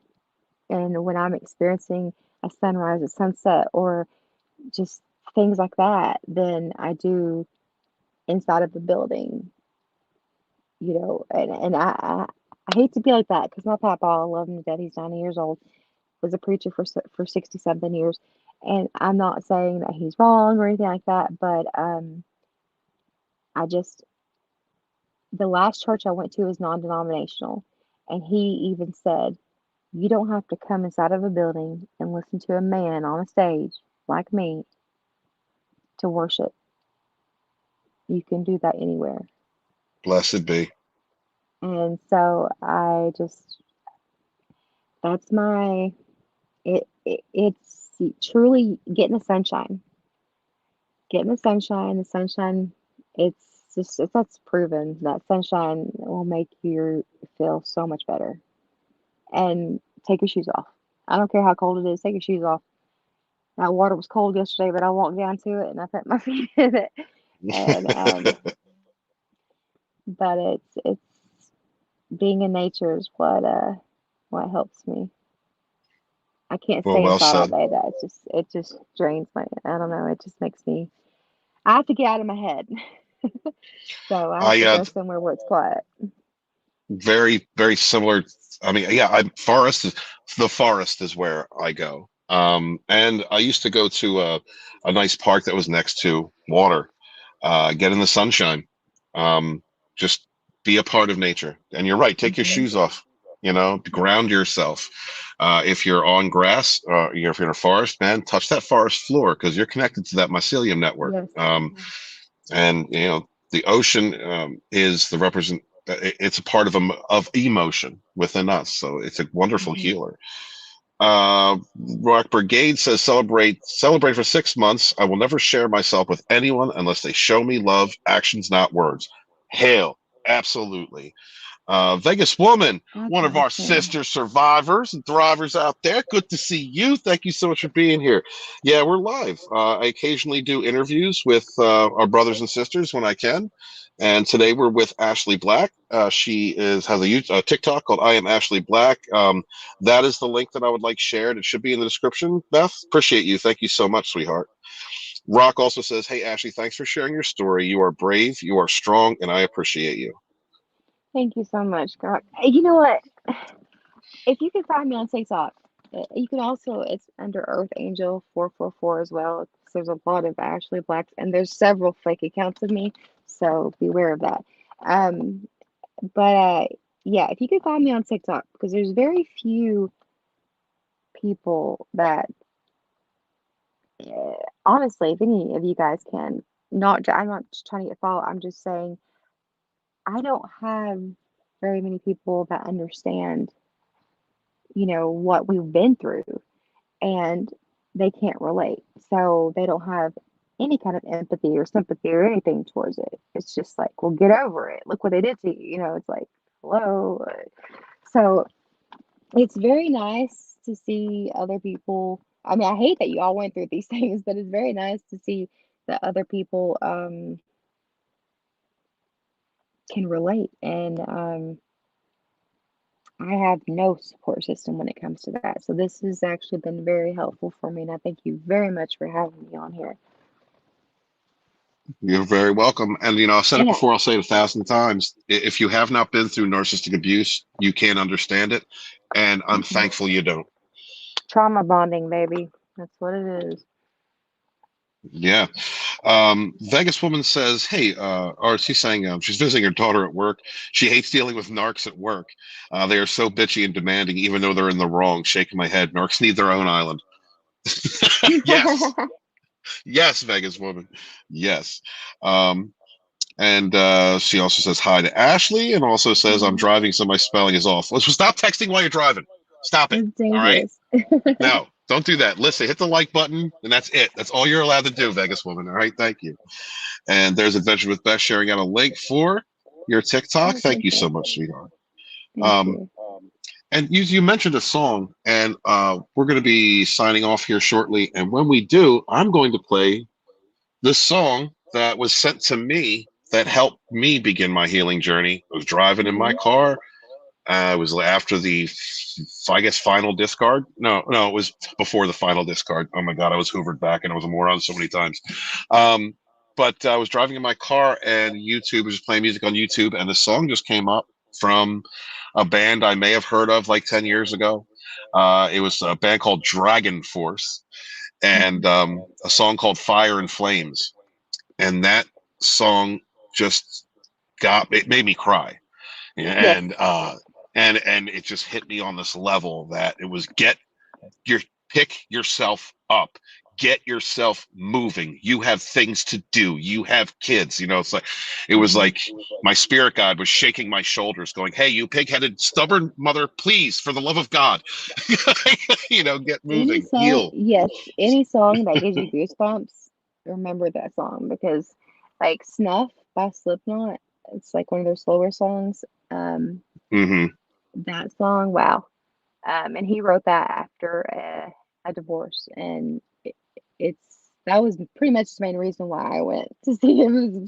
and when I'm experiencing a sunrise, a sunset, or just things like that, than I do inside of the building. And I hate to be like that because my papa, I love him to death. He's 90 years old, was a preacher for 60 something years, and I'm not saying that he's wrong or anything like that, but I just the last church I went to was non-denominational, and he even said, "You don't have to come inside of a building and listen to a man on a stage like me to worship. You can do that anywhere." Blessed be. And so I just that's my it's truly getting the sunshine. Getting the sunshine, that's proven that sunshine will make you feel so much better. And take your shoes off. I don't care how cold it is, take your shoes off. That water was cold yesterday, but I walked down to it and I put my feet in it. And but it's being in nature is what helps me. I can't Well, stay well inside all said. day. It just drains my, I don't know, it just makes me, I have to get out of my head. So I have I to go somewhere where it's quiet. very, very similar. I mean, yeah, I'm forest is the forest is where I go. And I used to go to a nice park that was next to water, get in the sunshine, just be a part of nature. And you're right, take your Hmm. shoes off, ground yourself. If you're on grass, if you're in a forest, man, touch that forest floor because you're connected to that mycelium network. Yes. And the ocean is the represent. It's a part of emotion within us, so it's a wonderful Hmm. healer. Rock Brigade says celebrate for 6 months. I will never share myself with anyone unless they show me love, actions, not words. Hail, absolutely. Vegas Woman, That's one of our awesome. sister survivors and thrivers out there. Good to see you. Thank you so much for being here. Yeah, we're live. I occasionally do interviews with our brothers and sisters when I can. And today we're with Ashley Black. She has a TikTok called I Am Ashley Black. That is the link that I would like shared. It should be in the description. Beth, appreciate you. Thank you so much, sweetheart. Rock also says, "Hey, Ashley, thanks for sharing your story. You are brave, you are strong, and I appreciate you." Thank you so much, God. You know what? If you can find me on TikTok, you can also, it's under Earth Angel 444 as well. 'Cause there's a lot of Ashley Blacks, and there's several fake accounts of me, so beware of that. Um, but yeah, if you can find me on TikTok, because there's very few people that, honestly, if any of you guys can, I'm not just trying to get followed. I'm just saying I don't have very many people that understand, what we've been through, and they can't relate. So they don't have any kind of empathy or sympathy or anything towards it. It's just like, well, get over it. Look what they did to you. It's like, hello. So it's very nice to see other people. I mean, I hate that you all went through these things, but it's very nice to see that other people can relate. And I have no support system when it comes to that. So this has actually been very helpful for me. And I thank you very much for having me on here. You're very welcome. And I've said it And before, I'll say it 1,000 times. If you have not been through narcissistic abuse, you can't understand it. And I'm mhm. thankful you don't. Trauma bonding, baby. That's what it is. Yeah. Vegas Woman says, hey, or she's saying she's visiting her daughter at work. She hates dealing with narcs at work. They are so bitchy and demanding, even though they're in the wrong. Shaking my head. Narcs need their own island. Yes. Yes, Vegas Woman. Yes. Um, And she also says hi to Ashley and also says, I'm Mhm. driving, so my spelling is off. Well, stop texting while you're driving. Stop it. It's All right. dangerous. No, don't do that. Listen, hit the like button, and that's it. That's all you're allowed to do, Vegas Woman. All right. Thank you. And there's Adventure with Beth sharing out a link for your TikTok. Oh, Thank thank you you. so much, sweetheart. Thank Um, you. and you mentioned a song, and we're going to be signing off here shortly. And when we do, I'm going to play this song that was sent to me that helped me begin my healing journey. I was driving in my Hmm. car. It was after I guess, final discard. No, no, it was before the final discard. Oh my God, I was hoovered back and I was a moron so many times. Um, but I was driving in my car and YouTube was just playing music on YouTube, and the song just came up from a band I may have heard of like 10 years ago. It was a band called Dragon Force, and Hmm. a song called Fire and Flames. And that song just it made me cry. Yes. And it just hit me on this level that it was your pick yourself up, get yourself moving. You have things to do, you have kids. It's like it was Hmm. like my spirit guide was shaking my shoulders going, hey, you pig-headed stubborn mother, please, for the love of God, get Any moving, song, heal. yes, any song that gives you goosebumps, remember that song because, like Snuff by Slipknot, it's like one of their slower songs. Um, Hmm. that song, wow. And he wrote that after a divorce, and that was pretty much the main reason why I went to see him,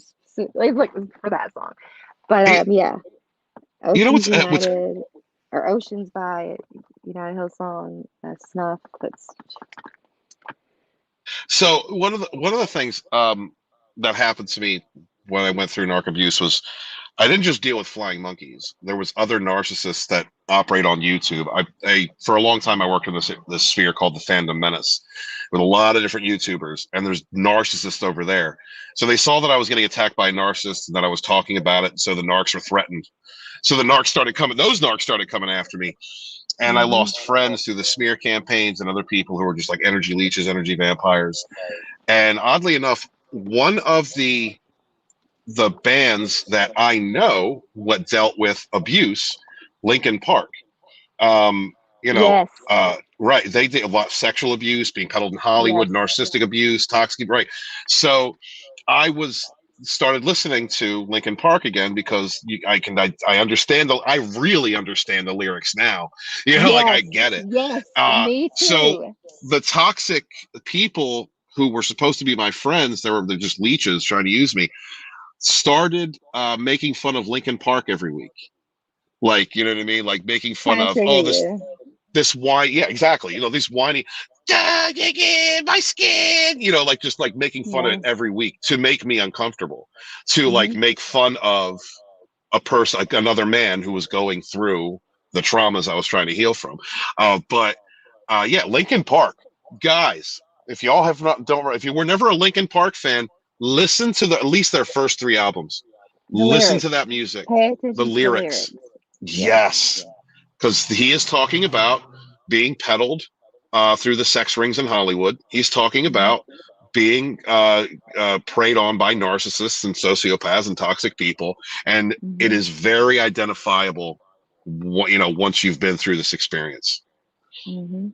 like for that song. But yeah, You know Oceans what's United or Oceans by United Hillsong, Snuff. That's So one of the things that happened to me when I went through narc abuse was I didn't just deal with flying monkeys. There was other narcissists that operate on YouTube. I for a long time I worked in this sphere called the Fandom Menace with a lot of different YouTubers, and there's narcissists over there. So they saw that I was getting attacked by a narcissist and that I was talking about it. So the narcs were threatened. So the narcs started coming. Those narcs started coming after me, and I Mm-hmm. lost friends through the smear campaigns and other people who were just like energy leeches, energy vampires. And oddly enough, one of the bands that I know what dealt with abuse, Lincoln Park. Um, you know, Yes. right? They did a lot of sexual abuse, being peddled in Hollywood, Yes. narcissistic abuse, toxic, right? So I was started listening to Lincoln Park again because I understand I really understand the lyrics now. You know, like I Yes. get it. Yes. Me So too. the toxic people who were supposed to be my friends, they're just leeches trying to use me, started making fun of Lincoln Park every week. Like, you know what I mean? Like making fun Trying to of, trigger oh, you. this whine, yeah, exactly. You know, these whiny, my skin, you know, like just like making fun of it Yes. every week to make me uncomfortable, to Mm-hmm. like make fun of a person, like another man who was going through the traumas I was trying to heal from. But yeah, Lincoln Park, guys, if y'all have not, don't, if you were never a Lincoln Park fan, listen to at least their first three albums. The Listen to lyrics. that music, Pay the attention to the lyrics. lyrics. Yes. Yes, because he is talking about being peddled through the sex rings in Hollywood. He's talking Mm-hmm. about being preyed on by narcissists and sociopaths and toxic people, and it Mm-hmm. is very identifiable. You know, once you've been through this experience. Mm-hmm.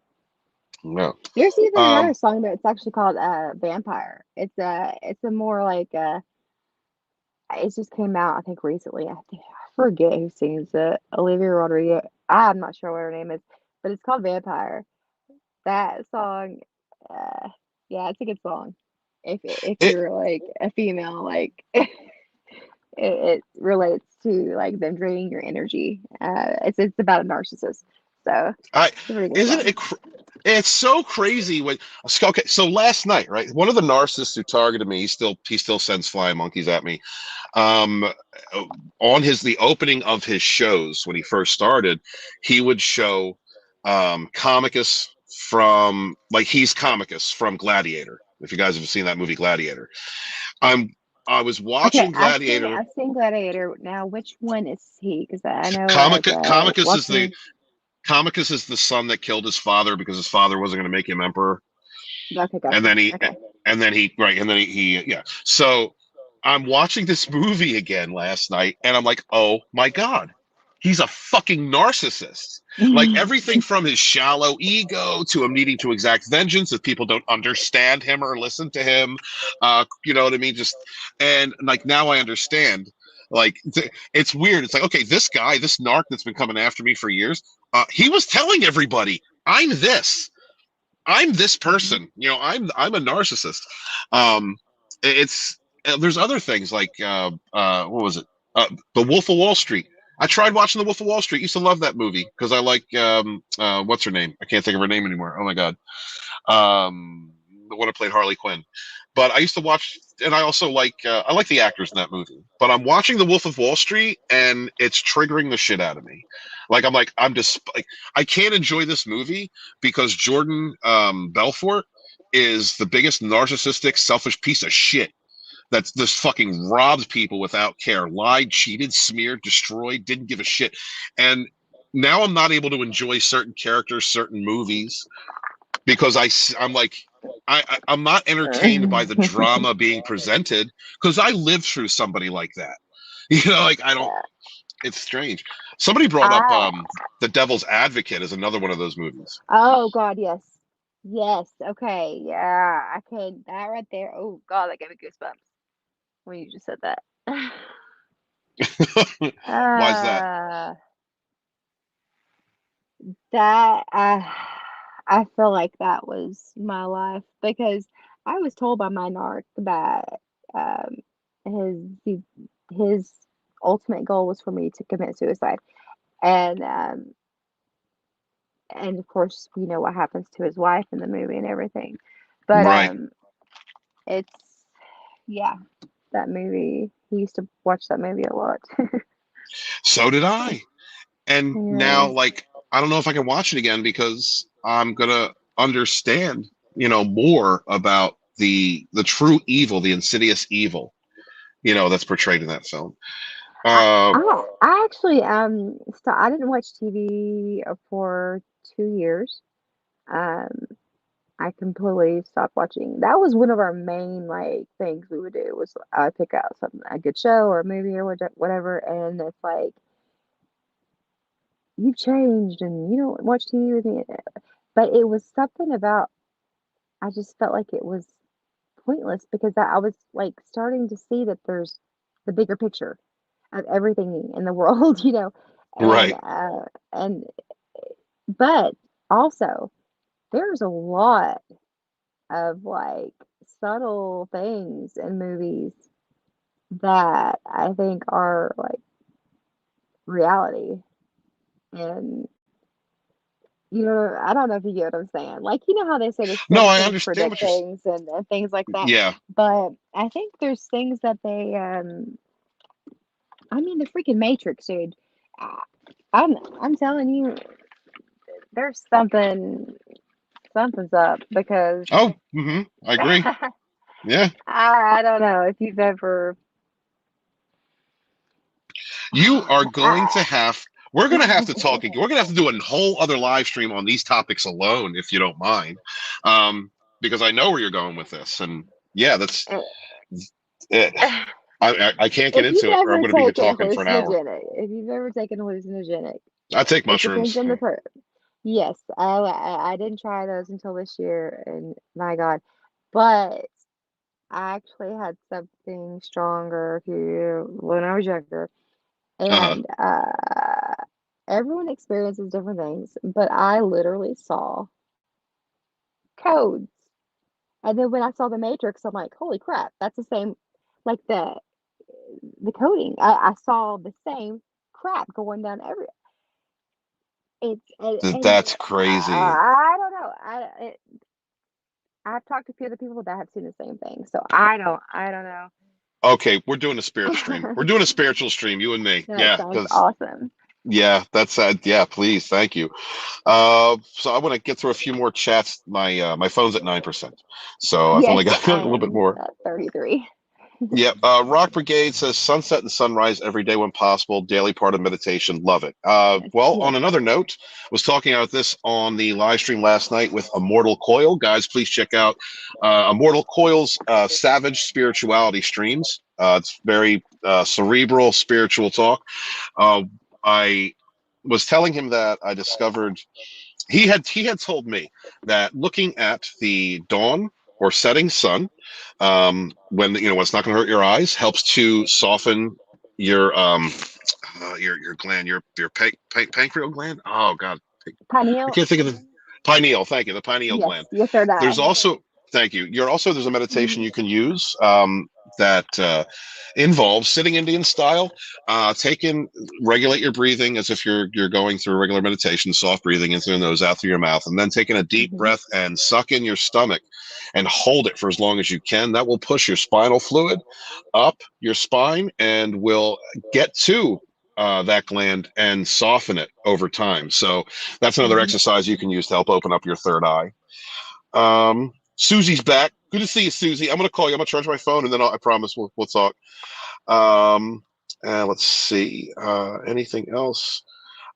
Yeah. There's even another Um, song that's actually called Vampire. It's a more like it just came out I think recently. I forget who sings it. Olivia Rodrigo. I'm not sure what her name is, but it's called Vampire. That song, uh, yeah, it's a good song. If it you're like a female, like it relates to like them draining your energy. It's about a narcissist, so I it's a pretty good isn't song. it it's so crazy when okay, so last night, right, one of the narcissists who targeted me, he still sends flying monkeys at me. um on the opening of his shows when he first started, he would show Comicus from, like, he's Comicus from Gladiator, if you guys have seen that movie Gladiator. i'm I was Okay, watching I've seen Gladiator. I've seen Gladiator. Now, which one is he? Because I know Comicus is the Joaquin. son that killed his father because his father wasn't going to make him emperor. Okay, and gotcha. then he Okay. and then he right and then he yeah. So I'm watching this movie again last night, and I'm like, oh my god, he's a fucking narcissist. Like everything from his shallow ego to him needing to exact vengeance if people don't understand him or listen to him. You know what I mean? Just, and like now I understand. Like it's weird. It's like, okay, this guy, this narc that's been coming after me for years, he was telling everybody, I'm this Mhm. person. You know, I'm a narcissist. Um, it's there's other things like what was it? The Wolf of Wall Street. I tried watching The Wolf of Wall Street. Used to love that movie because I like what's her name? I can't think of her name anymore. Oh my god. The one who played Harley Quinn. But I used to watch, and I like the actors in that movie. But I'm watching The Wolf of Wall Street, and it's triggering the shit out of me. Like I'm just like I can't enjoy this movie because Jordan Belfort is the biggest narcissistic, selfish piece of shit that's just fucking robbed people without care, lied, cheated, smeared, destroyed, didn't give a shit, and now I'm not able to enjoy certain characters, certain movies because I'm like I'm not entertained by the drama being presented because I lived through somebody like that. You know, like I don't. It's strange. Somebody brought up I The Devil's Advocate as another one of those movies. Oh God, yes, yes. Okay, yeah, I could that right there. Oh God, that gave me goosebumps when you just said that. Why is that? uh, that I feel like that was my life because I was told by my narc that um his he, his ultimate goal was for me to commit suicide, and of course we know what happens to his wife in the movie and everything, but Right. it's yeah, that movie. used to watch that movie a lot. So did I. And now, Yeah. like, I don't know if I can watch it again because I'm gonna understand, more about the true evil, the insidious evil, that's portrayed in that film. I, Uh, I actually I didn't watch TV for 2 years. Um, I completely stopped watching. That was one of our main like things we would do was pick out something a good show or a movie or whatever, and it's like you changed and you don't watch TV with me. But it was something about I just felt like it was pointless because I was like starting to see that there's the bigger picture of everything in the world, and right, and but also there's a lot of like subtle things in movies that I think are like reality. And I don't know if you get what I'm saying. Like, how they say the no, I Simpsons understand predict what you're. things and things like that. Yeah, But I think there's things that I mean, the freaking Matrix, dude. I- I'm telling you, there's something's up because oh, I agree. I Yeah, don't know if you've ever. you are going to I, have. We're going to have to talk again. We're going to have to do a whole other live stream on these topics alone, if you don't mind, because I know where you're going with this, and yeah, that's it. I can't get if you've into it, or I'm ever going to be here taken talking for an hour. hallucinogenic, if you've ever taken hallucinogenic, I take it depends mushrooms. on the person. Yes, I didn't try those until this year, and my God, but I actually had something stronger when I was younger, Uh-huh. and everyone experiences different things, but I literally saw codes, and then when I saw the Matrix, I'm like, holy crap, that's the same, like the coding. I saw the same crap going down every. It's and That's crazy. I don't know. I've talked to a few other people that have seen the same thing, so I don't know. Okay, we're doing a spirit stream. We're doing a spiritual stream, you and me. That Yeah, sounds because awesome. yeah, that's yeah. Please, thank you. So I want to get through a few more chats. My phone's at 9%, so I've Yes, only got a I little bit am more. at 33. Yeah, Rock Brigade says sunset and sunrise every day when possible. Daily part of meditation. Love it. Yes, Well, yes. on another note, was talking about this on the live stream last night with Immortal Coil. Guys, please check out Immortal Coil's Savage Spirituality streams. It's very cerebral, spiritual talk. Uh, I was telling him that I discovered he had told me that looking at the dawn or setting sun, when when it's not going to hurt your eyes, helps to soften your gland, your pancreal gland. Oh God, I Pineal. can't think of the pineal. Thank you, the pineal Yes, gland. your third There's eye. also thank you. There's a meditation Mhm. you can use that involves sitting Indian style. Regulate your breathing as if you're going through a regular meditation, soft breathing in through your nose, out through your mouth, and then taking a deep Mhm. breath and suck in your stomach and hold it for as long as you can. That will push your spinal fluid up your spine and will get to that gland and soften it over time. So that's another Mhm. exercise you can use to help open up your third eye. Susie's back. Good to see you, Susie. I'm gonna call you. I'm gonna charge my phone, and then I promise we'll talk. Um, let's see. Anything else?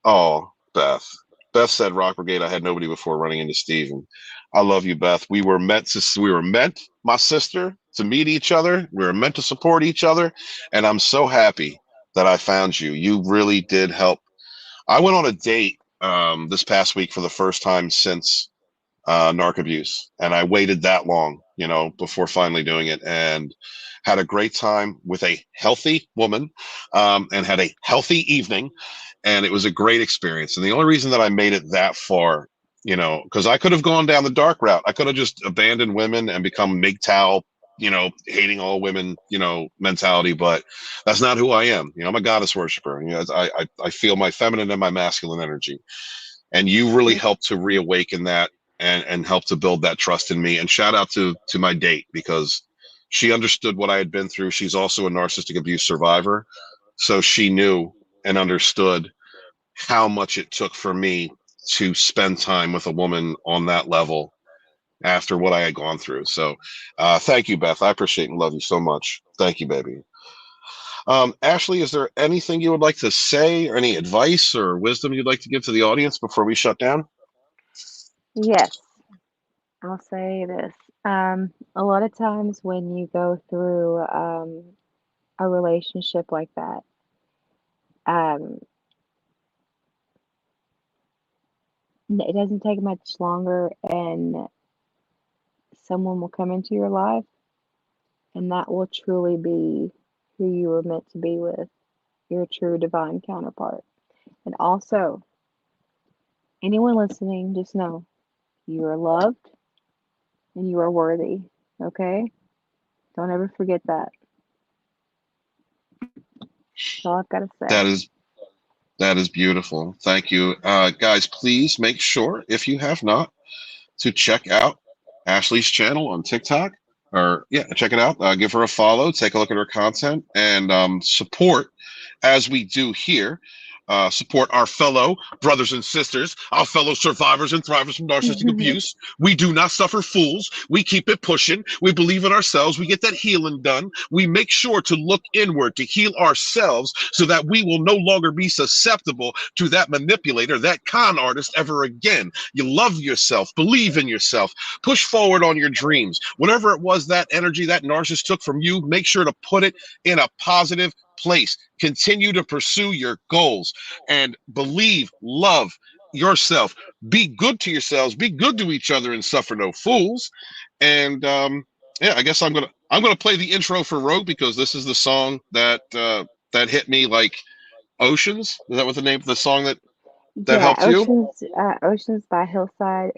Oh, Beth. Beth said, "Rock Brigade. I had nobody before running into Steven. I love you, Beth. We were meant to. We were meant, my sister, to meet each other. We were meant to support each other, and I'm so happy that I found you. You really did help. I went on a date this past week for the first time since narc abuse, and I waited that long, before finally doing it, and had a great time with a healthy woman, and had a healthy evening, and it was a great experience. And the only reason that I made it that far, because I could have gone down the dark route. I could have just abandoned women and become MGTOW, hating all women, mentality. But that's not who I am. I'm a goddess worshiper. I feel my feminine and my masculine energy, and you really Yes. helped to reawaken that and help to build that trust in me. And shout out to my date, because She understood what I had been through. She's also a narcissistic abuse survivor. So she knew and understood how much it took for me to spend time with a woman on that level after what I had gone through. So thank you, Beth. I appreciate and love you so much. Thank you, baby. Ashley, is there anything you would like to say, or any advice or wisdom you'd like to give to the audience before we shut down? Yes, I'll say this. A lot of times when you go through a relationship like that, um, it doesn't take much longer, and someone will come into your life, and that will truly be who you were meant to be with, your true divine counterpart. And also, anyone listening, just know you are loved and you are worthy. Okay? Don't ever forget that. That's all I've got to That say. is beautiful. Thank you. Guys, please make sure, if you have not, to check out Ashley's channel on TikTok. Or yeah, check it out. Give her a follow, take a look at her content, and support, as we do here. Support our fellow brothers and sisters, our fellow survivors and thrivers from narcissistic abuse. We do not suffer fools. We keep it pushing. We believe in ourselves. We get that healing done. We make sure to look inward to heal ourselves so that we will no longer be susceptible to that manipulator, that con artist ever again. You love yourself, believe in yourself, push forward on your dreams. Whatever it was, that energy that narcissist took from you, make sure to put it in a positive place. Continue to pursue your goals and believe, love yourself. Be good to yourselves, be good to each other, and suffer no fools. And yeah, I guess I'm gonna play the intro for Rogue, because this is the song that that hit me like oceans. Is that what the name of the song that Yeah, helped you? Oceans by Hillside,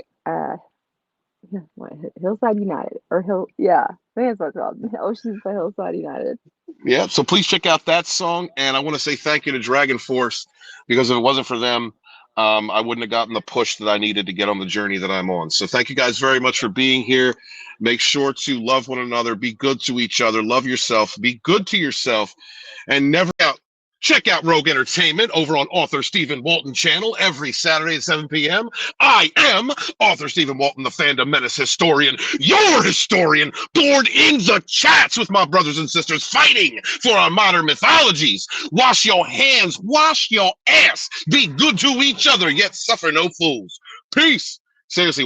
what, Hillside United, or yeah, I think that's what it's called. Oceans by Hillside United. Yeah, so please check out that song. And I want to say thank you to Dragon Force, because if it wasn't for them, I wouldn't have gotten the push that I needed to get on the journey that I'm on. So thank you guys very much for being here. Make sure to love one another, be good to each other, love yourself, be good to yourself, and never out. Check out Rogue Entertainment over on Author Stephen Walton channel every Saturday at 7 p.m. I am Author Stephen Walton, the Fandom Menace historian, your historian, bored in the chats with my brothers and sisters fighting for our modern mythologies. Wash your hands, wash your ass, be good to each other, yet suffer no fools. Peace. Seriously.